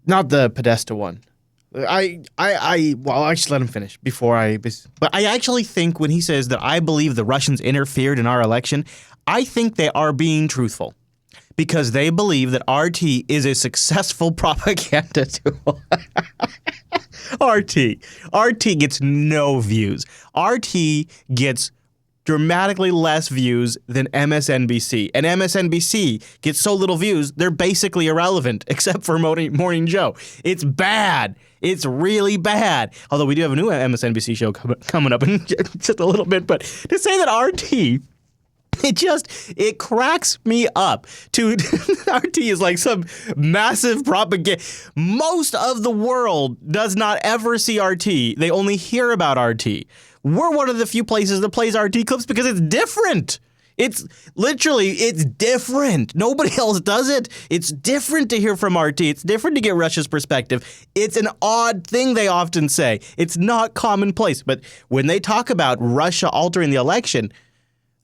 Not the Podesta one. Well, I should let him finish but I actually think when he says that I believe the Russians interfered in our election, I think they are being truthful because they believe that RT is a successful propaganda tool. RT gets no views. RT gets dramatically less views than MSNBC. And MSNBC gets so little views, they're basically irrelevant, except for Morning Joe. It's bad. It's really bad. Although we do have a new MSNBC show coming up in just a little bit. But to say that RT, it cracks me up. RT is like some massive propaganda. Most of the world does not ever see RT. They only hear about RT. We're one of the few places that plays RT clips because it's different. It's different. Nobody else does it. It's different to hear from RT. It's different to get Russia's perspective. It's an odd thing they often say. It's not commonplace. But when they talk about Russia altering the election,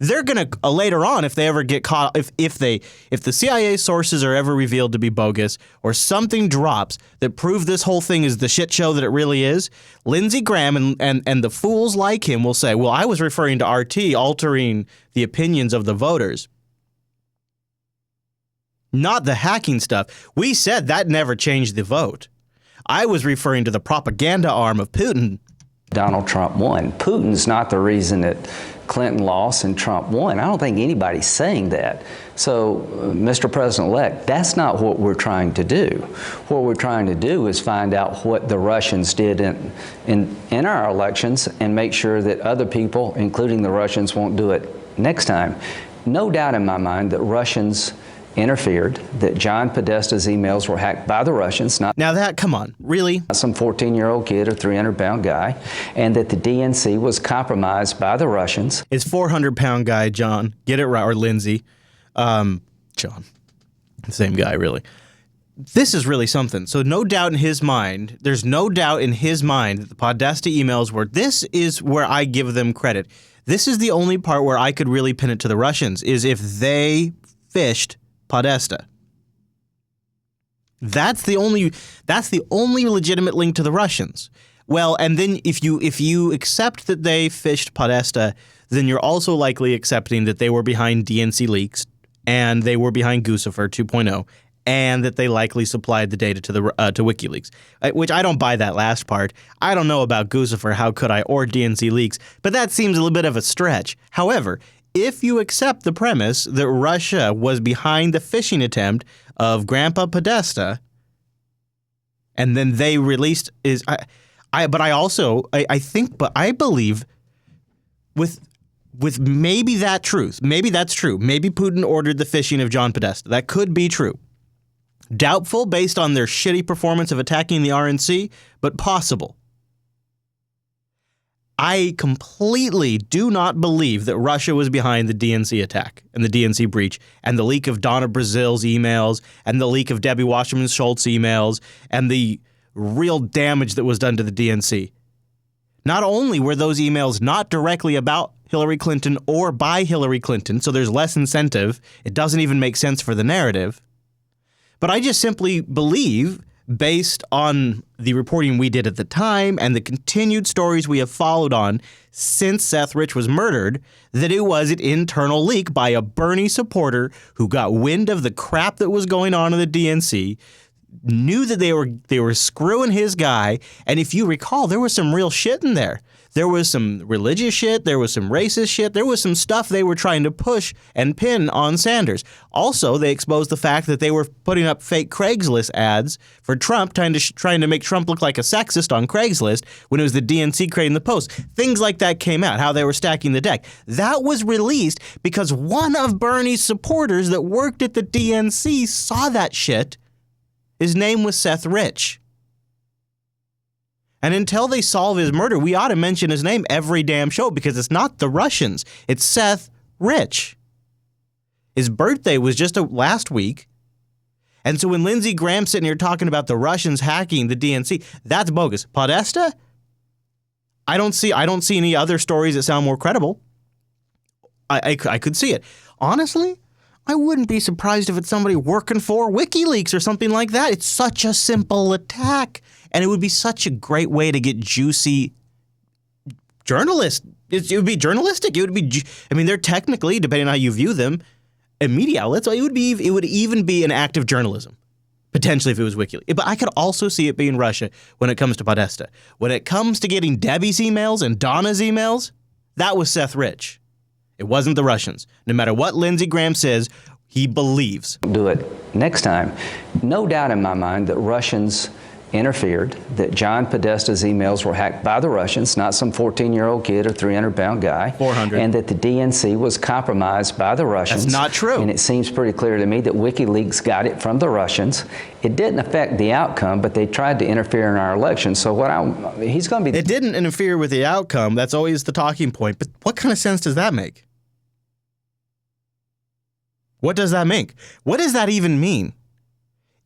they're going to later on, if they ever get caught, if the CIA sources are ever revealed to be bogus or something drops that prove this whole thing is the shit show that it really is, Lindsey Graham and the fools like him will say, well, I was referring to RT altering the opinions of the voters. not the hacking stuff. We said that never changed the vote. I was referring to the propaganda arm of Putin. Donald Trump won. Putin's not the reason that Clinton lost and Trump won. I don't think anybody's saying that. So, Mr. President-elect, that's not what we're trying to do. What we're trying to do is find out what the Russians did in our elections and make sure that other people, including the Russians, won't do it next time. No doubt in my mind that Russians interfered, that John Podesta's emails were hacked by the Russians, not now that, come on, really? Some 14-year-old kid or 300-pound guy, and that the DNC was compromised by the Russians. It's 400-pound guy, John. Get it right, or Lindsay. John. Same guy, really. This is really something. So no doubt in his mind, there's no doubt in his mind that the Podesta emails were, this is where I give them credit. This is the only part where I could really pin it to the Russians, is if they phished Podesta. That's the only legitimate link to the Russians. Well, and then if you accept that they phished Podesta, then you're also likely accepting that they were behind DNC leaks and they were behind Guccifer 2.0 and that they likely supplied the data to WikiLeaks, which I don't buy that last part. I don't know about Guccifer, how could I, or DNC leaks, but that seems a little bit of a stretch. However, if you accept the premise that Russia was behind the phishing attempt of Grandpa Podesta, and then they released I believe with maybe that truth, maybe that's true. Maybe Putin ordered the phishing of John Podesta. That could be true. Doubtful based on their shitty performance of attacking the RNC, but possible. I completely do not believe that Russia was behind the DNC attack and the DNC breach and the leak of Donna Brazil's emails and the leak of Debbie Wasserman Schultz's emails and the real damage that was done to the DNC. Not only were those emails not directly about Hillary Clinton or by Hillary Clinton, so there's less incentive, it doesn't even make sense for the narrative, but I just simply believe, based on the reporting we did at the time and the continued stories we have followed on since Seth Rich was murdered, that it was an internal leak by a Bernie supporter who got wind of the crap that was going on in the DNC, knew that they were screwing his guy, and if you recall, there was some real shit in there. There was some religious shit, there was some racist shit, there was some stuff they were trying to push and pin on Sanders. Also, they exposed the fact that they were putting up fake Craigslist ads for Trump, trying to make Trump look like a sexist on Craigslist when it was the DNC creating the post. Things like that came out, how they were stacking the deck. That was released because one of Bernie's supporters that worked at the DNC saw that shit. His name was Seth Rich. And until they solve his murder, we ought to mention his name every damn show because it's not the Russians. It's Seth Rich. His birthday was just last week. And so when Lindsey Graham's sitting here talking about the Russians hacking the DNC, that's bogus. Podesta? I don't see any other stories that sound more credible. I could see it. Honestly, I wouldn't be surprised if it's somebody working for WikiLeaks or something like that. It's such a simple attack. And it would be such a great way to get juicy journalists. It would be journalistic. It would be, I mean, they're technically, depending on how you view them, media outlets. It would even be an act of journalism, potentially if it was WikiLeaks. But I could also see it being Russia when it comes to Podesta. When it comes to getting Debbie's emails and Donna's emails, that was Seth Rich. It wasn't the Russians. No matter what Lindsey Graham says, he believes. Do it next time. No doubt in my mind that Russians interfered, that John Podesta's emails were hacked by the Russians, not some 14-year-old kid or 300-pound guy. 400. And that the DNC was compromised by the Russians. That's not true. And it seems pretty clear to me that WikiLeaks got it from the Russians. It didn't affect the outcome, but they tried to interfere in our election. So he's going to be... It didn't interfere with the outcome. That's always the talking point. But what kind of sense does that make? What does that make? What does that even mean?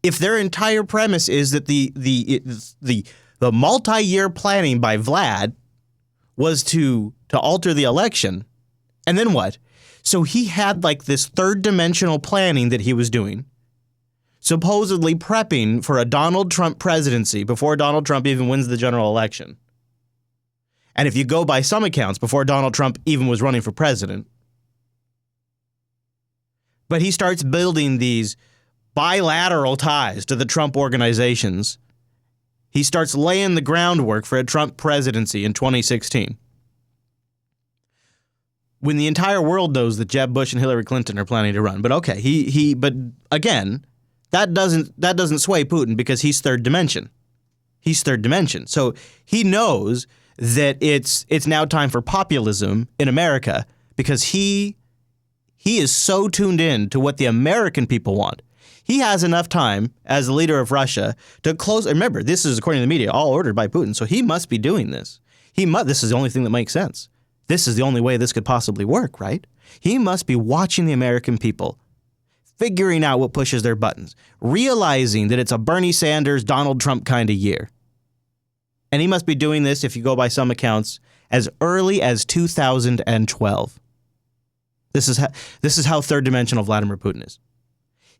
If their entire premise is that the multi-year planning by Vlad was to alter the election, and then what? So he had like this third dimensional planning that he was doing, supposedly prepping for a Donald Trump presidency before Donald Trump even wins the general election. And if you go by some accounts, before Donald Trump even was running for president. But he starts building these bilateral ties to the Trump organizations, he starts laying the groundwork for a Trump presidency in 2016. When the entire world knows that Jeb Bush and Hillary Clinton are planning to run. But okay, but again, that doesn't sway Putin because he's third dimension. He's third dimension. So he knows that it's now time for populism in America because he is so tuned in to what the American people want. He has enough time as the leader of Russia to close. Remember, this is, according to the media, all ordered by Putin. So he must be doing this. This is the only thing that makes sense. This is the only way this could possibly work, right? He must be watching the American people, figuring out what pushes their buttons, realizing that it's a Bernie Sanders, Donald Trump kind of year. And he must be doing this, if you go by some accounts, as early as 2012. This is how third dimensional Vladimir Putin is.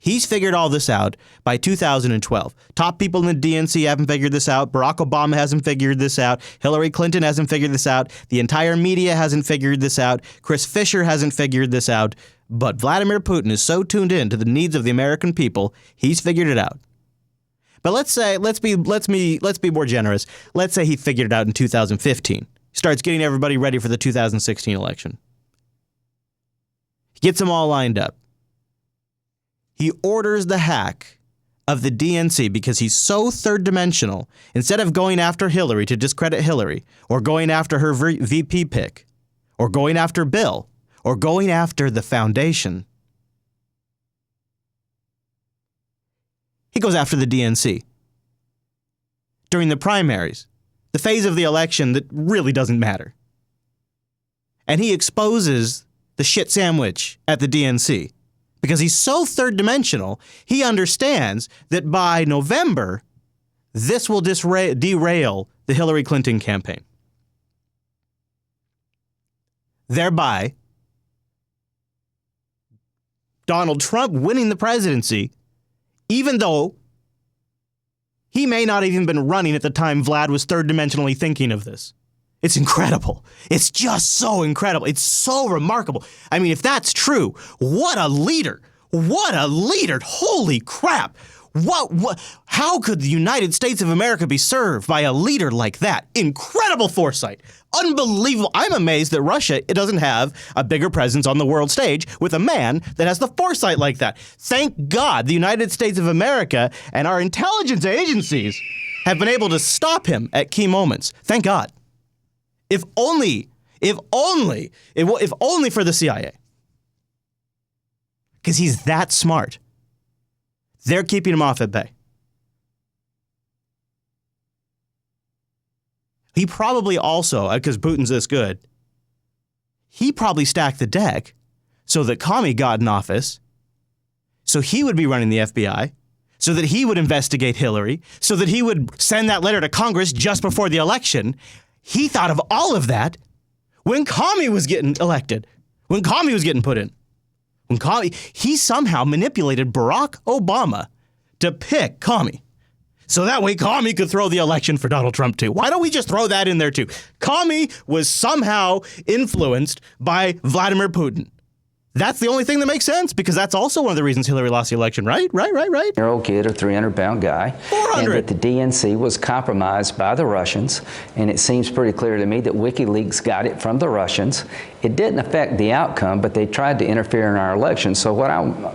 He's figured all this out by 2012. Top people in the DNC haven't figured this out. Barack Obama hasn't figured this out. Hillary Clinton hasn't figured this out. The entire media hasn't figured this out. Chris Fisher hasn't figured this out. But Vladimir Putin is so tuned in to the needs of the American people, he's figured it out. But let's be more generous. Let's say he figured it out in 2015. Starts getting everybody ready for the 2016 election. Gets them all lined up. He orders the hack of the DNC because he's so third dimensional. Instead of going after Hillary to discredit Hillary, or going after her VP pick, or going after Bill, or going after the foundation, he goes after the DNC. During the primaries, the phase of the election that really doesn't matter. And he exposes the shit sandwich at the DNC. Because he's so third dimensional, he understands that by November, this will derail the Hillary Clinton campaign. Thereby, Donald Trump winning the presidency, even though he may not have even been running at the time Vlad was third dimensionally thinking of this. It's incredible. It's just so incredible. It's so remarkable. I mean, if that's true, what a leader. What a leader. Holy crap. How could the United States of America be served by a leader like that? Incredible foresight. Unbelievable. I'm amazed that Russia doesn't have a bigger presence on the world stage with a man that has the foresight like that. Thank God the United States of America and our intelligence agencies have been able to stop him at key moments. Thank God. If only for the CIA. Because he's that smart. They're keeping him off at bay. He probably also, because Putin's this good, he probably stacked the deck so that Comey got in office, so he would be running the FBI, so that he would investigate Hillary, so that he would send that letter to Congress just before the election. He thought of all of that when Comey was getting elected, when Comey was getting put in. He somehow manipulated Barack Obama to pick Comey. So that way Comey could throw the election for Donald Trump too. Why don't we just throw that in there too? Comey was somehow influenced by Vladimir Putin. That's the only thing that makes sense, because that's also one of the reasons Hillary lost the election, right? Right. Year-old kid, a 300-pound guy. 400. And that the DNC was compromised by the Russians. And it seems pretty clear to me that WikiLeaks got it from the Russians. It didn't affect the outcome, but they tried to interfere in our election. So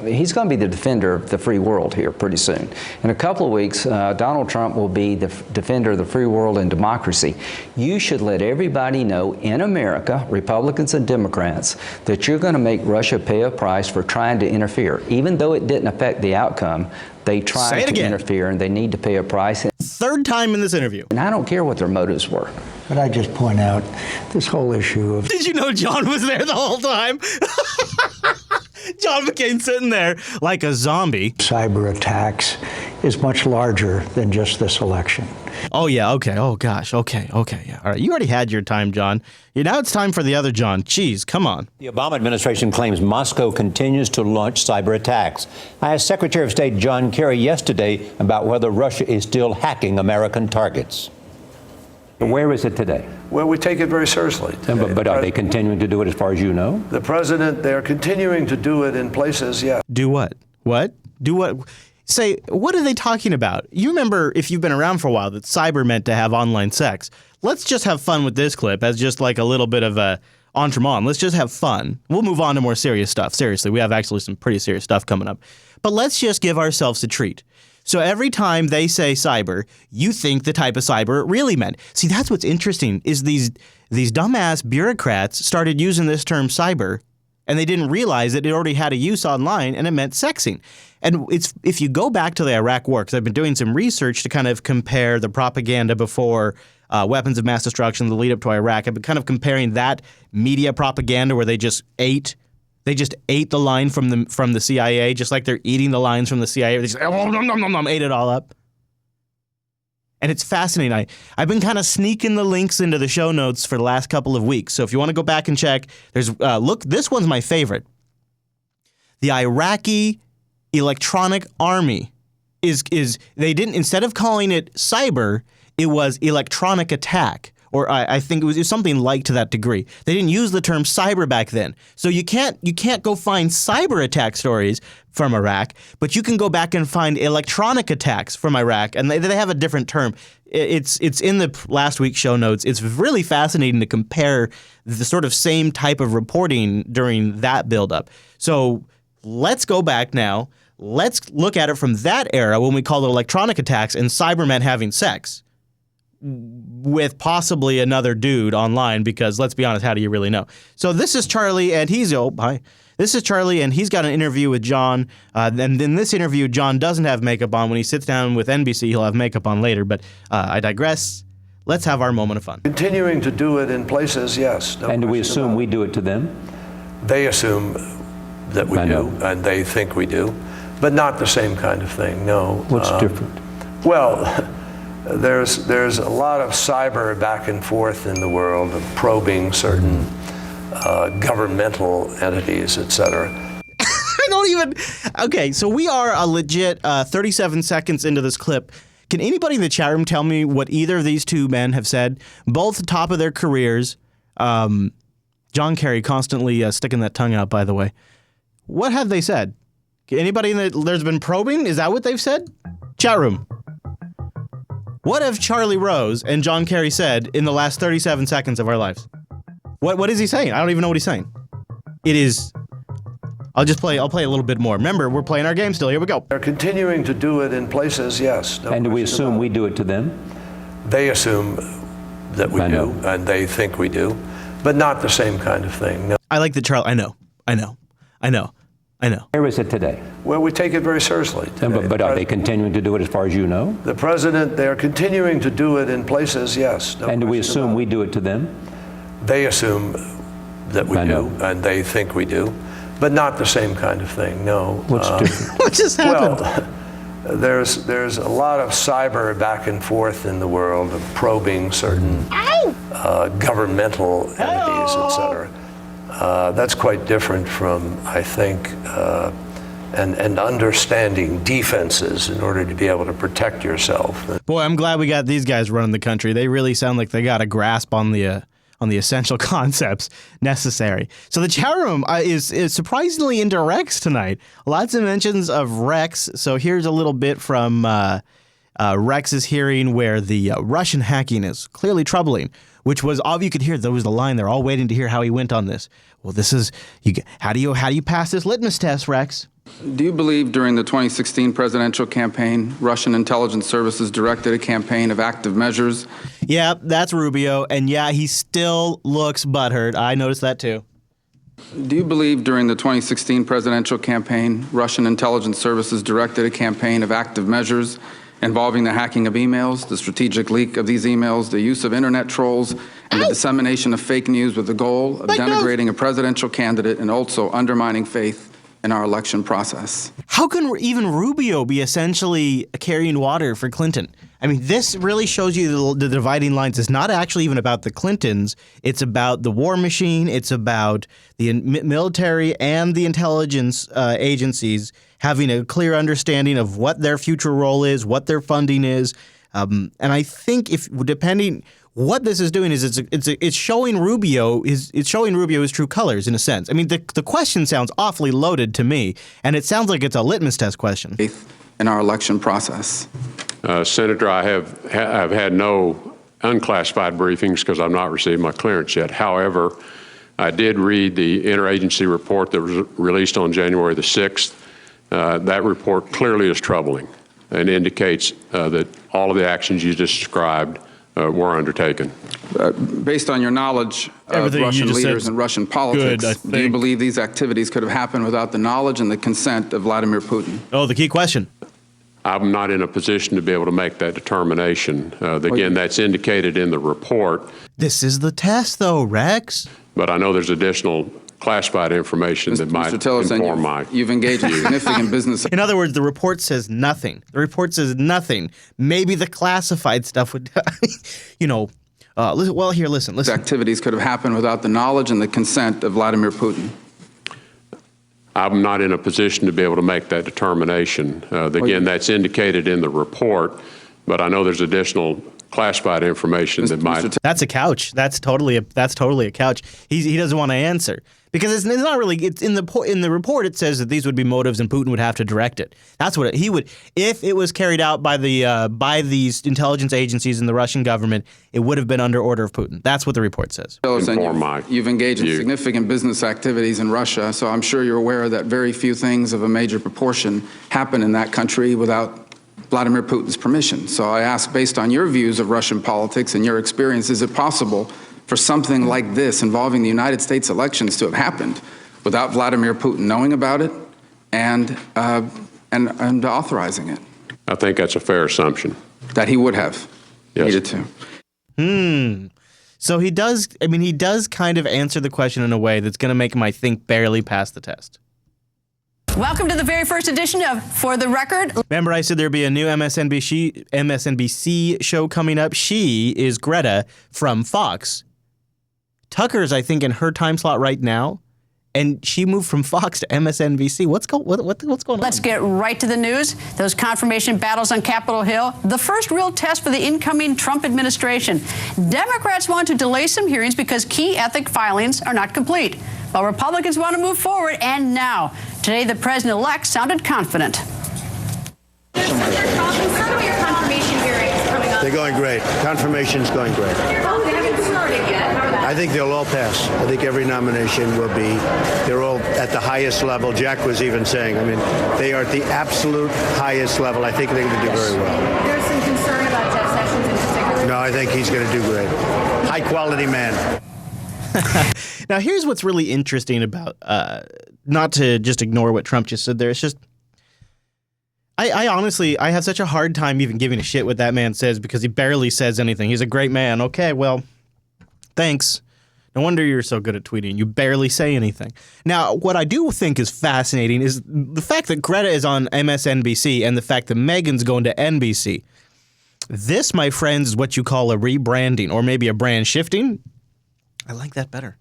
he's going to be the defender of the free world here pretty soon. In a couple of weeks, Donald Trump will be the defender of the free world and democracy. You should let everybody know in America, Republicans and Democrats, that you're going to make Russia pay a price for trying to interfere. Even though it didn't affect the outcome, they tried to interfere, and they need to pay a price. Third time in this interview. And I don't care what their motives were. But I just point out this whole issue of... Did you know John was there the whole time? John McCain sitting there like a zombie. Cyber attacks is much larger than just this election. Oh, yeah. Okay. Oh, gosh. Okay. Yeah. All right. You already had your time, John. Now it's time for the other John. Jeez, come on. The Obama administration claims Moscow continues to launch cyber attacks. I asked Secretary of State John Kerry yesterday about whether Russia is still hacking American targets. Where is it today? Well, we take it very seriously. But are they continuing to do it as far as you know? The president, they're continuing to do it in places, yeah. Do what? What? Do what? say, what are they talking about? You remember, if you've been around for a while, that cyber meant to have online sex. Let's just have fun with this clip as just like a little bit of a entremont. Let's just have fun. We'll move on to more serious stuff. Seriously, we have actually some pretty serious stuff coming up. But let's just give ourselves a treat. So every time they say cyber, you think the type of cyber it really meant. See, that's what's interesting is these dumbass bureaucrats started using this term cyber, and they didn't realize that it already had a use online, and it meant sexing. And it's if you go back to the Iraq War, because I've been doing some research to kind of compare the propaganda before weapons of mass destruction, the lead up to Iraq. I've been kind of comparing that media propaganda where they just ate the line from the CIA, just like they're eating the lines from the CIA. They just ate it all up. And it's fascinating. I've been kind of sneaking the links into the show notes for the last couple of weeks. So if you want to go back and check, there's this one's my favorite. The Iraqi Electronic Army is they didn't, instead of calling it cyber, it was electronic attack. Or I think it was something like to that degree. They didn't use the term cyber back then. So you can't go find cyber attack stories from Iraq, but you can go back and find electronic attacks from Iraq, and they have a different term. It's in the last week's show notes. It's really fascinating to compare the sort of same type of reporting during that buildup. So let's go back now. Let's look at it from that era when we called it electronic attacks and Cybermen having sex with possibly another dude online, because let's be honest, how do you really know? So this is Charlie, and This is Charlie, and he's got an interview with John. And in this interview, John doesn't have makeup on. When he sits down with NBC, he'll have makeup on later. But I digress. Let's have our moment of fun. Continuing to do it in places, yes. And do we assume we do it to them? They assume that we do, and they think we do, but not the same kind of thing, no. What's different? Well, there's a lot of cyber back and forth in the world of probing certain governmental entities, etc. I don't even... Okay, so we are a legit 37 seconds into this clip. Can anybody in the chat room tell me what either of these two men have said? Both top of their careers. John Kerry constantly sticking that tongue out, by the way. What have they said? Anybody there's been probing? Is that what they've said? Chat room. What have Charlie Rose and John Kerry said in the last 37 seconds of our lives? What is he saying? I don't even know what he's saying. It is... I'll play a little bit more. Remember, we're playing our game still. Here we go. They're continuing to do it in places, yes. No, and do we assume we do it to them? They assume that we do, and they think we do, but not the same kind of thing. No. I like the Charlie. I know. Where is it today? Well, we take it very seriously today. But are they continuing to do it as far as you know? The president, they're continuing to do it in places, yes. No, and do we assume we do it to them? They assume that we do, and they think we do, but not the same kind of thing, no. What's different? What just happened? Well, there's a lot of cyber back and forth in the world of probing certain governmental entities, etc. That's quite different from, I think, and understanding defenses in order to be able to protect yourself. Boy, I'm glad we got these guys running the country. They really sound like they got a grasp on the essential concepts necessary. So the chat room is surprisingly into Rex tonight. Lots of mentions of Rex. So here's a little bit from Rex's hearing where the Russian hacking is clearly troubling, which was all you could hear. There was the line. They're all waiting to hear how he went on this. Well, this is how do you pass this litmus test, Rex? Do you believe during the 2016 presidential campaign, Russian intelligence services directed a campaign of active measures? Yeah, that's Rubio. And yeah, he still looks butthurt. I noticed that too. Do you believe during the 2016 presidential campaign, Russian intelligence services directed a campaign of active measures involving the hacking of emails, the strategic leak of these emails, the use of internet trolls, and the dissemination of fake news with the goal of denigrating a presidential candidate and also undermining faith in our election process? How can even Rubio be essentially carrying water for Clinton? I mean, this really shows you the dividing lines. It's not actually even about the Clintons. It's about the war machine. It's about the military and the intelligence agencies having a clear understanding of what their future role is, what their funding is. And I think depending what this is doing is it's showing Rubio his true colors in a sense. I mean, the question sounds awfully loaded to me, and it sounds like it's a litmus test question. Faith in our election process? Senator, I've had no unclassified briefings because I've not received my clearance yet. However, I did read the interagency report that was released on January the 6th. That report clearly is troubling and indicates that all of the actions you just described were undertaken. Based on your knowledge of Russian leaders and Russian politics, do you believe these activities could have happened without the knowledge and the consent of Vladimir Putin? Oh, the key question. I'm not in a position to be able to make that determination. Again, that's indicated in the report. This is the test, though, Rex. But I know there's additional classified information that might inform my You've engaged in significant business. In other words, the report says nothing. The report says nothing. Maybe the classified stuff would, well, here, listen. These activities could have happened without the knowledge and the consent of Vladimir Putin. I'm not in a position to be able to make that determination. Again, that's indicated in the report, but I know there's additional classified information that might. That's a couch. That's totally a couch. He doesn't want to answer because it's not really. It's in the report. It says that these would be motives and Putin would have to direct it. That's what he would if it was carried out by these intelligence agencies and the Russian government. It would have been under order of Putin. That's what the report says. You've engaged in significant business activities in Russia, so I'm sure you're aware that very few things of a major proportion happen in that country without Vladimir Putin's permission. So I ask, based on your views of Russian politics and your experience, is it possible for something like this involving the United States elections to have happened without Vladimir Putin knowing about it and authorizing it? I think that's a fair assumption. That he would have needed to. So he does. I mean, he does kind of answer the question in a way that's going to make him, I think, barely pass the test. Welcome to the very first edition of For the Record. Remember I said there'd be a new MSNBC show coming up? She is Greta from Fox. Tucker's, I think, in her time slot right now, and she moved from Fox to MSNBC. What's going on? Let's get right to the news. Those confirmation battles on Capitol Hill, the first real test for the incoming Trump administration. Democrats want to delay some hearings because key ethic filings are not complete, while Republicans want to move forward, and now. Today, the president-elect sounded confident. They're going great. Confirmation's going great. They haven't started yet. I think they'll all pass. I think every nomination will be, they're all at the highest level. Jack was even saying, I mean, they are at the absolute highest level. I think they're going to do very well. There's some concern about Jeff Sessions in particular. No, I think he's going to do great. High-quality man. Now, here's what's really interesting about, not to just ignore what Trump just said there. It's just, I honestly, I have such a hard time even giving a shit what that man says because he barely says anything. He's a great man. Okay, well, thanks. No wonder you're so good at tweeting. You barely say anything. Now, what I do think is fascinating is the fact that Greta is on MSNBC and the fact that Meghan's going to NBC. This, my friends, is what you call a rebranding or maybe a brand shifting. I like that better.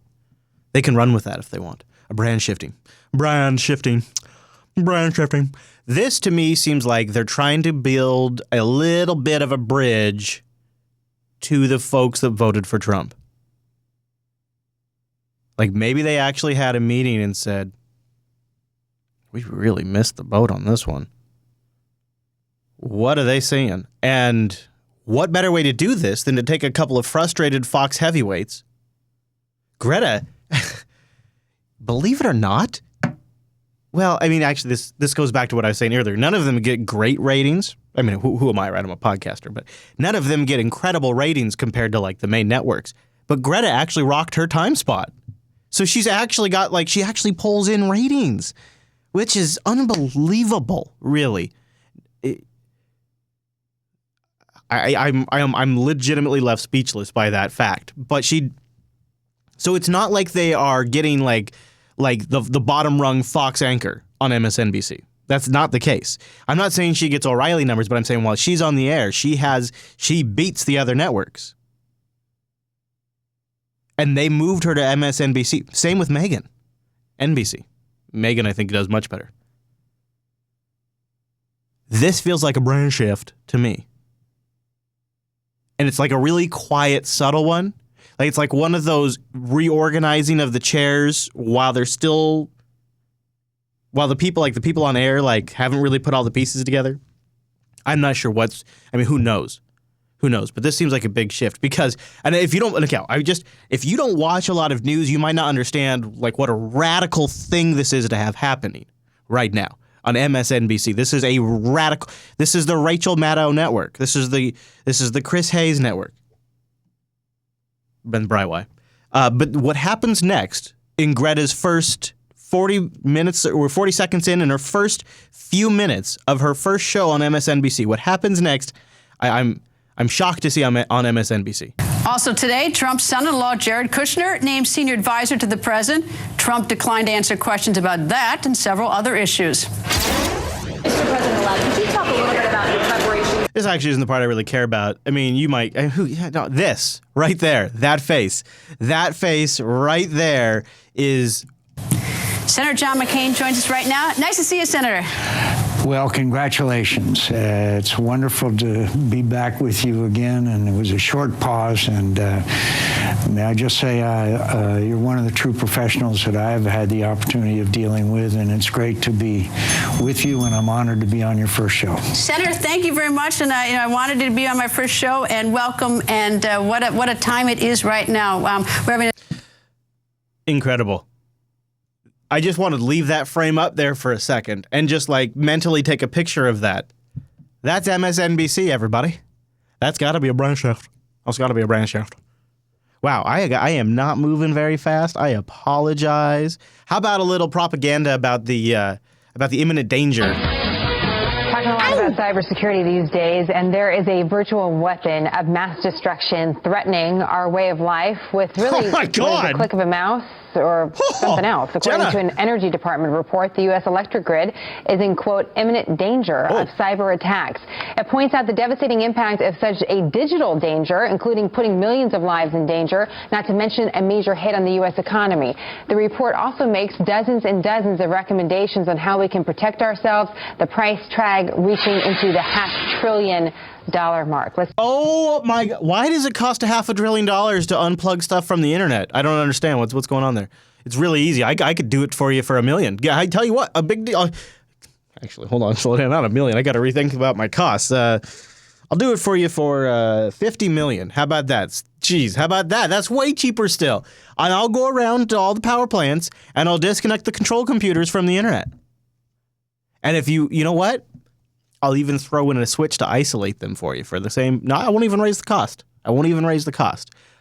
They can run with that if they want. A brand shifting. Brand shifting. Brand shifting. This, to me, seems like they're trying to build a little bit of a bridge to the folks that voted for Trump. Like, maybe they actually had a meeting and said, we really missed the boat on this one. What are they saying? And what better way to do this than to take a couple of frustrated Fox heavyweights? Greta, believe it or not, well, I mean, actually, this goes back to what I was saying earlier. None of them get great ratings. I mean, who am I, right? I'm a podcaster. But none of them get incredible ratings compared to, like, the main networks. But Greta actually rocked her time spot. So she's actually got, like, she actually pulls in ratings, which is unbelievable, really. I'm legitimately left speechless by that fact. But so it's not like they are getting like the bottom rung Fox anchor on MSNBC. That's not the case. I'm not saying she gets O'Reilly numbers, but I'm saying while she's on the air, she beats the other networks. And they moved her to MSNBC. Same with Meghan. NBC. Meghan, I think, does much better. This feels like a brand shift to me. And it's like a really quiet, subtle one. Like it's like one of those reorganizing of the chairs while the people on air like haven't really put all the pieces together. I'm not sure who knows? Who knows? But this seems like a big shift because, and if you don't, if you don't watch a lot of news, you might not understand like what a radical thing this is to have happening right now on MSNBC. This is this is the Rachel Maddow network. This is the Chris Hayes network. Ben Brywai. But what happens next in Greta's first 40 minutes or 40 seconds in her first few minutes of her first show on MSNBC, what happens next, I'm shocked to see on MSNBC. Also today, Trump's son-in-law, Jared Kushner, named senior advisor to the president. Trump declined to answer questions about that and several other issues. Mr. President-elect, could you talk a little bit about your preparation? This actually isn't the part I really care about. I mean, you might. This right there, that face right there is. Senator John McCain joins us right now. Nice to see you, Senator. Well, congratulations. It's wonderful to be back with you again, and it was a short pause, and may I just say you're one of the true professionals that I have had the opportunity of dealing with, and it's great to be with you, and I'm honored to be on your first show. Senator, thank you very much, and I wanted to be on my first show, and welcome, and what a time it is right now. We're having incredible. I just want to leave that frame up there for a second and just like mentally take a picture of that. That's MSNBC, everybody. That's got to be a brand shift. That's got to be a brand shift. Wow, I am not moving very fast. I apologize. How about a little propaganda about the imminent danger? Talking a lot about cybersecurity these days, and there is a virtual weapon of mass destruction threatening our way of life with really the click of a mouse or something else. According to an Energy Department report, the U.S. electric grid is in, quote, imminent danger of cyber attacks. It points out the devastating impact of such a digital danger, including putting millions of lives in danger, not to mention a major hit on the U.S. economy. The report also makes dozens and dozens of recommendations on how we can protect ourselves, the price tag reaching into the $500 billion mark. Oh my God! Why does it cost $500 billion to unplug stuff from the internet? I don't understand what's going on there. It's really easy. I could do it for you for $1 million. Yeah, I tell you what, a big deal. Actually, hold on, slow down. Not $1 million. I got to rethink about my costs. I'll do it for you for $50 million. How about that? Geez, how about that? That's way cheaper still. And I'll go around to all the power plants and I'll disconnect the control computers from the internet. And if you know what? I'll even throw in a switch to isolate them for you for the same. No, I won't even raise the cost.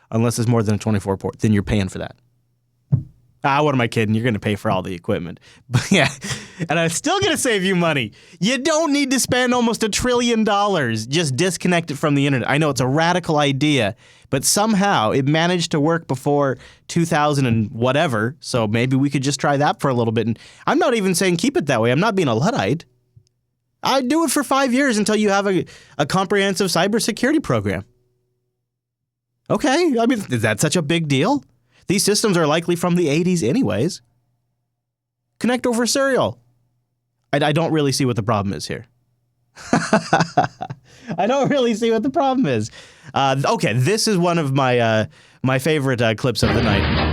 Unless it's more than a 24 port. Then you're paying for that. What am I kidding? You're going to pay for all the equipment. But yeah, and I'm still going to save you money. You don't need to spend almost $1 trillion. Just disconnect it from the internet. I know it's a radical idea, but somehow it managed to work before 2000 and whatever. So maybe we could just try that for a little bit. And I'm not even saying keep it that way. I'm not being a Luddite. I'd do it for 5 years until you have a comprehensive cybersecurity program. Okay, I mean, is that such a big deal? These systems are likely from the 80s anyways. Connect over serial. I don't really see what the problem is here. I don't really see what the problem is. Okay, this is one of my my favorite clips of the night.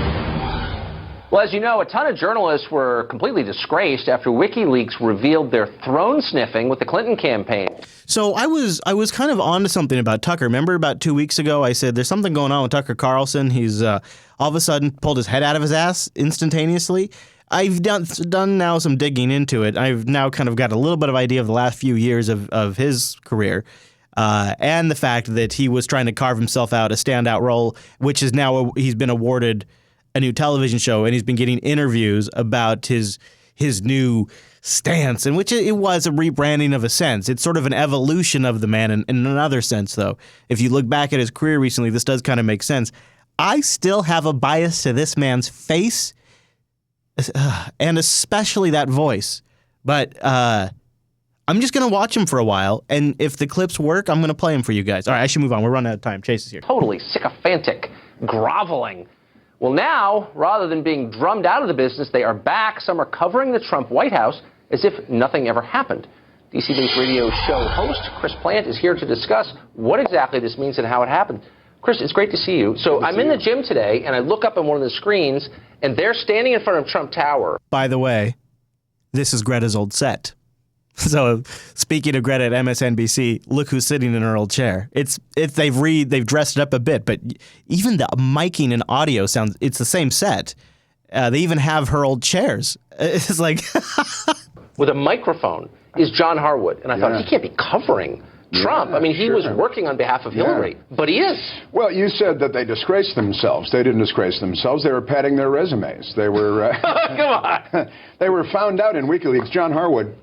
Well, as you know, a ton of journalists were completely disgraced after WikiLeaks revealed their throne sniffing with the Clinton campaign. So I was kind of onto something about Tucker. Remember about 2 weeks ago I said there's something going on with Tucker Carlson. He's all of a sudden pulled his head out of his ass instantaneously. I've done now some digging into it. I've now kind of got a little bit of idea of the last few years of his career. And the fact that he was trying to carve himself out a standout role, which is now he's been awarded a new television show, and he's been getting interviews about his new stance, in which it was a rebranding of a sense. It's sort of an evolution of the man in another sense, though. If you look back at his career recently, this does kind of make sense. I still have a bias to this man's face, and especially that voice. But I'm just going to watch him for a while, and if the clips work, I'm going to play them for you guys. All right, I should move on. We're running out of time. Chase is here. Totally sycophantic, groveling. Well, now, rather than being drummed out of the business, they are back. Some are covering the Trump White House as if nothing ever happened. DC-based radio show host Chris Plant is here to discuss what exactly this means and how it happened. Chris, it's great to see you. So I'm in the gym today, and I look up on one of the screens, and they're standing in front of Trump Tower. By the way, this is Greta's old set. So speaking of Greta at MSNBC, look who's sitting in her old chair. They've dressed it up a bit, but even the miking and audio sounds, it's the same set. They even have her old chairs. It's like with a microphone is John Harwood, and I thought he can't be covering Trump. I mean, he was working on behalf of Hillary, but he is. Well, you said that they disgraced themselves. They didn't disgrace themselves. They were padding their resumes. They were come on. They were found out in WikiLeaks. John Harwood,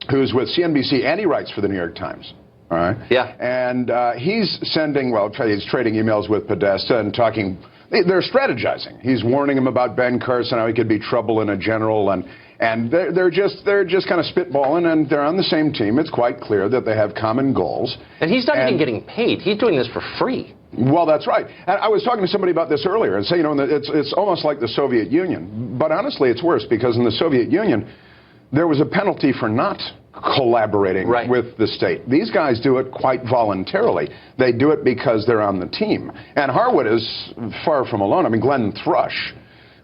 who's with CNBC, and he writes for the New York Times. All right. Yeah. And he's sending, he's trading emails with Podesta and talking. They're strategizing. He's warning him about Ben Carson, how he could be trouble in a general, and they're just kind of spitballing, and they're on the same team. It's quite clear that they have common goals. And he's not even getting paid. He's doing this for free. Well, that's right. And I was talking to somebody about this earlier and say, it's almost like the Soviet Union. But honestly, it's worse because in the Soviet Union, there was a penalty for not collaborating with the state. These guys do it quite voluntarily. They do it because they're on the team. And Harwood is far from alone. I mean, Glenn Thrush,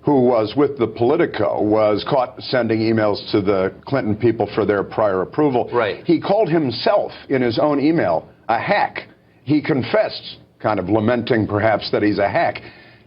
who was with the Politico, was caught sending emails to the Clinton people for their prior approval. Right. He called himself, in his own email, a hack. He confessed, kind of lamenting perhaps that he's a hack.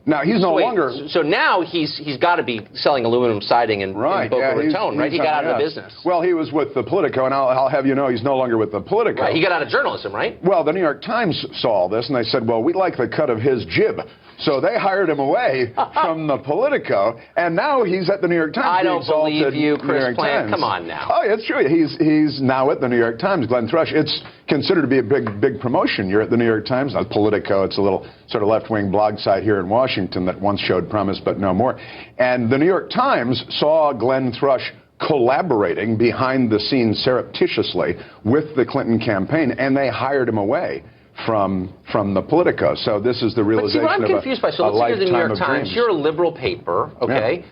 Now, he's no longer... So now he's got to be selling aluminum siding in Boca Raton, right? He got out of the business. Well, he was with the Politico, and I'll have you know he's no longer with the Politico. Right. He got out of journalism, right? Well, the New York Times saw all this, and they said, well, we like the cut of his jib. So they hired him away from the Politico, and now he's at the New York Times. I don't believe you, Chris Plant. Come on now. Oh, it's true. He's now at the New York Times, Glenn Thrush. It's considered to be a big promotion. You're at the New York Times, not Politico. It's a little sort of left-wing blog site here in Washington that once showed promise, but no more. And the New York Times saw Glenn Thrush collaborating behind the scenes surreptitiously with the Clinton campaign, and they hired him away from the Politico. So this is the realization of a lifetime of dreams. But see, what I'm confused by, so let's say you're the New York Times, you're a liberal paper, okay? Yeah.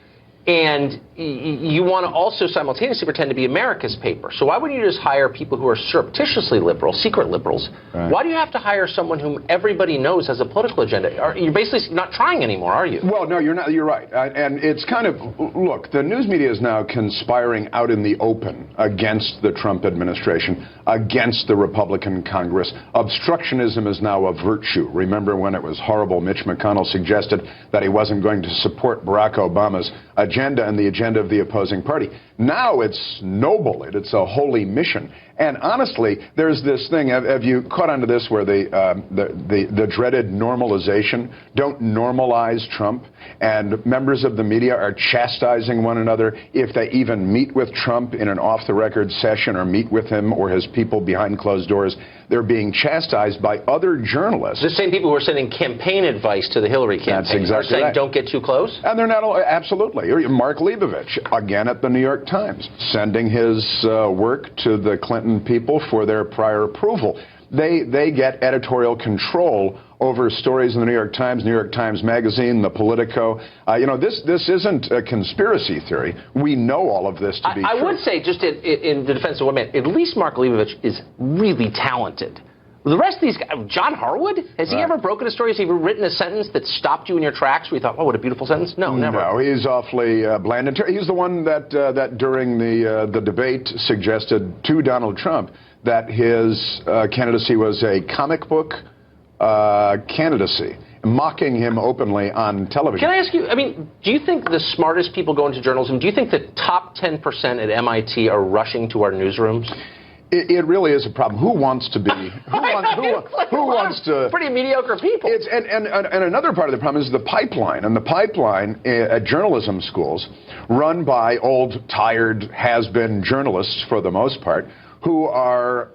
And you want to also simultaneously pretend to be America's paper. So why wouldn't you just hire people who are surreptitiously liberal, secret liberals? Right. Why do you have to hire someone whom everybody knows has a political agenda? You're basically not trying anymore, are you? Well, no, you're not. You're right. And it's kind of, look, the news media is now conspiring out in the open against the Trump administration, against the Republican Congress. Obstructionism is now a virtue. Remember when it was horrible, Mitch McConnell suggested that he wasn't going to support Barack Obama's agenda and the agenda of the opposing party. Now it's noble. It's a holy mission. And honestly, there's this thing. Have you caught onto this where the dreaded normalization? Don't normalize Trump. And members of the media are chastising one another if they even meet with Trump in an off-the-record session or meet with him or his people behind closed doors. They're being chastised by other journalists. The same people who are sending campaign advice to the Hillary campaign. That's exactly are saying right. Don't get too close? And they're not, absolutely. Mark Leibovich, again at the New York Times, sending his work to the Clinton people for their prior approval. They get editorial control over stories in the New York Times Magazine, the Politico. This isn't a conspiracy theory. We know all of this to be true. I would say, just in the defense of one man, at least Mark Leibovich is really talented. The rest of these guys, John Harwood, has he ever broken a story? Has he ever written a sentence that stopped you in your tracks where you thought, oh, what a beautiful sentence? No, never. No, he's awfully bland. He's the one that during the debate suggested to Donald Trump that his candidacy was a comic book candidacy, mocking him openly on television. Can I ask you, do you think the smartest people go into journalism, do you think the top 10% at MIT are rushing to our newsrooms? It really is a problem. Who wants to be? Who wants to? Pretty mediocre people. And another part of the problem is the pipeline. And the pipeline at journalism schools, run by old, tired, has-been journalists for the most part, who are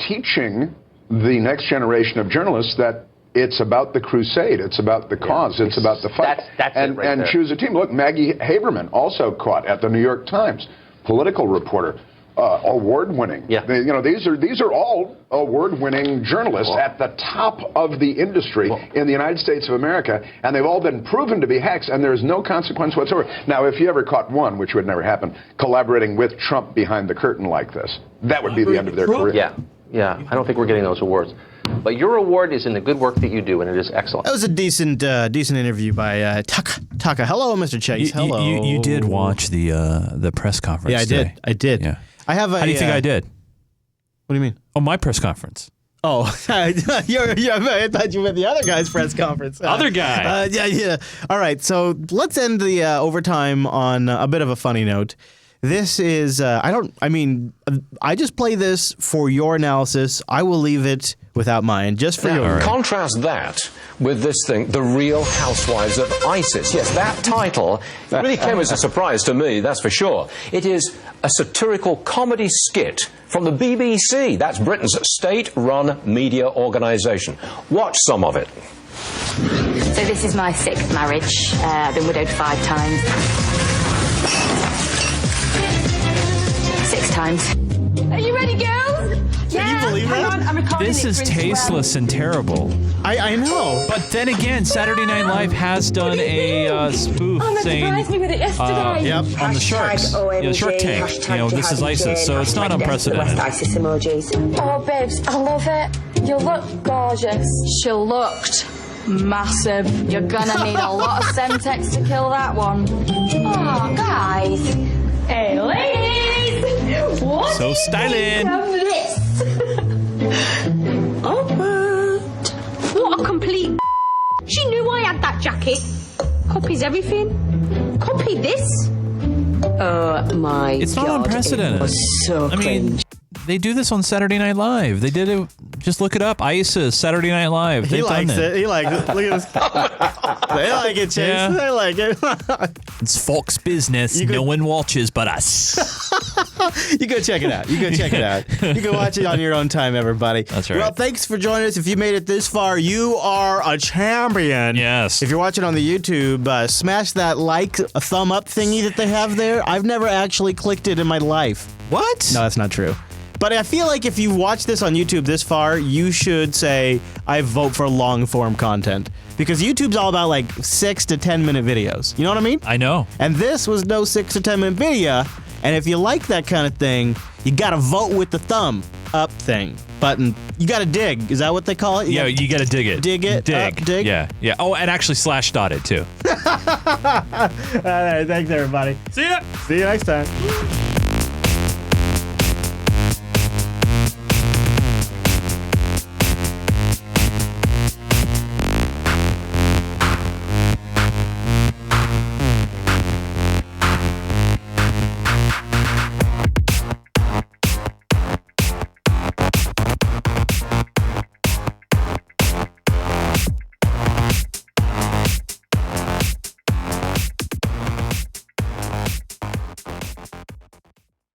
teaching the next generation of journalists that it's about the crusade. It's about the cause. It's about the fight. That's it right there. Choose a team. Look, Maggie Haberman, also caught at the New York Times, political reporter. Award-winning. Yeah. These are all award-winning journalists at the top of the industry in the United States of America, and they've all been proven to be hacks, and there's no consequence whatsoever. Now, if you ever caught one, which would never happen, collaborating with Trump behind the curtain like this, that would be the end of their career. Yeah. I don't think we're getting those awards. But your award is in the good work that you do, and it is excellent. That was a decent interview by Taka. Hello, Mr. Chase. Hello. You did watch the press conference. Yeah, I did. Yeah. I have a. How do you think I did? What do you mean? Oh, my press conference. Oh, I thought you meant the other guy's press conference. Other guy. Yeah. All right, so let's end the overtime on a bit of a funny note. This is, I just play this for your analysis. I will leave it without mine, just for now, your. Contrast that with this thing, The Real Housewives of ISIS. Yes, that title really came as a surprise to me, that's for sure. It is a satirical comedy skit from the BBC. That's Britain's state-run media organisation. Watch some of it. So this is my 6th marriage. I've been widowed 5 times. 6 times. Are you ready, girls? Can you believe that? This is tasteless and terrible. I know. But then again, Saturday Night Live has done a spoof saying, me with it yesterday. on the Sharks, Shark Tank. This is ISIS, so it's not unprecedented. ISIS emojis. Oh, babes, I love it. You look gorgeous. She looked massive. You're gonna need a lot of Semtex to kill that one. Oh, guys. Hey, ladies. What So styling. What a complete. She knew I had that jacket. Copies everything. Copy this. Oh my god. It's not unprecedented. It was so cringe. They do this on Saturday Night Live. They did it. Just look it up. ISIS, Saturday Night Live. He They've likes done it. He likes it. Look at this. They like it, Chase. Yeah. They like it. It's Fox business. No one watches but us. You go check it out. You can watch it on your own time, everybody. That's right. Well, thanks for joining us. If you made it this far, you are a champion. Yes. If you're watching on the YouTube, smash that a thumb up thingy that they have there. I've never actually clicked it in my life. What? No, that's not true. But I feel like if you watch this on YouTube this far, you should say, I vote for long form content. Because YouTube's all about like 6 to 10 minute videos. You know what I mean? I know. And this was no 6 to 10 minute video. And if you like that kind of thing, you gotta vote with the thumb up button. You gotta dig. Is that what they call it? You gotta dig it. Dig it. Dig. Yeah. Oh, and actually /dot it too. All right, thanks everybody. See ya. See you next time.